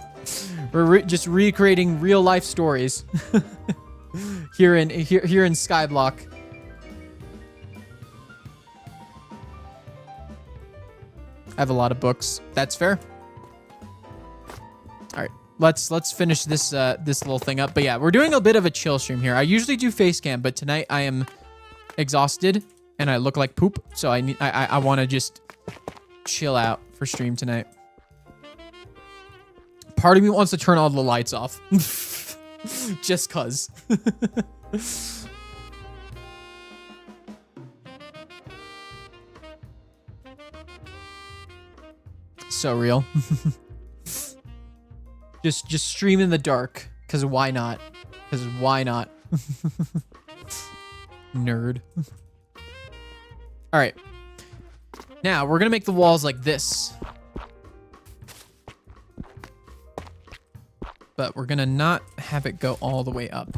We're just recreating real life stories. here in Skyblock. I have a lot of books. That's fair. All right, let's finish this this little thing up. But yeah, we're doing a bit of a chill stream here. I usually do face cam, but tonight I am exhausted and I look like poop. So I want to just chill out for stream tonight. Part of me wants to turn all the lights off, just cause. So real. just stream in the dark, cause why not? Cause why not? Nerd. All right. Now we're gonna make the walls like this, but we're gonna not have it go all the way up.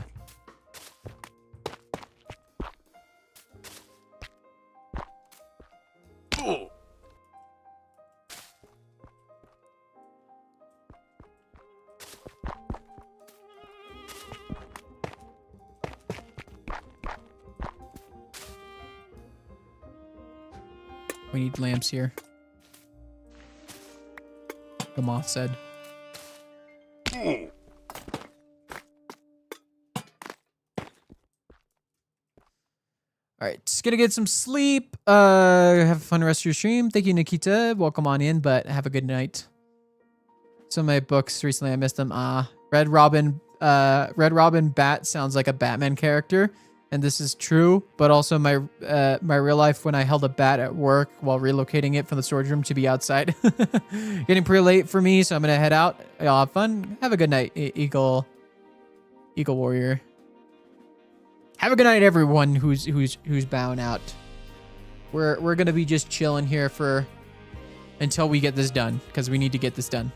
We need lamps here. The moth said. All right, just gonna get some sleep. Have a fun rest of your stream. Thank you, Nikita. Welcome on in, but have a good night. Some of my books recently, I missed them. Red Robin Bat sounds like a Batman character. And this is true, but also my real life when I held a bat at work while relocating it from the storage room to be outside. Getting pretty late for me, so I'm gonna head out. Y'all have fun. Have a good night, Eagle Warrior. Have a good night, everyone who's bowing out. We're gonna be just chilling here until we get this done, because we need to get this done.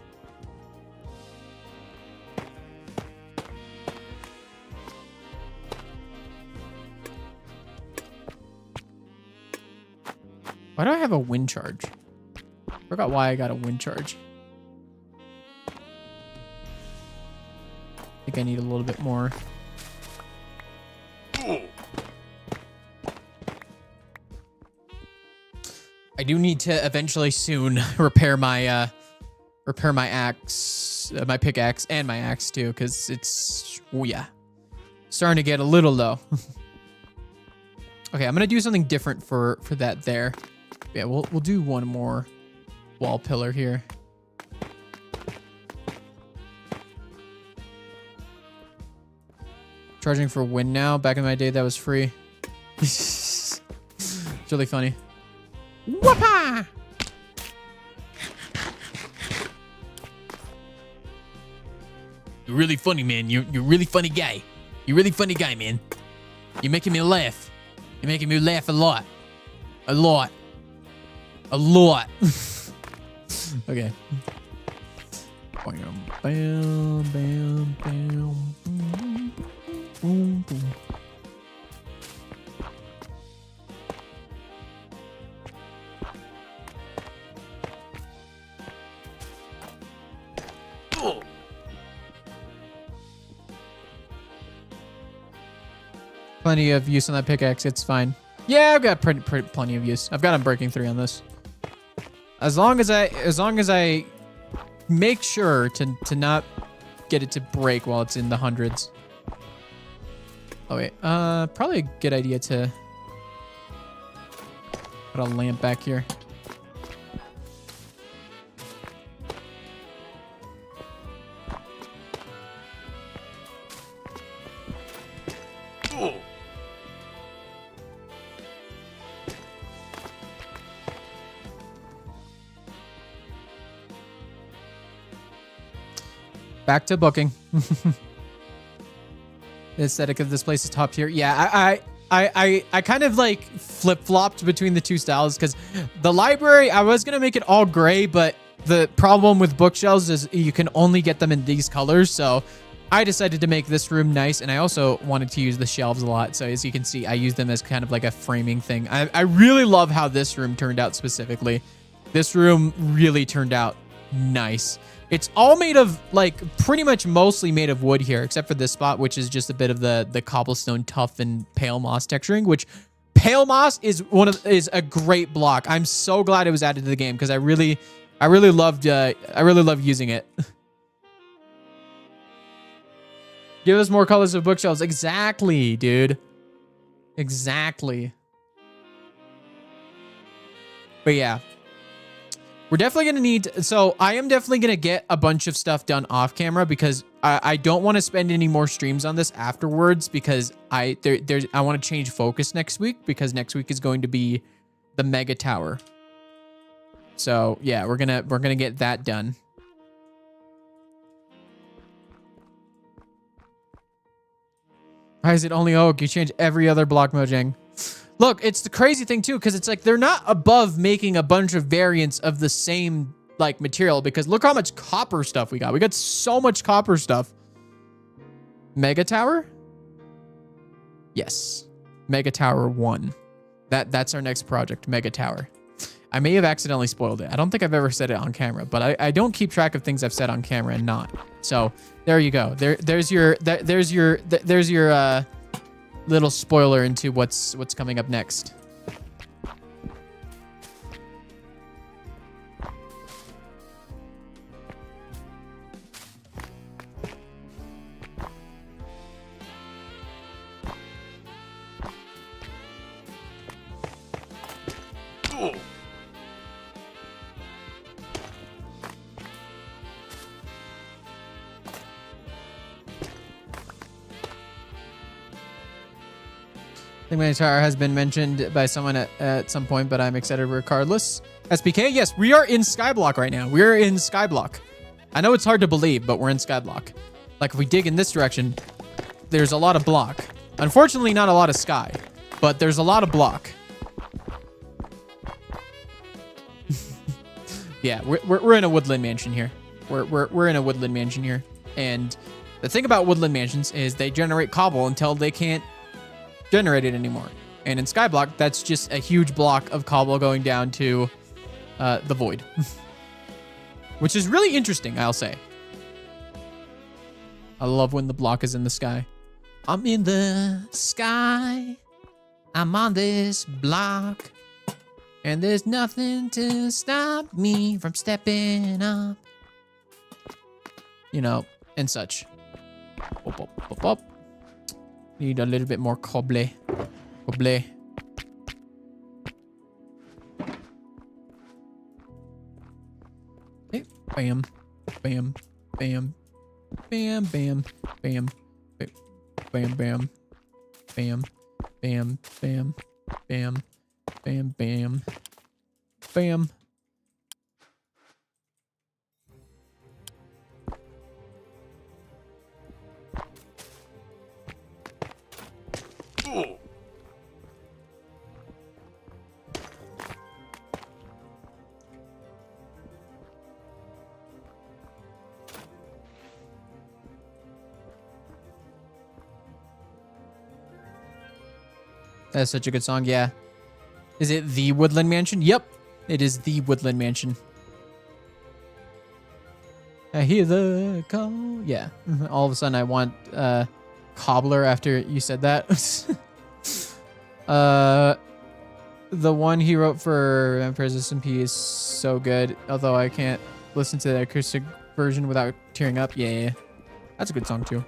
Why do I have a wind charge? Forgot why I got a wind charge. I think I need a little bit more. I do need to eventually soon repair my axe, my pickaxe, and my axe too, because it's starting to get a little low. Okay, I'm gonna do something different for that there. Yeah, we'll do one more wall pillar here. Charging for wind now. Back in my day, that was free. It's really funny. Whoopah! You're really funny, man. You're really funny guy. You're really funny guy, man. You're making me laugh. You're making me laugh a lot. A lot. A lot. Okay. Bam, bam, bam, bam, boom, boom, boom. Oh. Plenty of use on that pickaxe. It's fine. Yeah, I've got plenty of use. I've got Unbreaking 3 on this. As long as I make sure to not get it to break while it's in the hundreds. Oh wait, probably a good idea to put a lamp back here. Back to booking. The aesthetic of this place is top tier. Yeah, I kind of like flip-flopped between the two styles because the library, I was going to make it all gray, but the problem with bookshelves is you can only get them in these colors. So I decided to make this room nice, and I also wanted to use the shelves a lot. So as you can see, I use them as kind of like a framing thing. I really love how this room turned out specifically. This room really turned out nice. It's all made of, like, pretty much mostly made of wood here, except for this spot, which is just a bit of the cobblestone tuff and pale moss texturing, which pale moss is a great block. I'm so glad it was added to the game because I really loved using it. Give us more colors of bookshelves. Exactly, dude. Exactly. But yeah. We're definitely going to need... So I am definitely going to get a bunch of stuff done off camera because I don't want to spend any more streams on this afterwards because I want to change focus next week because next week is going to be the Mega Tower. So yeah, we're gonna get that done. Why is it only oak? You change every other block, Mojang. Look, it's the crazy thing too, because it's like they're not above making a bunch of variants of the same like material because look how much copper stuff we got. We got so much copper stuff. Mega Tower? Yes. Mega Tower 1. That's our next project, Mega Tower. I may have accidentally spoiled it. I don't think I've ever said it on camera, but I don't keep track of things I've said on camera and not. So there you go. There's your little spoiler into what's coming up next. I think my tower has been mentioned by someone at some point, but I'm excited regardless. SPK, yes, we are in Skyblock right now. We're in Skyblock. I know it's hard to believe, but we're in Skyblock. Like, if we dig in this direction, there's a lot of block. Unfortunately, not a lot of sky, but there's a lot of block. Yeah, we're in a woodland mansion here. We're in a woodland mansion here. And the thing about woodland mansions is they generate cobble until they can't generate it anymore. And in Skyblock, that's just a huge block of cobble going down to the void. Which is really interesting, I'll say. I love when the block is in the sky. I'm in the sky. I'm on this block. And there's nothing to stop me from stepping up. You know, and such. Up, up, up, up. Need a little bit more cobble. Cobble. Okay. Bam. Bam. Bam. Bam. Bam. Bam. Bam. Bam. Bam. Bam. Bam. Bam. Bam. Bam. Bam. That's such a good song, yeah. Is it the Woodland Mansion? Yep, it is the Woodland Mansion. I hear the call. Yeah, all of a sudden I want Cobbler after you said that. The one he wrote for Emperor's SMP is so good, although I can't listen to the acoustic version without tearing up. Yeah, that's a good song too.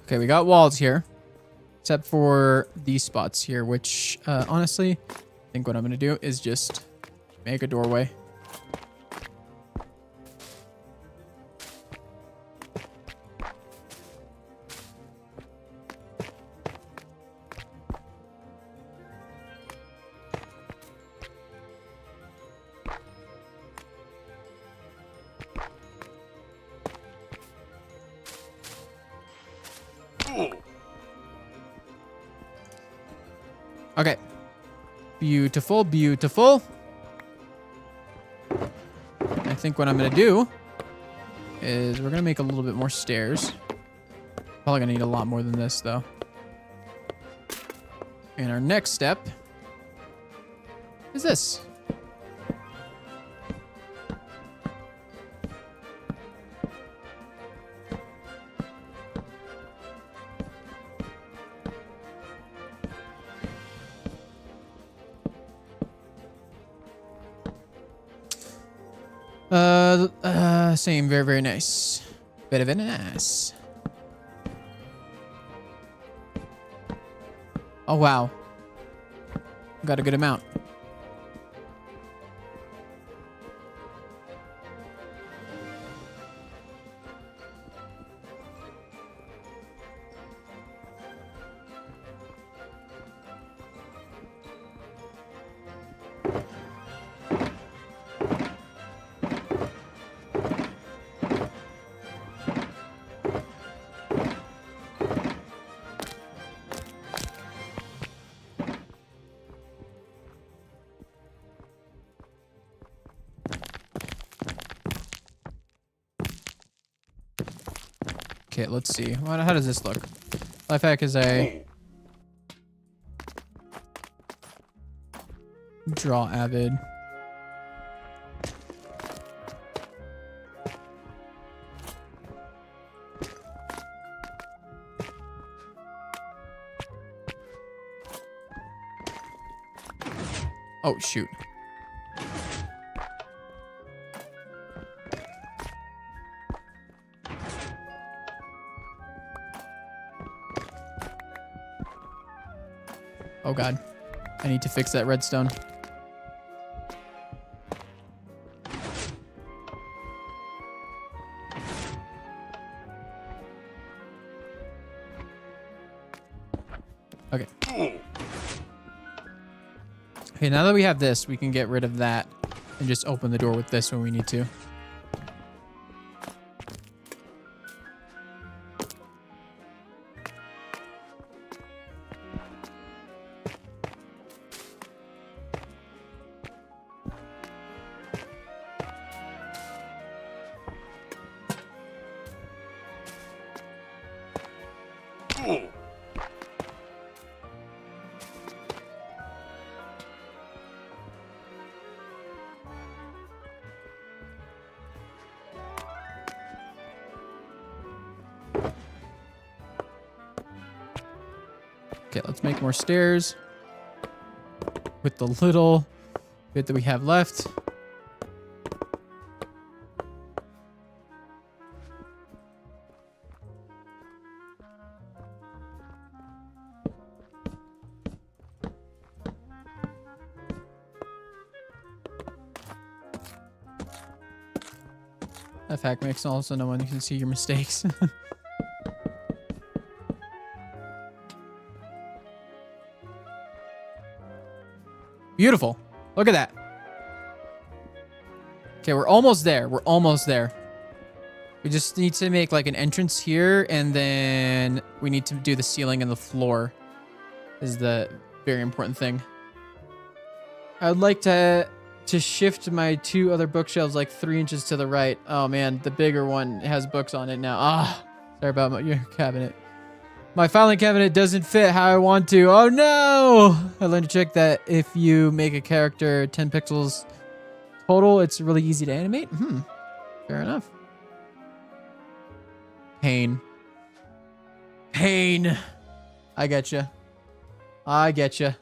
Okay, we got walls here. Except for these spots here, which, honestly, I think what I'm going to do is just make a doorway. Okay. Beautiful, beautiful. I think what I'm going to do is we're going to make a little bit more stairs. Probably going to need a lot more than this, though. And our next step is this. Same. Very, very nice. Very, very nice. Oh, wow. Got a good amount. Okay, let's see. How does this look? Life hack is a draw avid. Oh, shoot. Oh god. I need to fix that redstone. Okay. Okay, now that we have this, we can get rid of that and just open the door with this when we need to. Okay, let's make more stairs with the little bit that we have left. That fact makes also no one can see your mistakes. Beautiful. Look at that. Okay, we're almost there. We're almost there. We just need to make like an entrance here, and then we need to do the ceiling and the floor is the very important thing. I would like to shift my two other bookshelves like 3 inches to the right. Oh man, the bigger one has books on it now. Ah, sorry about your cabinet. My filing cabinet doesn't fit how I want to. Oh no! I learned to check that if you make a character 10 pixels total, it's really easy to animate. Fair enough. Pain. Pain. I getcha. I getcha.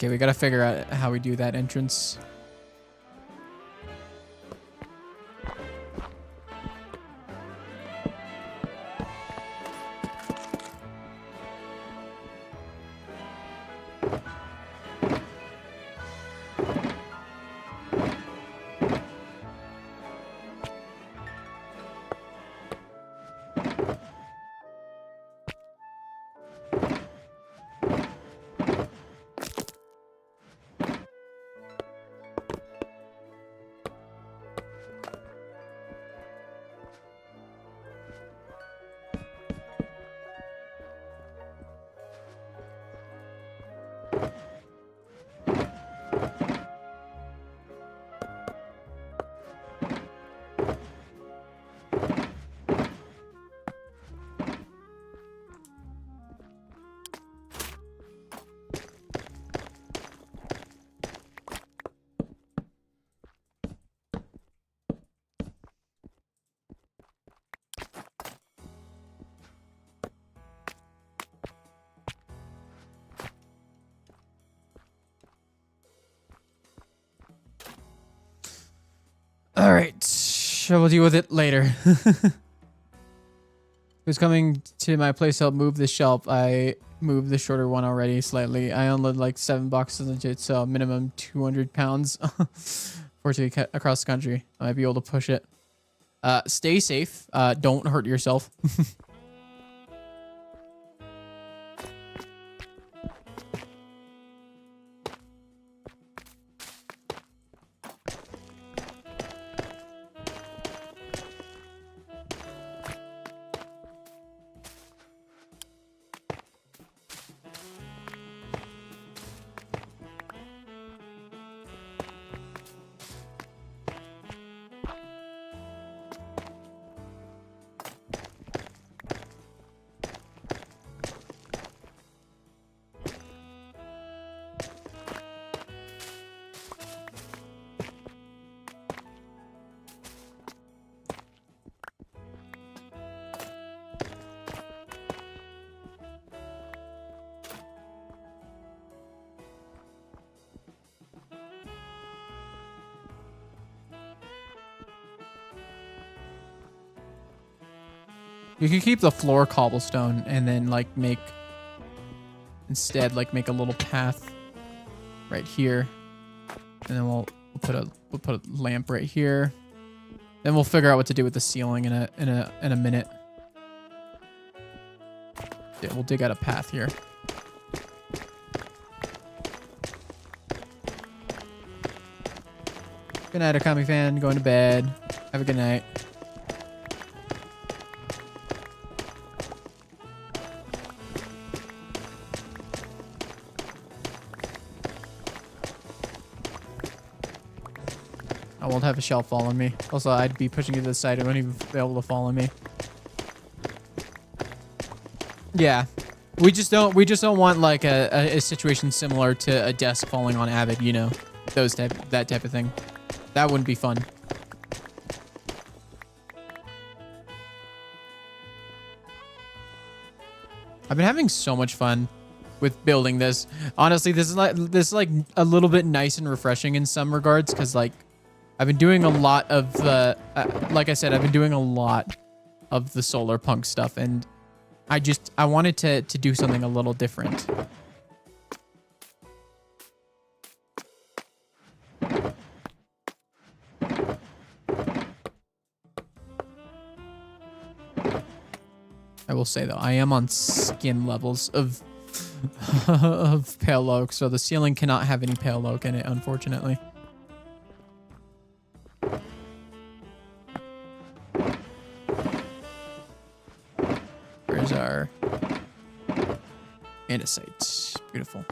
Okay, we gotta figure out how we do that entrance. All right, we'll deal with it later. Who's coming to my place to help move the shelf? I moved the shorter one already slightly. I unloaded like 7 boxes legit, so minimum 200 pounds for it to get across the country. I might be able to push it. Stay safe. Don't hurt yourself. You can keep the floor cobblestone and then like make a little path right here, and then we'll put a lamp right here. Then we'll figure out what to do with the ceiling in a minute. Yeah, we'll dig out a path here. Good night, Akami fan. Going to bed. Have a good night. I won't have a shelf fall on me. Also, I'd be pushing you to the side. I wouldn't even be able to fall on me. Yeah. We just don't want like a situation similar to a desk falling on Avid, you know. That type of thing. That wouldn't be fun. I've been having so much fun with building this. Honestly, this is like a little bit nice and refreshing in some regards, because like I've been doing a lot of the like I said, I've been doing a lot of the solar punk stuff, and I wanted to do something a little different. I will say though, I am on skin levels of of pale oak, so the ceiling cannot have any pale oak in it, unfortunately. There's our andesite. Beautiful.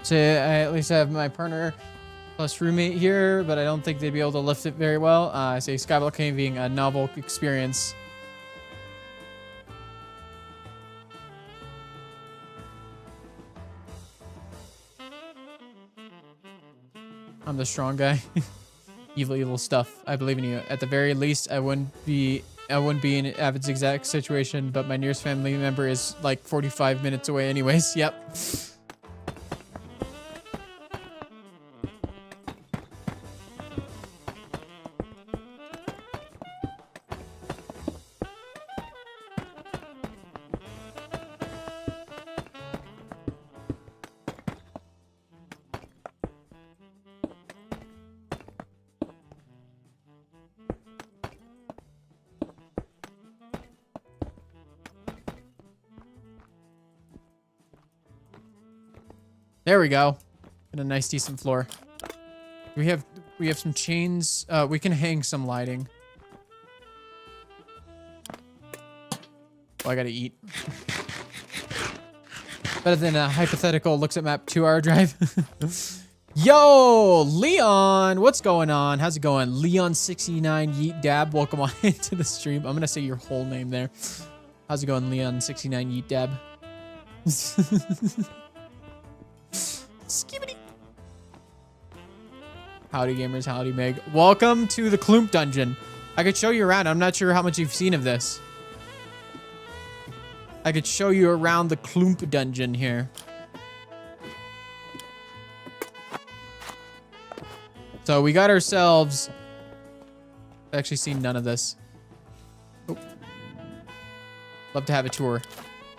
So I at least have my partner plus roommate here, but I don't think they'd be able to lift it very well. I say Skyblock Gaming being a novel experience. I'm the strong guy. Evil stuff. I believe in you. At the very least, I wouldn't be in Avid's exact situation, but my nearest family member is like 45 minutes away anyways. Yep. There we go. Got a nice decent floor. We have some chains. We can hang some lighting. Oh, I gotta eat. Better than a hypothetical looks at map 2-hour drive. Yo, Leon, what's going on? How's it going? Leon69 Yeet Dab, welcome on into the stream. I'm gonna say your whole name there. How's it going, Leon69 Yeet Dab? Skibbity. Howdy gamers, howdy Meg. Welcome to the CLÜMP dungeon. I could show you around. I'm not sure how much you've seen of this. I could show you around the CLÜMP dungeon here. So we got ourselves... I've actually seen none of this. Oh. Love to have a tour.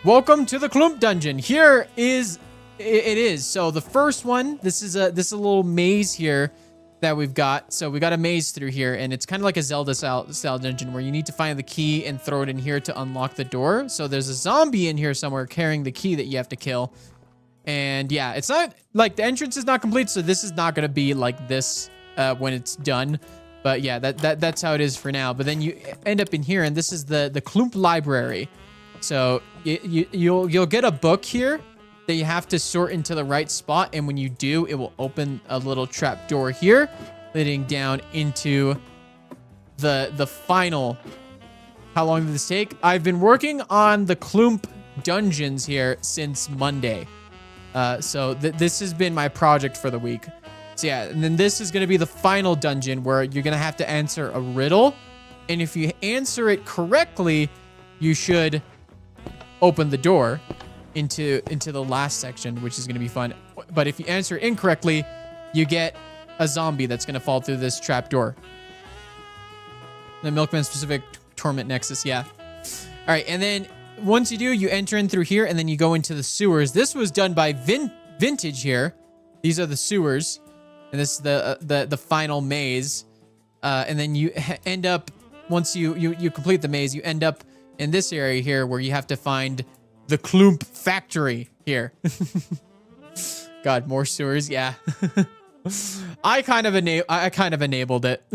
Welcome to the CLÜMP dungeon. Here is... It is. So the first one, this is a little maze here that we've got. So we got a maze through here, and it's kind of like a Zelda style dungeon where you need to find the key and throw it in here to unlock the door. So there's a zombie in here somewhere carrying the key that you have to kill. And yeah, it's not like the entrance is not complete, so this is not going to be like this when it's done. But yeah, that's how it is for now. But then you end up in here, and this is the CLÜMP library. So you'll get a book here that you have to sort into the right spot, and when you do, it will open a little trap door here, leading down into the final. How long did this take? I've been working on the CLÜMP dungeons here since Monday. So this has been my project for the week. So yeah, and then this is going to be the final dungeon where you're going to have to answer a riddle, and if you answer it correctly, you should open the door into the last section, which is going to be fun. But if you answer incorrectly, you get a zombie that's going to fall through this trap door. The Milkman specific torment nexus, yeah. All right, and then once you do, you enter in through here, and then you go into the sewers. This was done by Vintage here. These are the sewers, and this is the final maze. And then you end up, once you complete the maze, you end up in this area here where you have to find the CLÜMP factory here. God, more sewers, yeah. I kind of enabled it.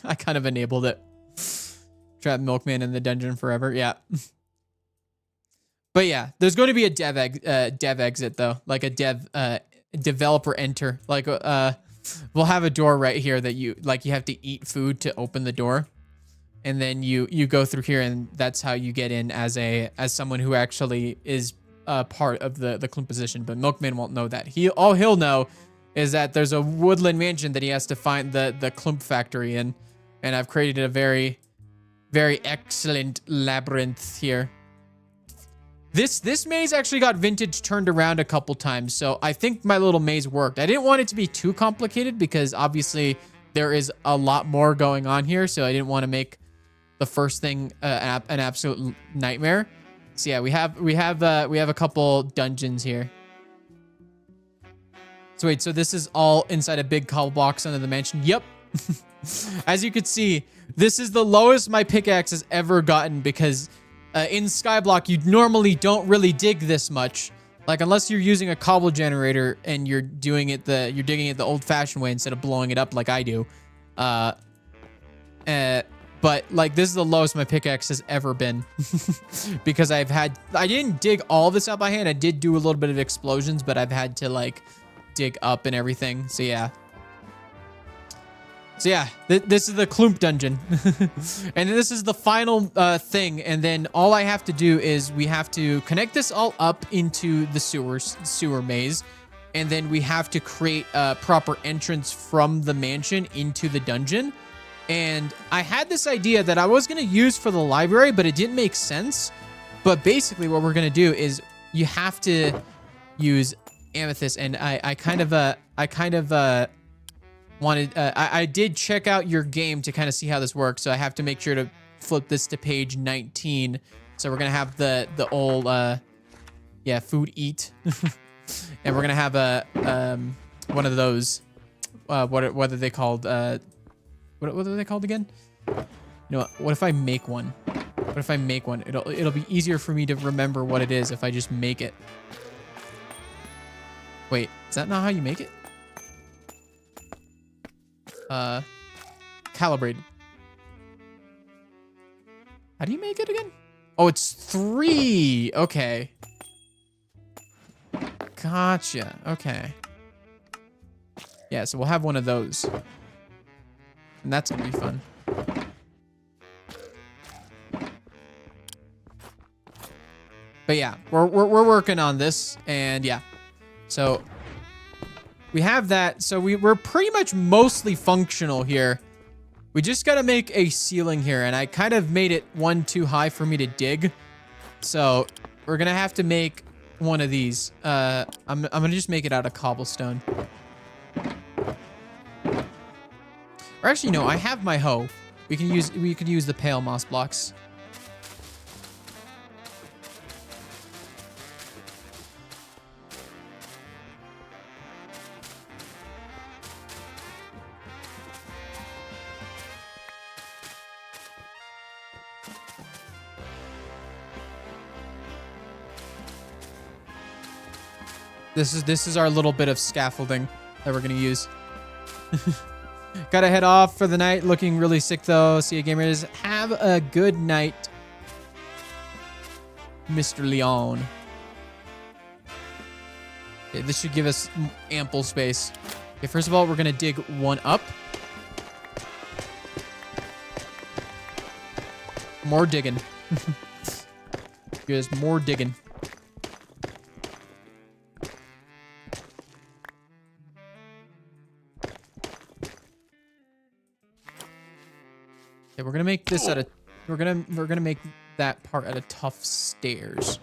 I kind of enabled it. Trap Milkman in the dungeon forever, yeah. But yeah, there's going to be a dev exit though, like a developer enter. Like we'll have a door right here that you have to eat food to open the door. And then you go through here, and that's how you get in as someone who actually is part of the CLÜMP position. But Milkman won't know that. All he'll know is that there's a woodland mansion that he has to find the CLÜMP factory in, and I've created a very, very excellent labyrinth here. This maze actually got Vintage turned around a couple times, so I think my little maze worked. I didn't want it to be too complicated because obviously there is a lot more going on here, so I didn't want to make the first thing an absolute nightmare. So yeah, we have a couple dungeons here. So wait, so this is all inside a big cobble box under the mansion? Yep. As you could see, this is the lowest my pickaxe has ever gotten because in Skyblock you normally don't really dig this much. Like unless you're using a cobble generator and you're digging it the old-fashioned way instead of blowing it up like I do. But like this is the lowest my pickaxe has ever been because I didn't dig all of this out by hand. I did do a little bit of explosions, but I've had to like dig up and everything. So yeah. So yeah, this is the CLÜMP dungeon. And this is the final thing. And then all I have to do is we have to connect this all up into the sewer maze. And then we have to create a proper entrance from the mansion into the dungeon. And I had this idea that I was going to use for the library, but it didn't make sense. But basically what we're going to do is you have to use amethyst. And I did check out your game to kind of see how this works. So I have to make sure to flip this to page 19. So we're going to have the old, food eat. And we're going to have one of those, what are they called? What are they called again? You know what if I make one? What if I make one? It'll be easier for me to remember what it is if I just make it. Wait, is that not how you make it? Calibrated. How do you make it again? Oh, it's 3. Okay. Gotcha. Okay. Yeah, so we'll have one of those. And that's gonna be fun. But yeah, we're working on this, and yeah. So we have that. So we're pretty much mostly functional here. We just gotta make a ceiling here, and I kind of made it one too high for me to dig. So we're gonna have to make one of these. I'm gonna just make it out of cobblestone. Or actually, no, I have my hoe. We could use the pale moss blocks. This is our little bit of scaffolding that we're gonna use. Gotta head off for the night. Looking really sick though. See you gamers. Have a good night, Mr. Leon. Okay, this should give us ample space. Okay, first of all, we're gonna dig one up. More digging. There's more digging. Okay, we're gonna make this out of. We're gonna make that part out of tough stairs.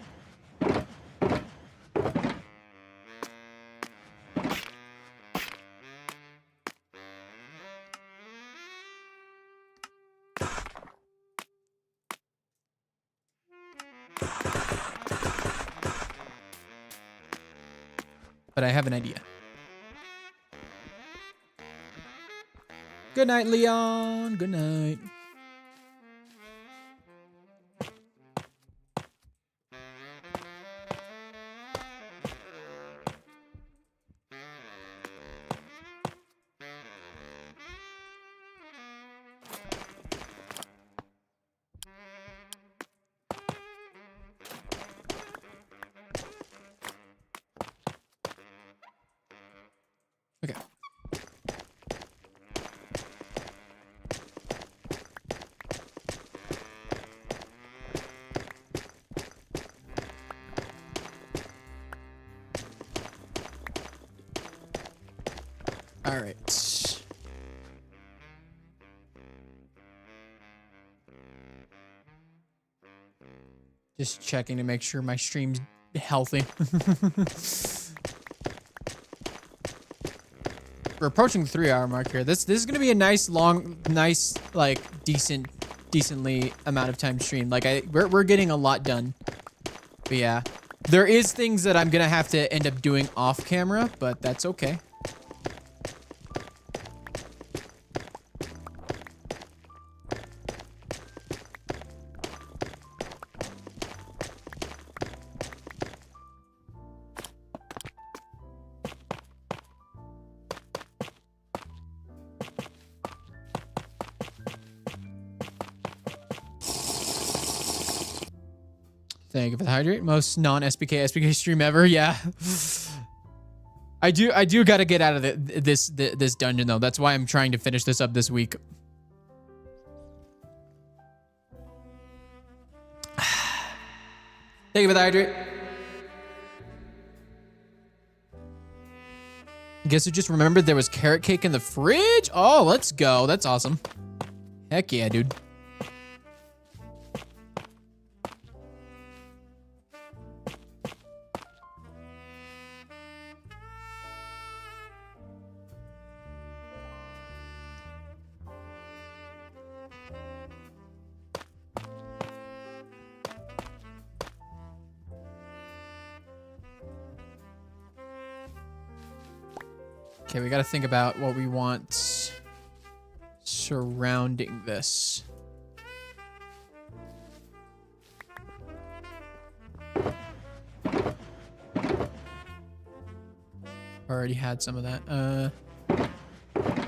But I have an idea. Good night, Leon. Good night. Okay. All right. Just checking to make sure my stream's healthy. We're approaching the 3-hour mark here. This is gonna be a nice like decently amount of time stream. Like we're getting a lot done. But yeah, there is things that I'm gonna have to end up doing off camera, but that's okay. Thank you for the hydrate. Most non-SBK SBK stream ever. Yeah. I do got to get out of this dungeon though. That's why I'm trying to finish this up this week. Thank you for the hydrate. Guess who just remembered there was carrot cake in the fridge? Oh, let's go. That's awesome. Heck yeah, dude. Okay, we got to think about what we want surrounding this. Already had some of that. Oh,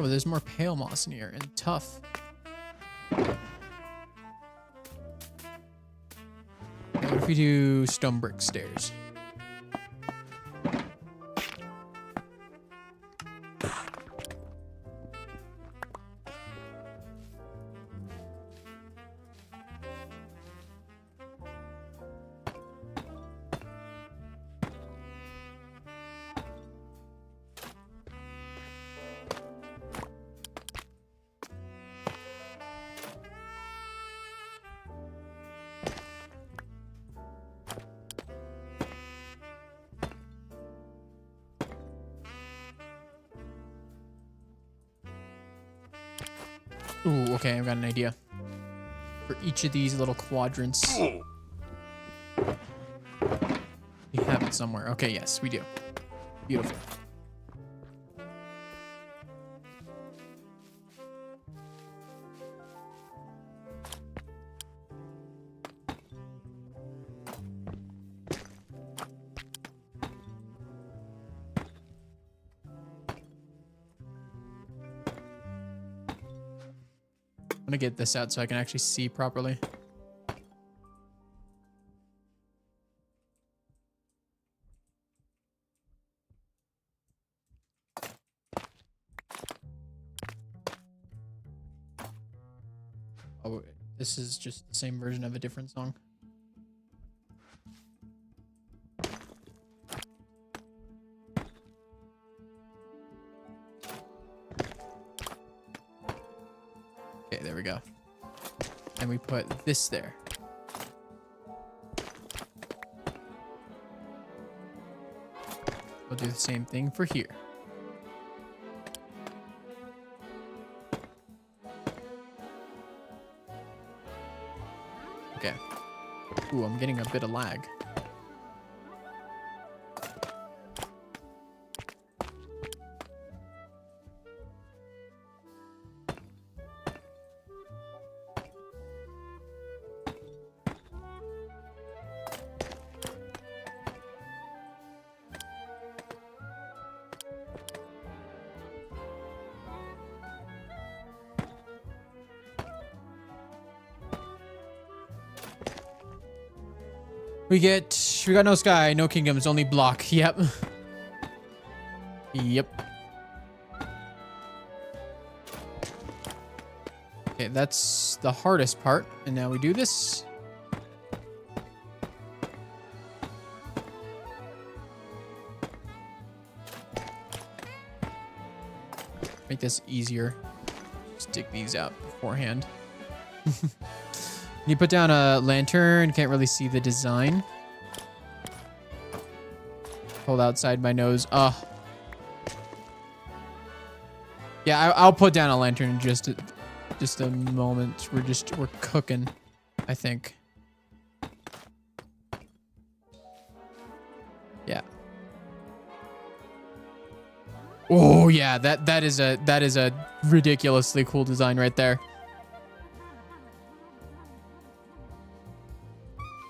there's more pale moss in here and tough. Okay, what if we do stone brick stairs? Ooh, okay, I've got an idea. For each of these little quadrants. We have it somewhere. Okay, yes, we do. Beautiful. I'm gonna get this out so I can actually see properly. Oh, this is just the same version of a different song. Okay, there we go. And we put this there. We'll do the same thing for here. Okay. Ooh, I'm getting a bit of lag. We got no sky, no kingdoms, only block. Yep. Yep. Okay, that's the hardest part. And now we do this. Make this easier. Stick these out beforehand. You put down a lantern, can't really see the design. Pulled outside my nose. Yeah, I'll put down a lantern in just a moment. We're cooking, I think. Yeah. Oh yeah, that is a ridiculously cool design right there.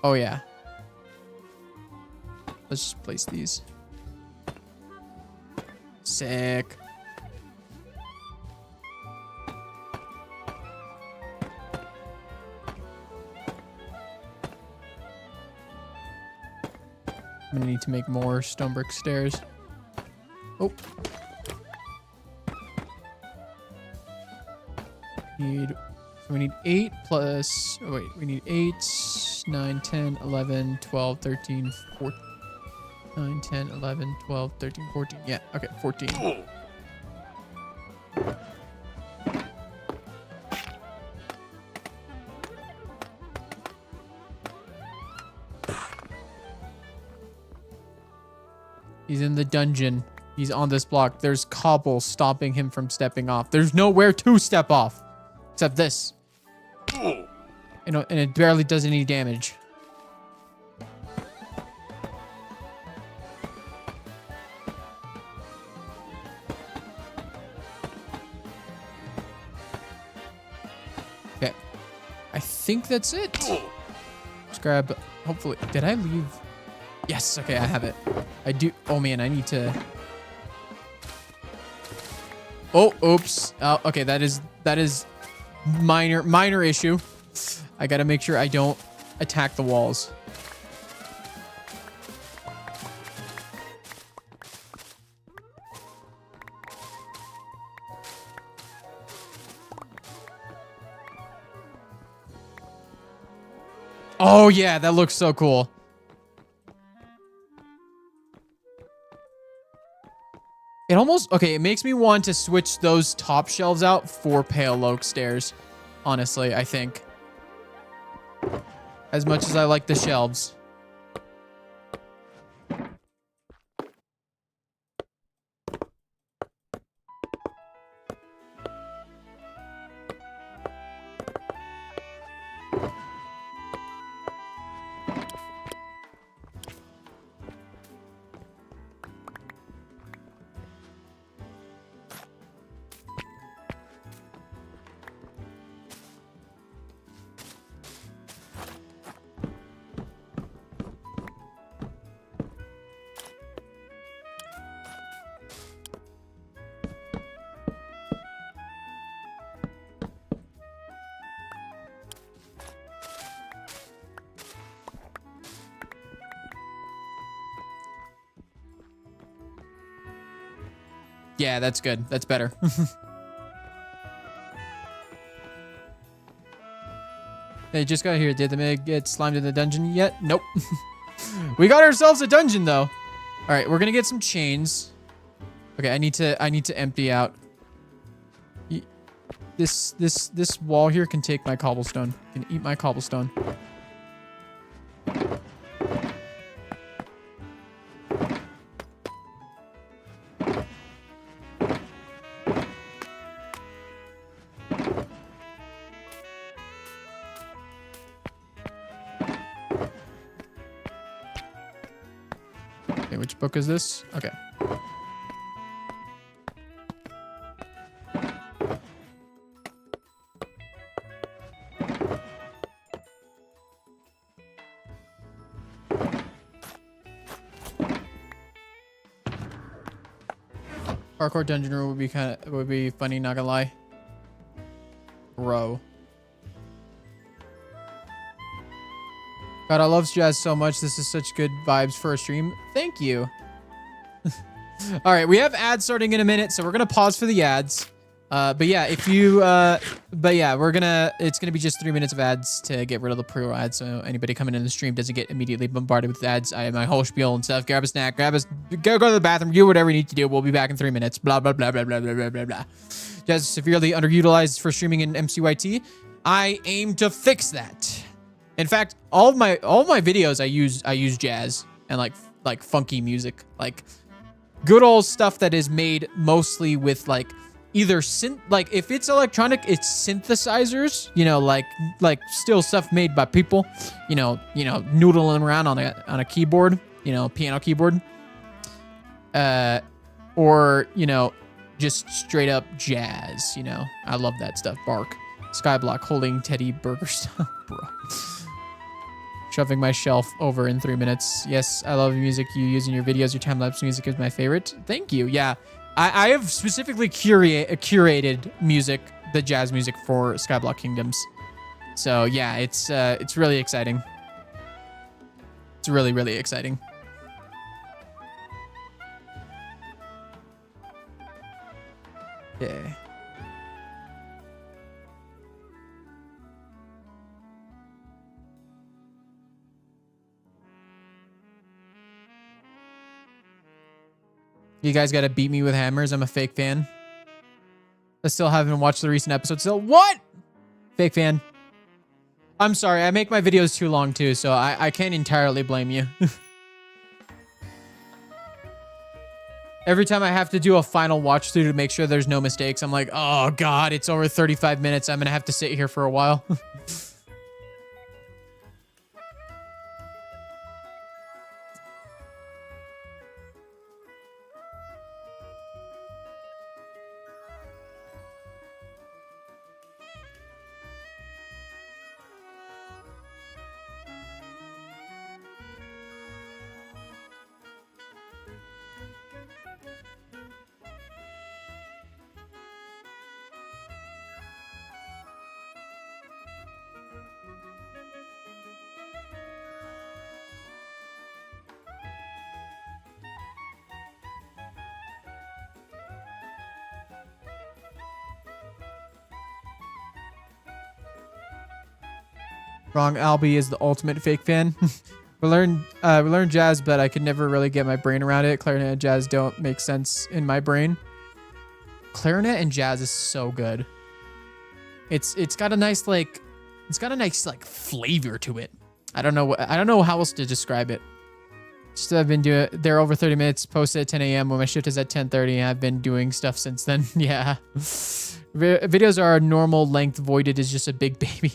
Oh yeah. Let's just place these. Sick. I'm gonna need to make more stone brick stairs. Oh. So we need 8 plus, oh wait, we need 8, 9, 10, 11, 12, 13, 14, 9, 10, 11, 12, 13, 14. Yeah, okay, 14. He's in the dungeon. He's on this block. There's cobble stopping him from stepping off. There's nowhere to step off except this. And it barely does any damage. Okay. I think that's it. Let's grab, hopefully, did I leave? Yes, okay, I have it. I do, oh man, I need to. Oh, oops. Oh, okay, that is minor issue. I gotta make sure I don't attack the walls. Oh yeah, that looks so cool. It almost, okay, it makes me want to switch those top shelves out for pale oak stairs. Honestly, I think. As much as I like the shelves. Yeah, that's good. That's better. They just got here. Did the Meg get slimed in the dungeon yet? Nope. We got ourselves a dungeon though. All right, we're gonna get some chains. Okay, I need to empty out. This wall here can take my cobblestone. Can eat my cobblestone. Which book is this? Okay. Parkour dungeon room would be funny, not gonna lie. Bro. God, I love jazz so much. This is such good vibes for a stream. Thank you. All right, we have ads starting in a minute, so we're gonna pause for the ads. But yeah, if you, but yeah, it's gonna be just 3 minutes of ads to get rid of the pro ads, so anybody coming in the stream doesn't get immediately bombarded with ads. I have my whole spiel and stuff. Grab a snack, go to the bathroom, do whatever you need to do. We'll be back in 3 minutes. Blah blah blah blah blah blah blah blah blah. Jazz is severely underutilized for streaming in MCYT. I aim to fix that. In fact, all my videos I use jazz and like funky music, like good old stuff that is made mostly with like either synth, like if it's electronic, it's synthesizers, you know, like still stuff made by people, you know, noodling around on a keyboard, you know, piano keyboard, or you know, just straight up jazz, you know. I love that stuff. Bark. Skyblock holding Teddy Burger style, bro. Shoving my shelf over in 3 minutes. Yes, I love the music you use in your videos. Your time-lapse music is my favorite. Thank you. Yeah, I have specifically curated music, the jazz music for Skyblock Kingdoms. So yeah, it's really exciting. It's really, really exciting. Okay. You guys gotta beat me with hammers. I'm a fake fan. I still haven't watched the recent episodes. So what? Fake fan. I'm sorry. I make my videos too long too, so I can't entirely blame you. Every time I have to do a final watch through to make sure there's no mistakes, I'm like, oh God, it's over 35 minutes. I'm gonna have to sit here for a while. Wrong. Albie is the ultimate fake fan. we learned jazz, but I could never really get my brain around it. Clarinet and jazz don't make sense in my brain. Clarinet and jazz is so good. It's got a nice flavor to it. I don't know how else to describe it. Just I've been doing there over 30 minutes. Posted at 10 a.m. when my shift is at 10:30. And I've been doing stuff since then. Yeah. Videos are a normal length. Voided is just a big baby.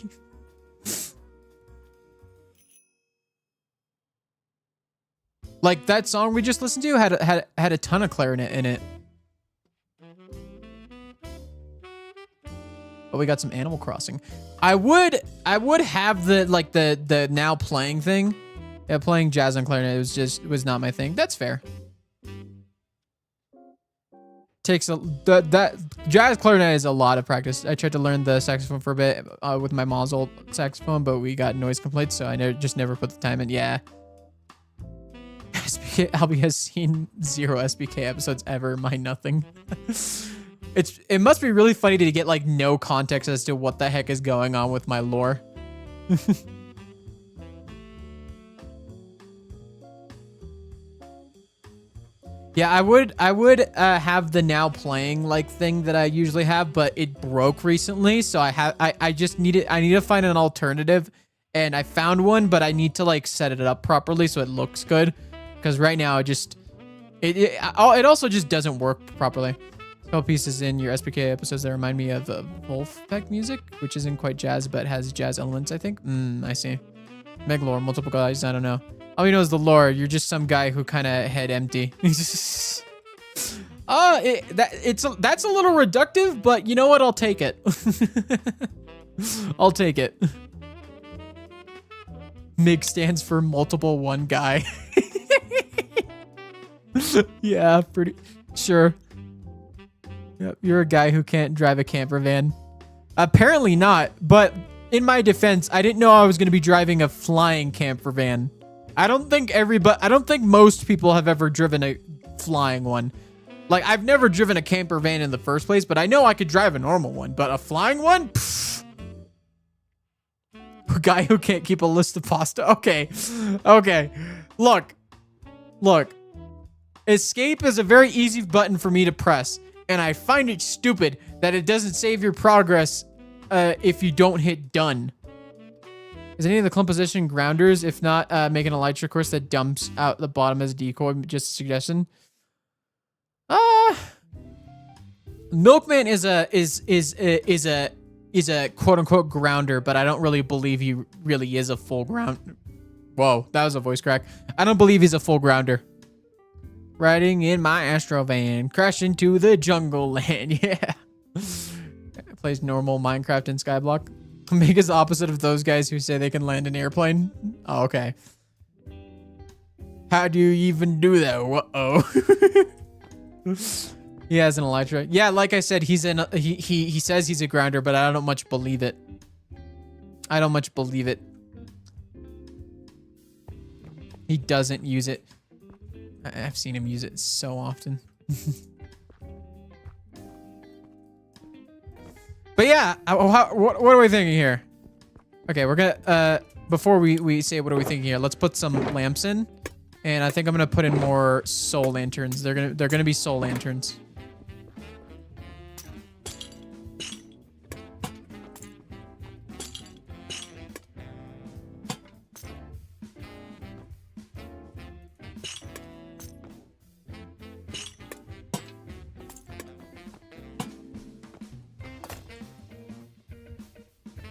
Like that song we just listened to had a ton of clarinet in it. But we got some Animal Crossing. I would have the now playing thing. Yeah, playing jazz on clarinet was not my thing. That's fair. Takes that jazz clarinet is a lot of practice. I tried to learn the saxophone for a bit with my mom's old saxophone, but we got noise complaints, so I never put the time in. Yeah. Albie has seen 0 SBK episodes ever. Mine nothing. It must be really funny to get like no context as to what the heck is going on with my lore. Yeah, I would have the now playing like thing that I usually have, but it broke recently, so I need to find an alternative, and I found one, but I need to like set it up properly so it looks good. Because right now it also just doesn't work properly. A couple pieces in your SPK episodes that remind me of Wolfpack music, which isn't quite jazz but has jazz elements, I think. I see. Meg lore, multiple guys, I don't know. All you know is the lore. You're just some guy who kind of head empty. That's a little reductive, but you know what? I'll take it. I'll take it. MIG stands for multiple one guy. Yeah, pretty sure. Yep, you're a guy who can't drive a camper van. Apparently not, but in my defense, I didn't know I was going to be driving a flying camper van. I don't think most people have ever driven a flying one. Like, I've never driven a camper van in the first place, but I know I could drive a normal one, but a flying one? Pfft. A guy who can't keep a list of pasta. Okay. Look. Escape is a very easy button for me to press, and I find it stupid that it doesn't save your progress if you don't hit done. Is any of the clump position grounders? If not, make an elytra course that dumps out the bottom as a decoy. Just a suggestion. Milkman is a quote unquote grounder, but I don't really believe he really is a full ground. Whoa, that was a voice crack. I don't believe he's a full grounder. Riding in my Astro van, crash into the jungle land. Yeah. Plays normal Minecraft and Skyblock. Meg is the opposite of those guys who say they can land an airplane. Oh, okay. How do you even do that? Uh-oh. He has an elytra. Yeah, like I said, he says he's a grounder, but I don't much believe it. He doesn't use it. I've seen him use it so often. But yeah, what are we thinking here? Okay, we're gonna before we say what are we thinking here, let's put some lamps in, and I think I'm gonna put in more soul lanterns. They're gonna be soul lanterns.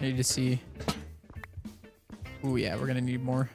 I need to see. Oh yeah, we're gonna need more.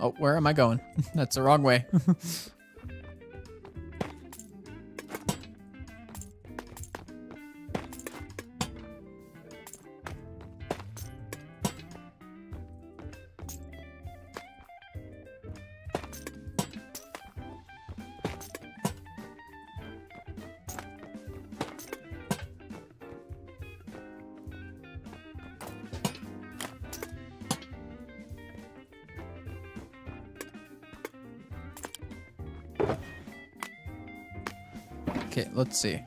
Oh, where am I going? That's the wrong way. Okay, let's see.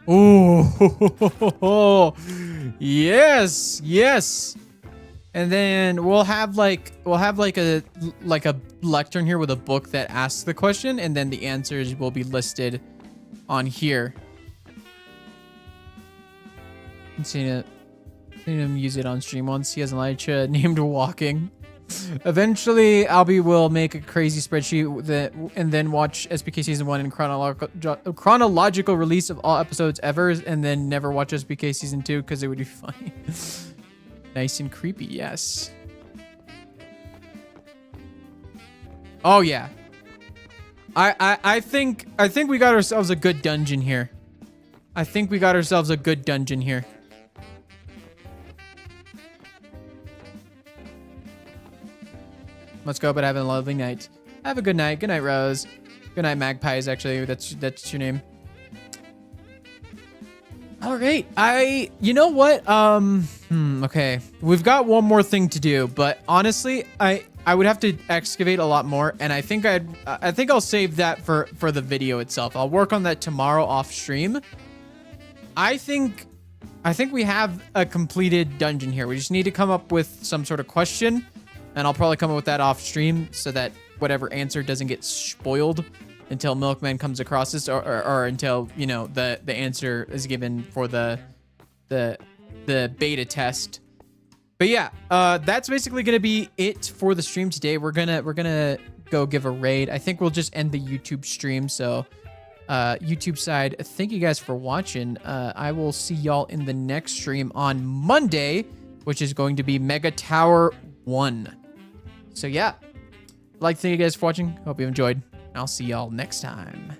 Oh, yes, yes. And then we'll have like a lectern here with a book that asks the question, and then the answers will be listed on here. I've seen him use it on stream once. He has an Elijah named Walking. Eventually, Albie will make a crazy spreadsheet and then watch SPK Season 1 in chronological release of all episodes ever, and then never watch SPK Season 2 because it would be funny. Nice and creepy, yes. Oh, yeah. I think we got ourselves a good dungeon here. Let's go, but have a lovely night. Have a good night. Good night, Rose. Good night, Magpies, actually. That's your name. All right. You know what? Okay. We've got one more thing to do, but honestly, I would have to excavate a lot more, and I think I'll save that for the video itself. I'll work on that tomorrow off stream. I think we have a completed dungeon here. We just need to come up with some sort of question. And I'll probably come up with that off stream so that whatever answer doesn't get spoiled until Milkman comes across this, or until, you know, the answer is given for the beta test. But yeah, that's basically gonna be it for the stream today. We're gonna go give a raid. I think we'll just end the YouTube stream. So YouTube side, thank you guys for watching. I will see y'all in the next stream on Monday, which is going to be Mega Tower 1. So yeah, thank you guys for watching. Hope you enjoyed. I'll see y'all next time.